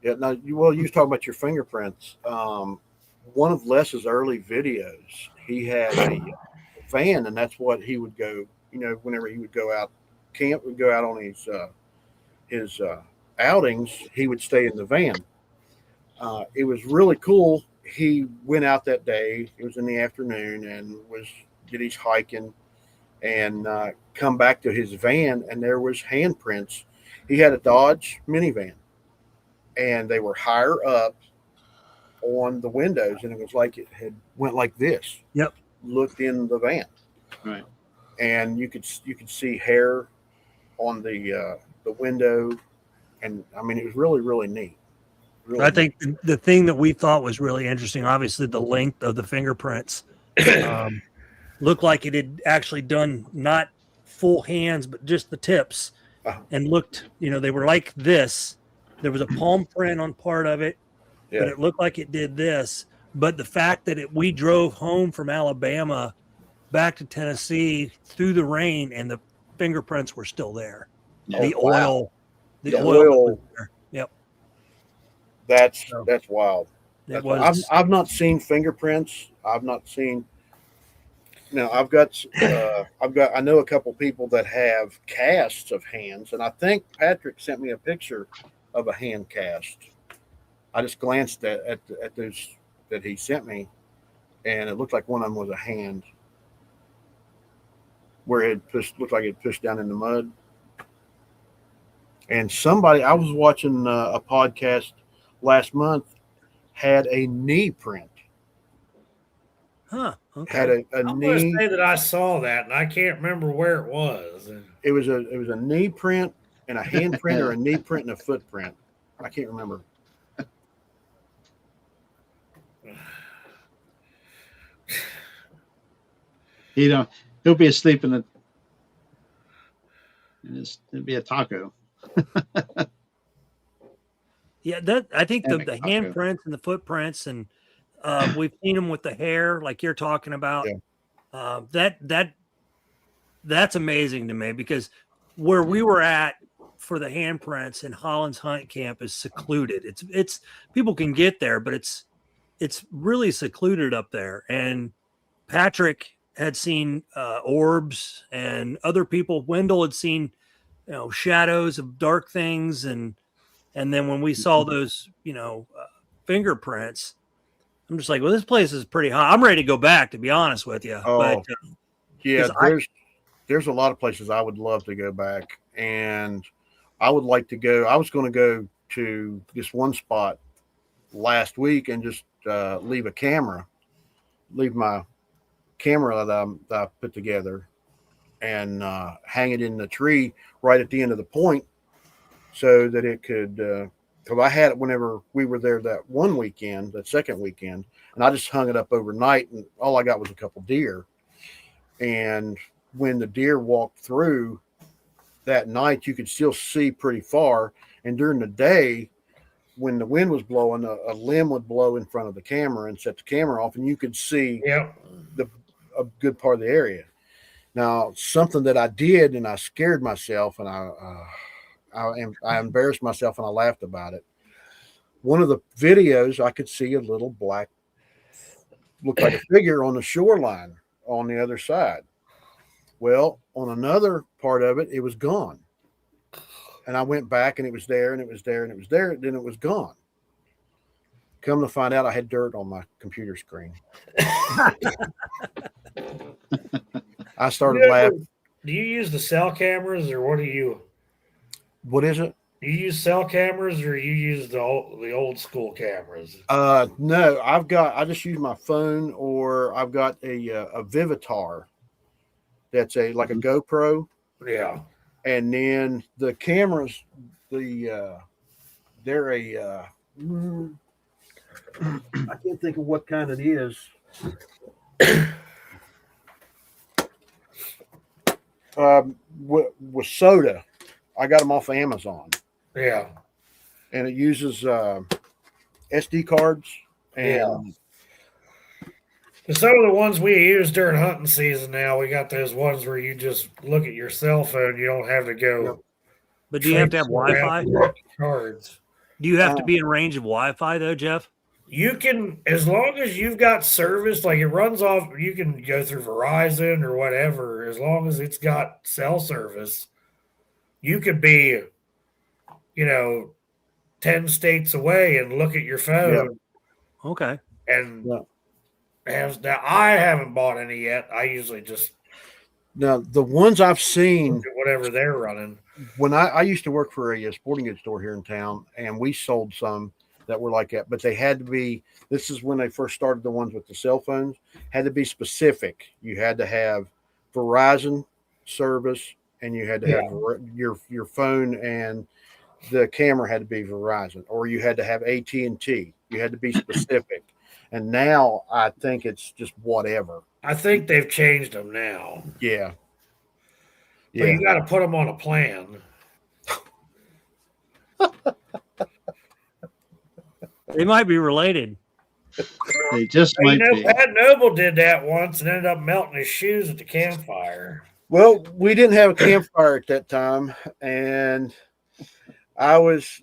yeah, now you was talking about your fingerprints. One of Les's early videos, he had a van, and that's what he would go. Whenever he would go out on his outings, he would stay in the van. It was really cool. He went out that day. It was in the afternoon, and did his hiking, and come back to his van, and there was handprints. He had a Dodge minivan, and they were higher up on the windows, and it was like it had went like this. Yep. Looked in the van, right, and you could see hair on the window, and I mean it was really, really neat. Really I think the thing that we thought was really interesting, obviously the length of the fingerprints, looked like it had actually done not full hands, but just the tips, and looked, they were like this. There was a palm print on part of it, but it looked like it did this. But the fact that we drove home from Alabama back to Tennessee through the rain, and the fingerprints were still there. Yeah. The oil. oil. Yep. That's wild. I've not seen fingerprints. I've not seen. I've got I know a couple people that have casts of hands, and I think Patrick sent me a picture of a hand cast. I just glanced at those that he sent me, and it looked like one of them was a hand where it looked like it pushed down in the mud. And I was watching a podcast last month, had a knee print. Huh. Okay. Had a I'm knee. going to say that I saw that, and I can't remember where it was. It was a knee print and a hand print, or a knee print and a footprint. I can't remember. He'll be asleep it'll be a taco. Yeah, I think the handprints and the footprints, and we've seen them with the hair, like you're talking about. Yeah. That's amazing to me, because where we were at for the handprints in Holland's Hunt Camp is secluded. It's people can get there, but it's really secluded up there. And Patrick had seen orbs, and other people. Wendell had seen, shadows of dark things, and then when we saw those, fingerprints, I'm just like, well, this place is pretty hot. I'm ready to go back, to be honest with you. Oh, but, yeah, there's a lot of places I would love to go back, and I would like to go. I was going to go to this one spot last week and just leave my camera that I put together, and hang it in the tree right at the end of the point, so that it could, because I had it whenever we were there that second weekend, and I just hung it up overnight, and all I got was a couple deer. And when the deer walked through that night, you could still see pretty far. And during the day, when the wind was blowing, a limb would blow in front of the camera and set the camera off, and you could see a good part of the area. Now, something that I did, and I scared myself, and I embarrassed myself, and I laughed about it. One of the videos, I could see a little black, looked like a figure on the shoreline on the other side. Well, on another part of it, it was gone. And I went back, and it was there, and it was there, and it was there. Then it was gone. Come to find out, I had dirt on my computer screen. I started laughing. Do you use the cell cameras, or what do you? What is it? Do you use cell cameras, or you use the old school cameras? No, I just use my phone, or I've got a Vivitar. That's like a GoPro. Yeah. And then the cameras, they're a. I can't think of what kind it is. With soda, I got them off of Amazon. Yeah, and it uses SD cards and. Some of the ones we use during hunting season now, we got those ones where you just look at your cell phone. You don't have to go. Yep. But do you have to have Wi-Fi? Cards. Do you have to be in range of Wi-Fi though, Jeff? You can, as long as you've got service, like it runs off. You can go through Verizon or whatever. As long as it's got cell service, you could be, 10 states away and look at your phone. Yep. Okay. And. Yep. Now, I haven't bought any yet. I usually just now the ones I've seen, whatever they're running. When I used to work for a sporting goods store here in town, and we sold some that were like that, but they had to be. This is when they first started the ones with the cell phones. Had to be specific. You had to have Verizon service, and you had to have your phone, and the camera had to be Verizon, or you had to have AT&T. You had to be specific. And now I think it's just whatever. I think they've changed them now. Yeah. But you got to put them on a plan. They might be related. They just might be. Pat Noble did that once and ended up melting his shoes at the campfire. Well, we didn't have a campfire at that time, and I was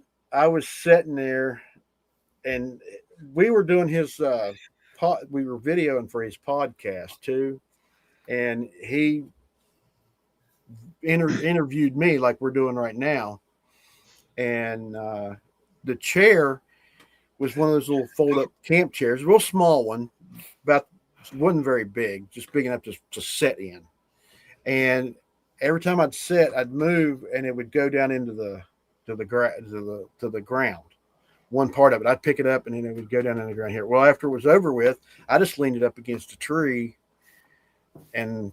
sitting there, and we were doing his we were videoing for his podcast too, and he interviewed me like we're doing right now, and the chair was one of those little fold-up camp chairs, a real small one, wasn't very big, just big enough to sit in. And every time I'd sit, I'd move, and it would go down into the ground. One part of it, I'd pick it up, and then it would go down in the ground here. Well, after it was over with, I just leaned it up against a tree, and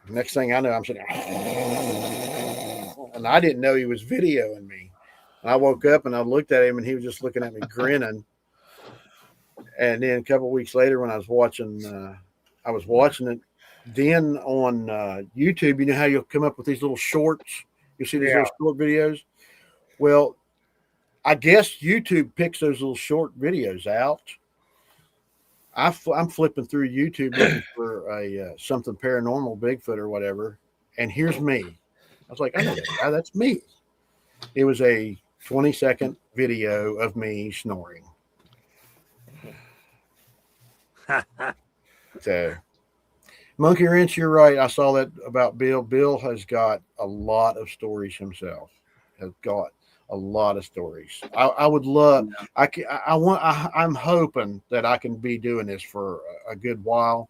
next thing I know, I'm sitting there, and I didn't know he was videoing me. And I woke up, and I looked at him, and he was just looking at me, grinning. And then a couple of weeks later, when I was watching it. Then on YouTube, you know how you'll come up with these little shorts? You see these little short videos? Well, I guess YouTube picks those little short videos out. I'm flipping through YouTube looking for a something paranormal, Bigfoot or whatever, and here's me. I was like, I know that guy. That's me. It was a 20-second video of me snoring. So, Monkey Wrench, you're right. I saw that about Bill. Bill has got a lot of stories himself. Has got a lot of stories. I would love. I'm hoping that I can be doing this for a good while,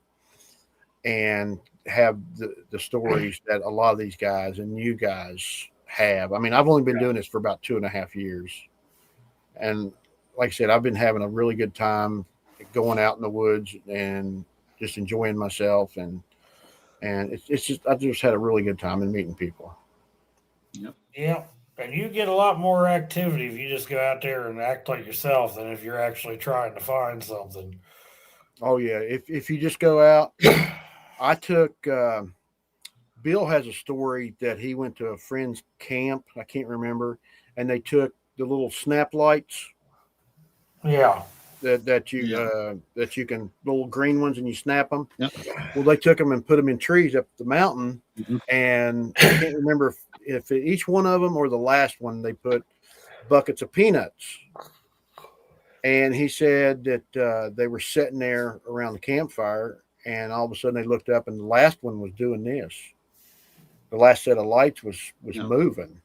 and have the stories that a lot of these guys and you guys have. I mean, I've only been doing this for about 2.5 years, and like I said, I've been having a really good time going out in the woods and just enjoying myself, and it's just I just had a really good time and meeting people. Yep. Yeah. And you get a lot more activity if you just go out there and act like yourself than if you're actually trying to find something. Oh yeah, if you just go out. I took Bill has a story that he went to a friend's camp, I can't remember, and they took the little snap lights Yeah. that you can, little green ones, and you snap them. Yep. Well, they took them and put them in trees up the mountain, and I can't remember if each one of them or the last one they put buckets of peanuts. And he said that they were sitting there around the campfire, and all of a sudden they looked up, and the last one was doing this. The last set of lights was moving.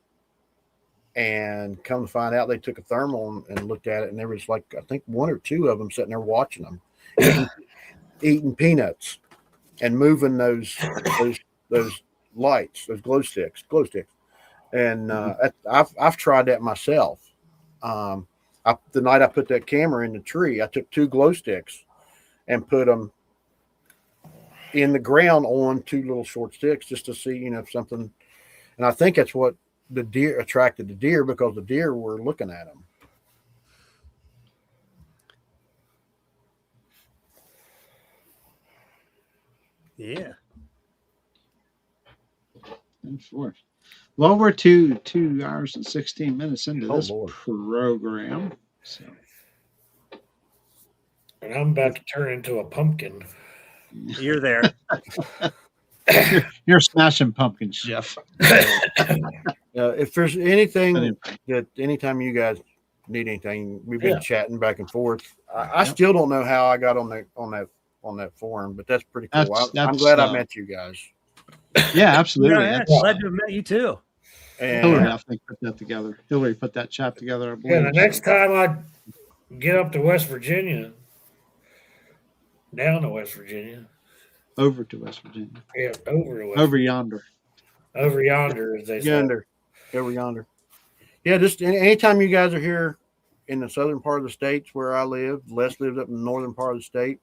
And come to find out, they took a thermal and looked at it, and there was like, I think, one or two of them sitting there watching them, eating peanuts and moving those lights, those glow sticks. And I've tried that myself. The night I put that camera in the tree, I took 2 glow sticks and put them in the ground on 2 little short sticks just to see, if something. And I think that's what the deer attracted the deer, because the deer were looking at them. Yeah. And 4. Well, we're 2 hours and 16 minutes into this Lord. program. So. And I'm about to turn into a pumpkin. You're there. You're smashing pumpkins, Jeff. If there's anything that anytime you guys need anything, we've been chatting back and forth. I still don't know how I got on that forum, but that's pretty cool. I'm glad I met you guys. Yeah, absolutely. Yeah, glad to have met you too. And Hillary definitely put that together. Hillary put that chat together, I believe. Yeah, the next time I get up to West Virginia, down to West Virginia. Over to West Virginia. Yeah, over to West Over yonder. Over yonder, as they say. Over yonder. Yeah, just anytime you guys are here in the southern part of the states where I live, Les lives up in the northern part of the state,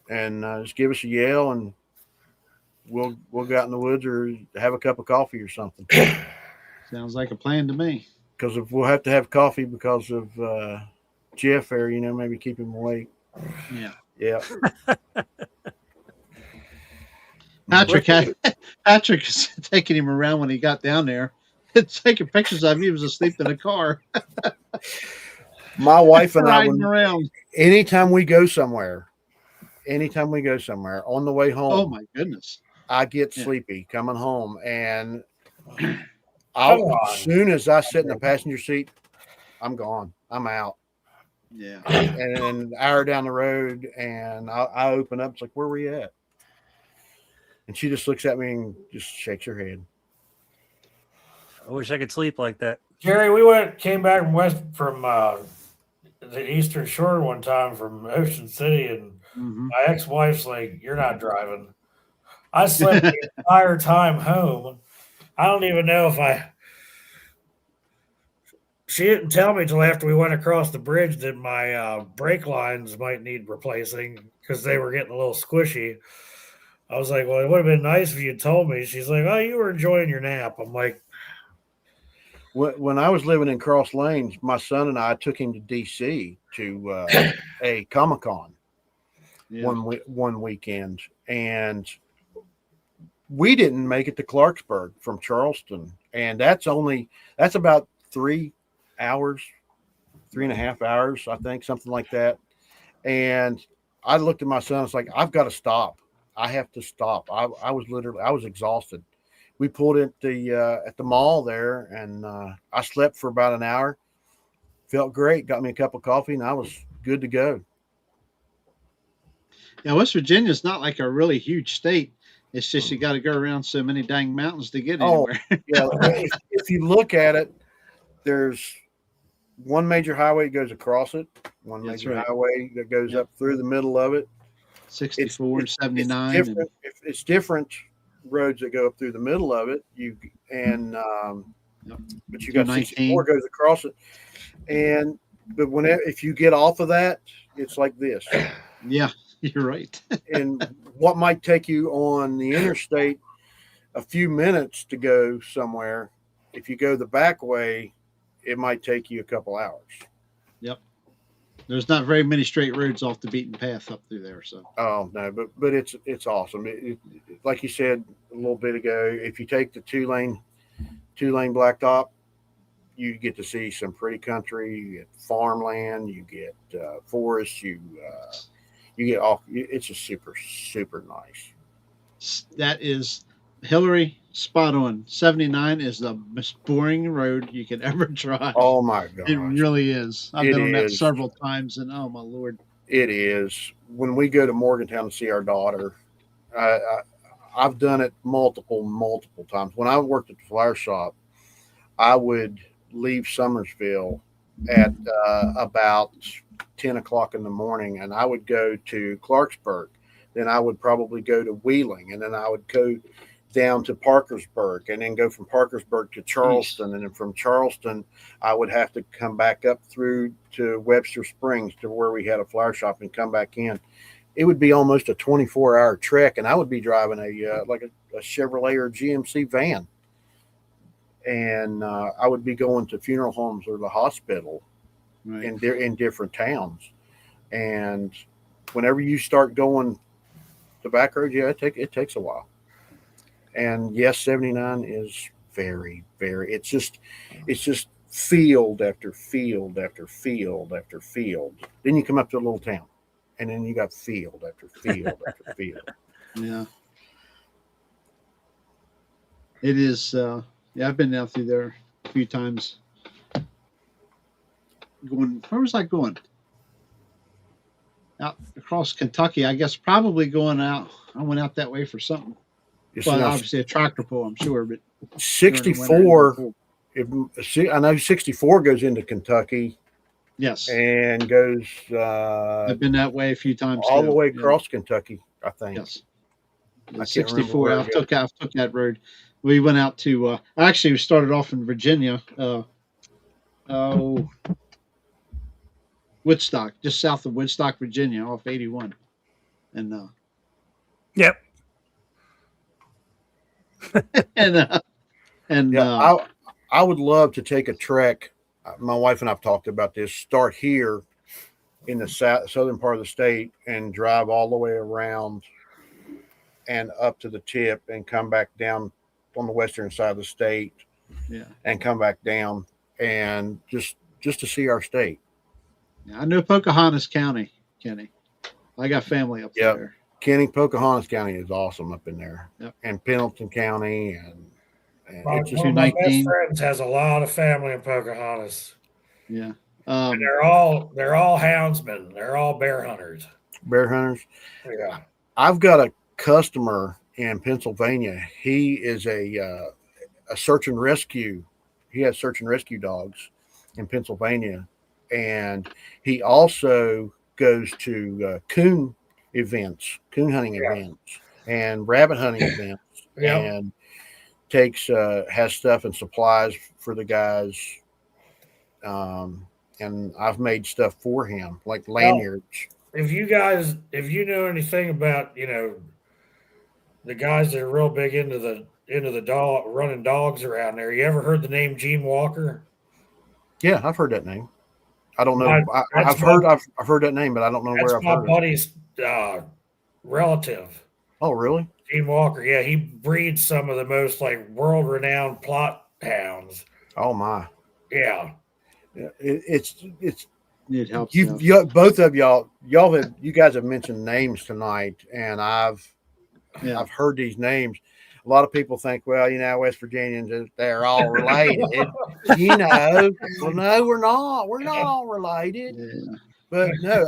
and just give us a yell, and we'll go out in the woods or have a cup of coffee or something. Sounds like a plan to me. Because if we'll have to have coffee because of Jeff there, maybe keep him awake. Yeah. Patrick is taking him around when he got down there. Taking pictures of him. He was asleep in a car. My wife and I, around. anytime we go somewhere, on the way home, oh my goodness, I get sleepy coming home, and as soon as I sit in the passenger seat, I'm gone. I'm out. Yeah. And an hour down the road, and I open up. It's like, where were you at? And she just looks at me and just shakes her head. I wish I could sleep like that. Jerry, came back from the Eastern Shore one time from Ocean City, and my ex-wife's like, "You're not driving." I slept the entire time home. I don't even know if she didn't tell me till after we went across the bridge that my brake lines might need replacing because they were getting a little squishy. I was like, well, it would have been nice if you told me. She's like, oh, you were enjoying your nap. I'm like, when I was living in Cross Lanes, my son and I took him to DC to a Comic-Con one weekend, and we didn't make it to Clarksburg from Charleston, and that's about 3 hours, 3.5 hours, I think, something like that. And I looked at my son. I was like, I've got to stop. I have to stop. I was exhausted. We pulled at the mall there, and I slept for about an hour. Felt great. Got me a cup of coffee, and I was good to go. Yeah, West Virginia is not like a really huge state. It's just you got to go around so many dang mountains to get anywhere. Yeah, if you look at it, there's one major highway that goes across it, one major highway that goes up through the middle of it. 64, 79. It's different roads that go up through the middle of it. But you got 64 goes across it, but if you get off of that, it's like this. Yeah, you're right. And what might take you on the interstate a few minutes to go somewhere, if you go the back way, it might take you a couple hours. Yep. There's not very many straight roads off the beaten path up through there. So. Oh no, but it's awesome. Like you said a little bit ago, if you take the two lane blacktop, you get to see some pretty country. You get farmland. You get forests. You get all. It's just super nice. That is Hillary, spot on. 79 is the most boring road you could ever drive. Oh my gosh, it really is. I've It been on that is. several times, and oh my lord, it is. When we go to Morgantown to see our daughter, I've done it multiple times. When I worked at the flower shop, I would leave Summersville at about 10 o'clock in the morning, and I would go to Clarksburg. Then I would probably go to Wheeling, and then I would go down to Parkersburg, and then go from Parkersburg to Charleston. And then from Charleston, I would have to come back up through to Webster Springs to where we had a flower shop and come back in. It would be almost a 24-hour trek, and I would be driving a Chevrolet or GMC van. And I would be going to funeral homes or the hospital right. in different towns. And whenever you start going the back road, yeah, it takes a while. And yes, 79 is very, it's just field after field after field after field. Then you come up to a little town, and then you got field after field after field. Yeah, it is. Yeah, I've been down through there a few times. Where was I going? Out across Kentucky, I guess. Probably going out. I went out that way for something. Well, obviously a tractor pull, I'm sure, but 64. I know 64 goes into Kentucky. Yes, and goes. I've been that way a few times. All the way across Kentucky, I think. Yes. 64. I took that road. We went out to. Actually, we started off in Virginia. Woodstock, just south of Woodstock, Virginia, off 81, and. Yep. I would love to take a trek. My wife and I've talked about this. Start here in the southern part of the state and drive all the way around and up to the tip and come back down on the western side of the state. Yeah, and come back down and just to see our state. Yeah, I know Pocahontas County, Kenny. I got family up there. Pocahontas County is awesome up in there. Yep. And Pendleton County and one of my best friends has a lot of family in Pocahontas. Yeah. And they're all houndsmen. They're all bear hunters. Bear hunters. Yeah. I've got a customer in Pennsylvania. He is a search and rescue. He has search and rescue dogs in Pennsylvania, and he also goes to coon hunting events, and rabbit hunting events, and has stuff and supplies for the guys. And I've made stuff for him, like lanyards. If you know anything about, the guys that are real big into the dog running dogs around there, you ever heard the name Gene Walker? Yeah, I've heard that name. I don't know. I've heard that name, but I don't know where I've heard it. That's my buddy's relative. Oh, really? Gene Walker. Yeah, he breeds some of the most world-renowned plot hounds. Oh my. Yeah. It helps. Both of you guys have mentioned names tonight, and I've heard these names. A lot of people think, well, West Virginians, they're all related. Well, no, we're not. We're not all related. Yeah. But no,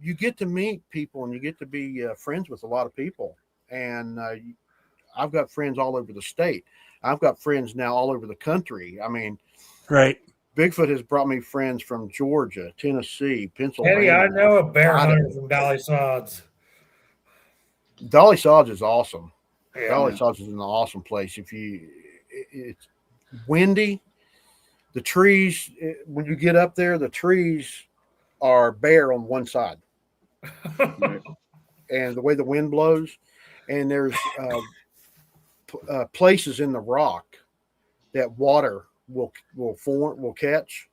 you get to meet people, and you get to be friends with a lot of people. And I've got friends all over the state. I've got friends now all over the country. I mean, right. Bigfoot has brought me friends from Georgia, Tennessee, Pennsylvania. Hey, I know a bear hunter from Dolly Sods. Dolly Sods is awesome. Yeah. Dolly Sods is an awesome place. It's windy. The trees, when you get up there, the trees are bare on one side. And the way the wind blows, and there's places in the rock that water will catch,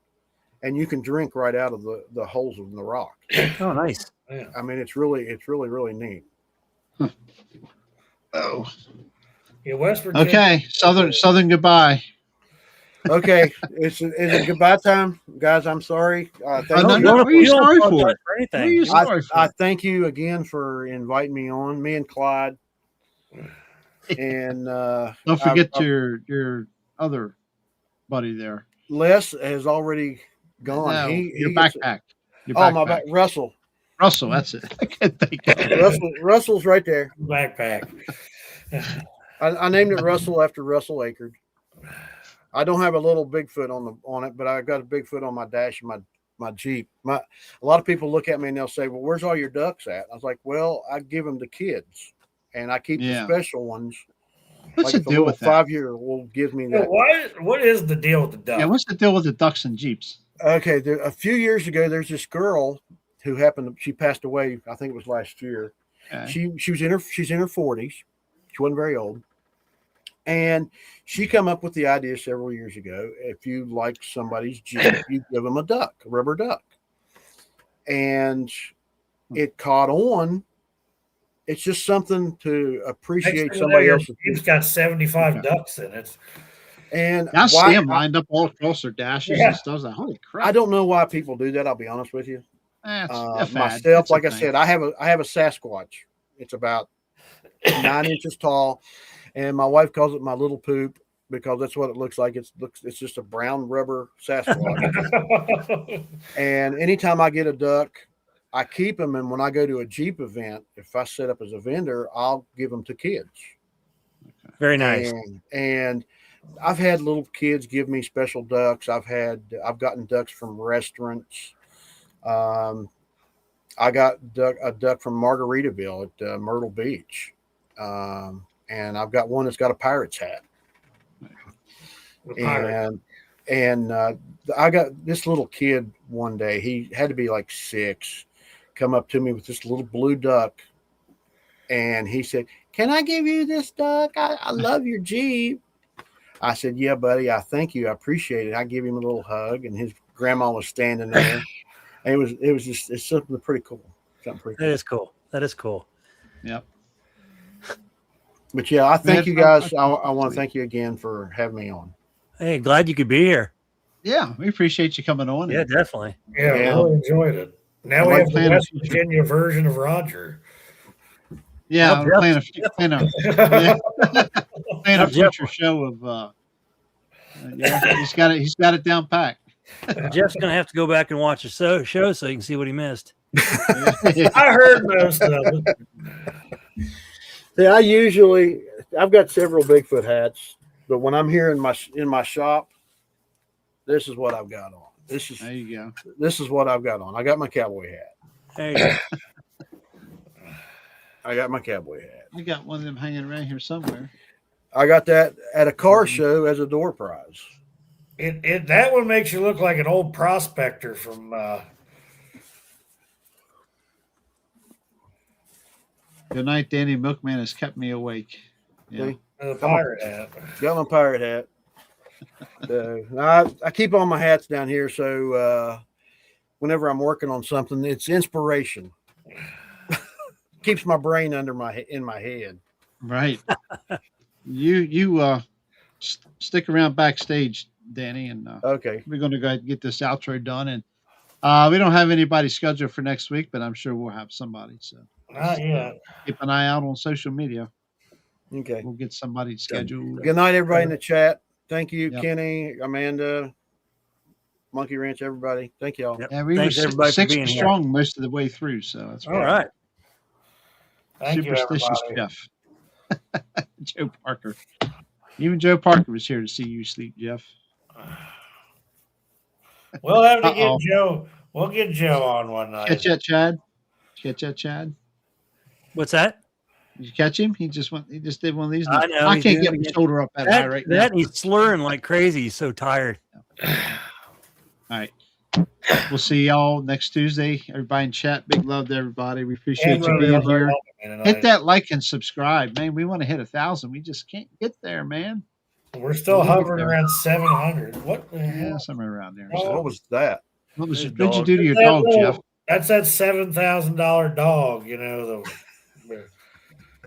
and you can drink right out of the holes in the rock. Oh, nice. Yeah. I mean, it's really neat. Oh. Yeah, West Virginia. Okay, Southern goodbye. Okay, is it goodbye time, guys? I'm sorry. Thank no, you. no, what are you sorry apologize for? for What are anything. you sorry for? I thank you again for inviting me on. Me and Clyde, and Don't forget your other buddy there. Les has already gone. No, He your gets backpack. Your oh my backpack. back, Russell. Russell, that's it. I can't think of it. Russell's right there. Backpack. I named it Russell after Russell Akerd. I don't have a little Bigfoot on it, but I got a Bigfoot on my dash of my Jeep. A lot of people look at me and they'll say, "Well, where's all your ducks at?" I was like, "Well, I give them to kids, and I keep the special ones." What's Like the deal with that? 5-year will give me that. What is the deal with the duck? Yeah, what's the deal with the ducks and Jeeps? Okay, a few years ago, there's this girl who she passed away. I think it was last year. Okay. She's in her 40s. She wasn't very old. And she come up with the idea several years ago. If you like somebody's Jeep, you give them a rubber duck. And it caught on. It's just something to appreciate somebody else's. Jeep's got 75 ducks in it. And I see them lined up all across their dashes and stuff. Like, holy crap! I don't know why people do that. I'll be honest with you. Myself, like I said, I have a Sasquatch. It's about 9 inches tall, and my wife calls it my little poop because that's what it looks like. It's just a brown rubber Sasquatch. And anytime I get a duck, I keep them, and when I go to a Jeep event, if I set up as a vendor, I'll give them to kids. Very nice. And I've had little kids give me special ducks. I've gotten ducks from restaurants. I got a duck from Margaritaville at Myrtle Beach. And I've got one that's got a pirate's hat. And I got this little kid one day. He had to be like 6. Come up to me with this little blue duck, and he said, "Can I give you this duck? I love your Jeep." I said, "Yeah, buddy. I thank you. I appreciate it." I give him a little hug, and his grandma was standing there. And it's something pretty cool. That is cool. That is cool. Yep. But yeah, I thank you guys. I want to thank you again for having me on. Hey, glad you could be here. Yeah, we appreciate you coming on. Yeah, definitely. Yeah, I really enjoyed it. Now we have the West Virginia version of Roger. Yeah, I'm playing a future show of. He's got it down packed. Jeff's gonna have to go back and watch the show so you can see what he missed. I heard most of it. See, I've got several Bigfoot hats, but when I'm here in my shop, this is what I've got on. There you go. This is what I've got on. I got my cowboy hat. There you go. I got my cowboy hat. I got one of them hanging around here somewhere. I got that at a car show as a door prize. That one makes you look like an old prospector from. Good night, Danny. Milkman has kept me awake. Yeah. The pirate hat. Got my pirate hat. I keep all my hats down here, so whenever I'm working on something, it's inspiration. Keeps my brain in my head. Right. You stick around backstage, Danny, and okay, we're going to go ahead and get this outro done. And we don't have anybody scheduled for next week, but I'm sure we'll have somebody. So keep an eye out on social media. Okay, we'll get somebody scheduled. Good night, everybody in the chat. Thank you, Kenny, Amanda, Monkey Ranch, everybody. Thank y'all. Yep. Yeah, we were 6 strong most of the way through, so that's all right. Superstitious Jeff. Joe Parker. Even Joe Parker was here to see you sleep, Jeff. We'll have to get Joe. We'll get Joe on one night. Catch that, Chad? What's that? Did you catch him? He just did one of these. I know. I can't get my shoulder up that high right now. He's slurring like crazy. He's so tired. All right. We'll see y'all next Tuesday. Everybody in chat, big love to everybody. We appreciate you being here. Hit that like and subscribe, man. We want to hit 1,000. We just can't get there, man. We're still hovering around 700. What the hell? Somewhere around there. So what was that? What did you do to your dog, Jeff? That's that $7,000 dog. You know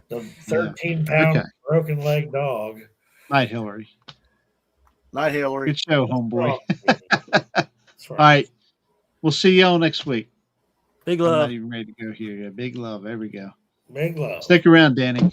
the 13-pound broken leg dog. Night, Hillary. Night, Hillary. Good show, homeboy. That's All right. We'll see y'all next week. Big I'm love. not even ready to go here. Yeah, big love. There we go. Big love. Stick around, Danny.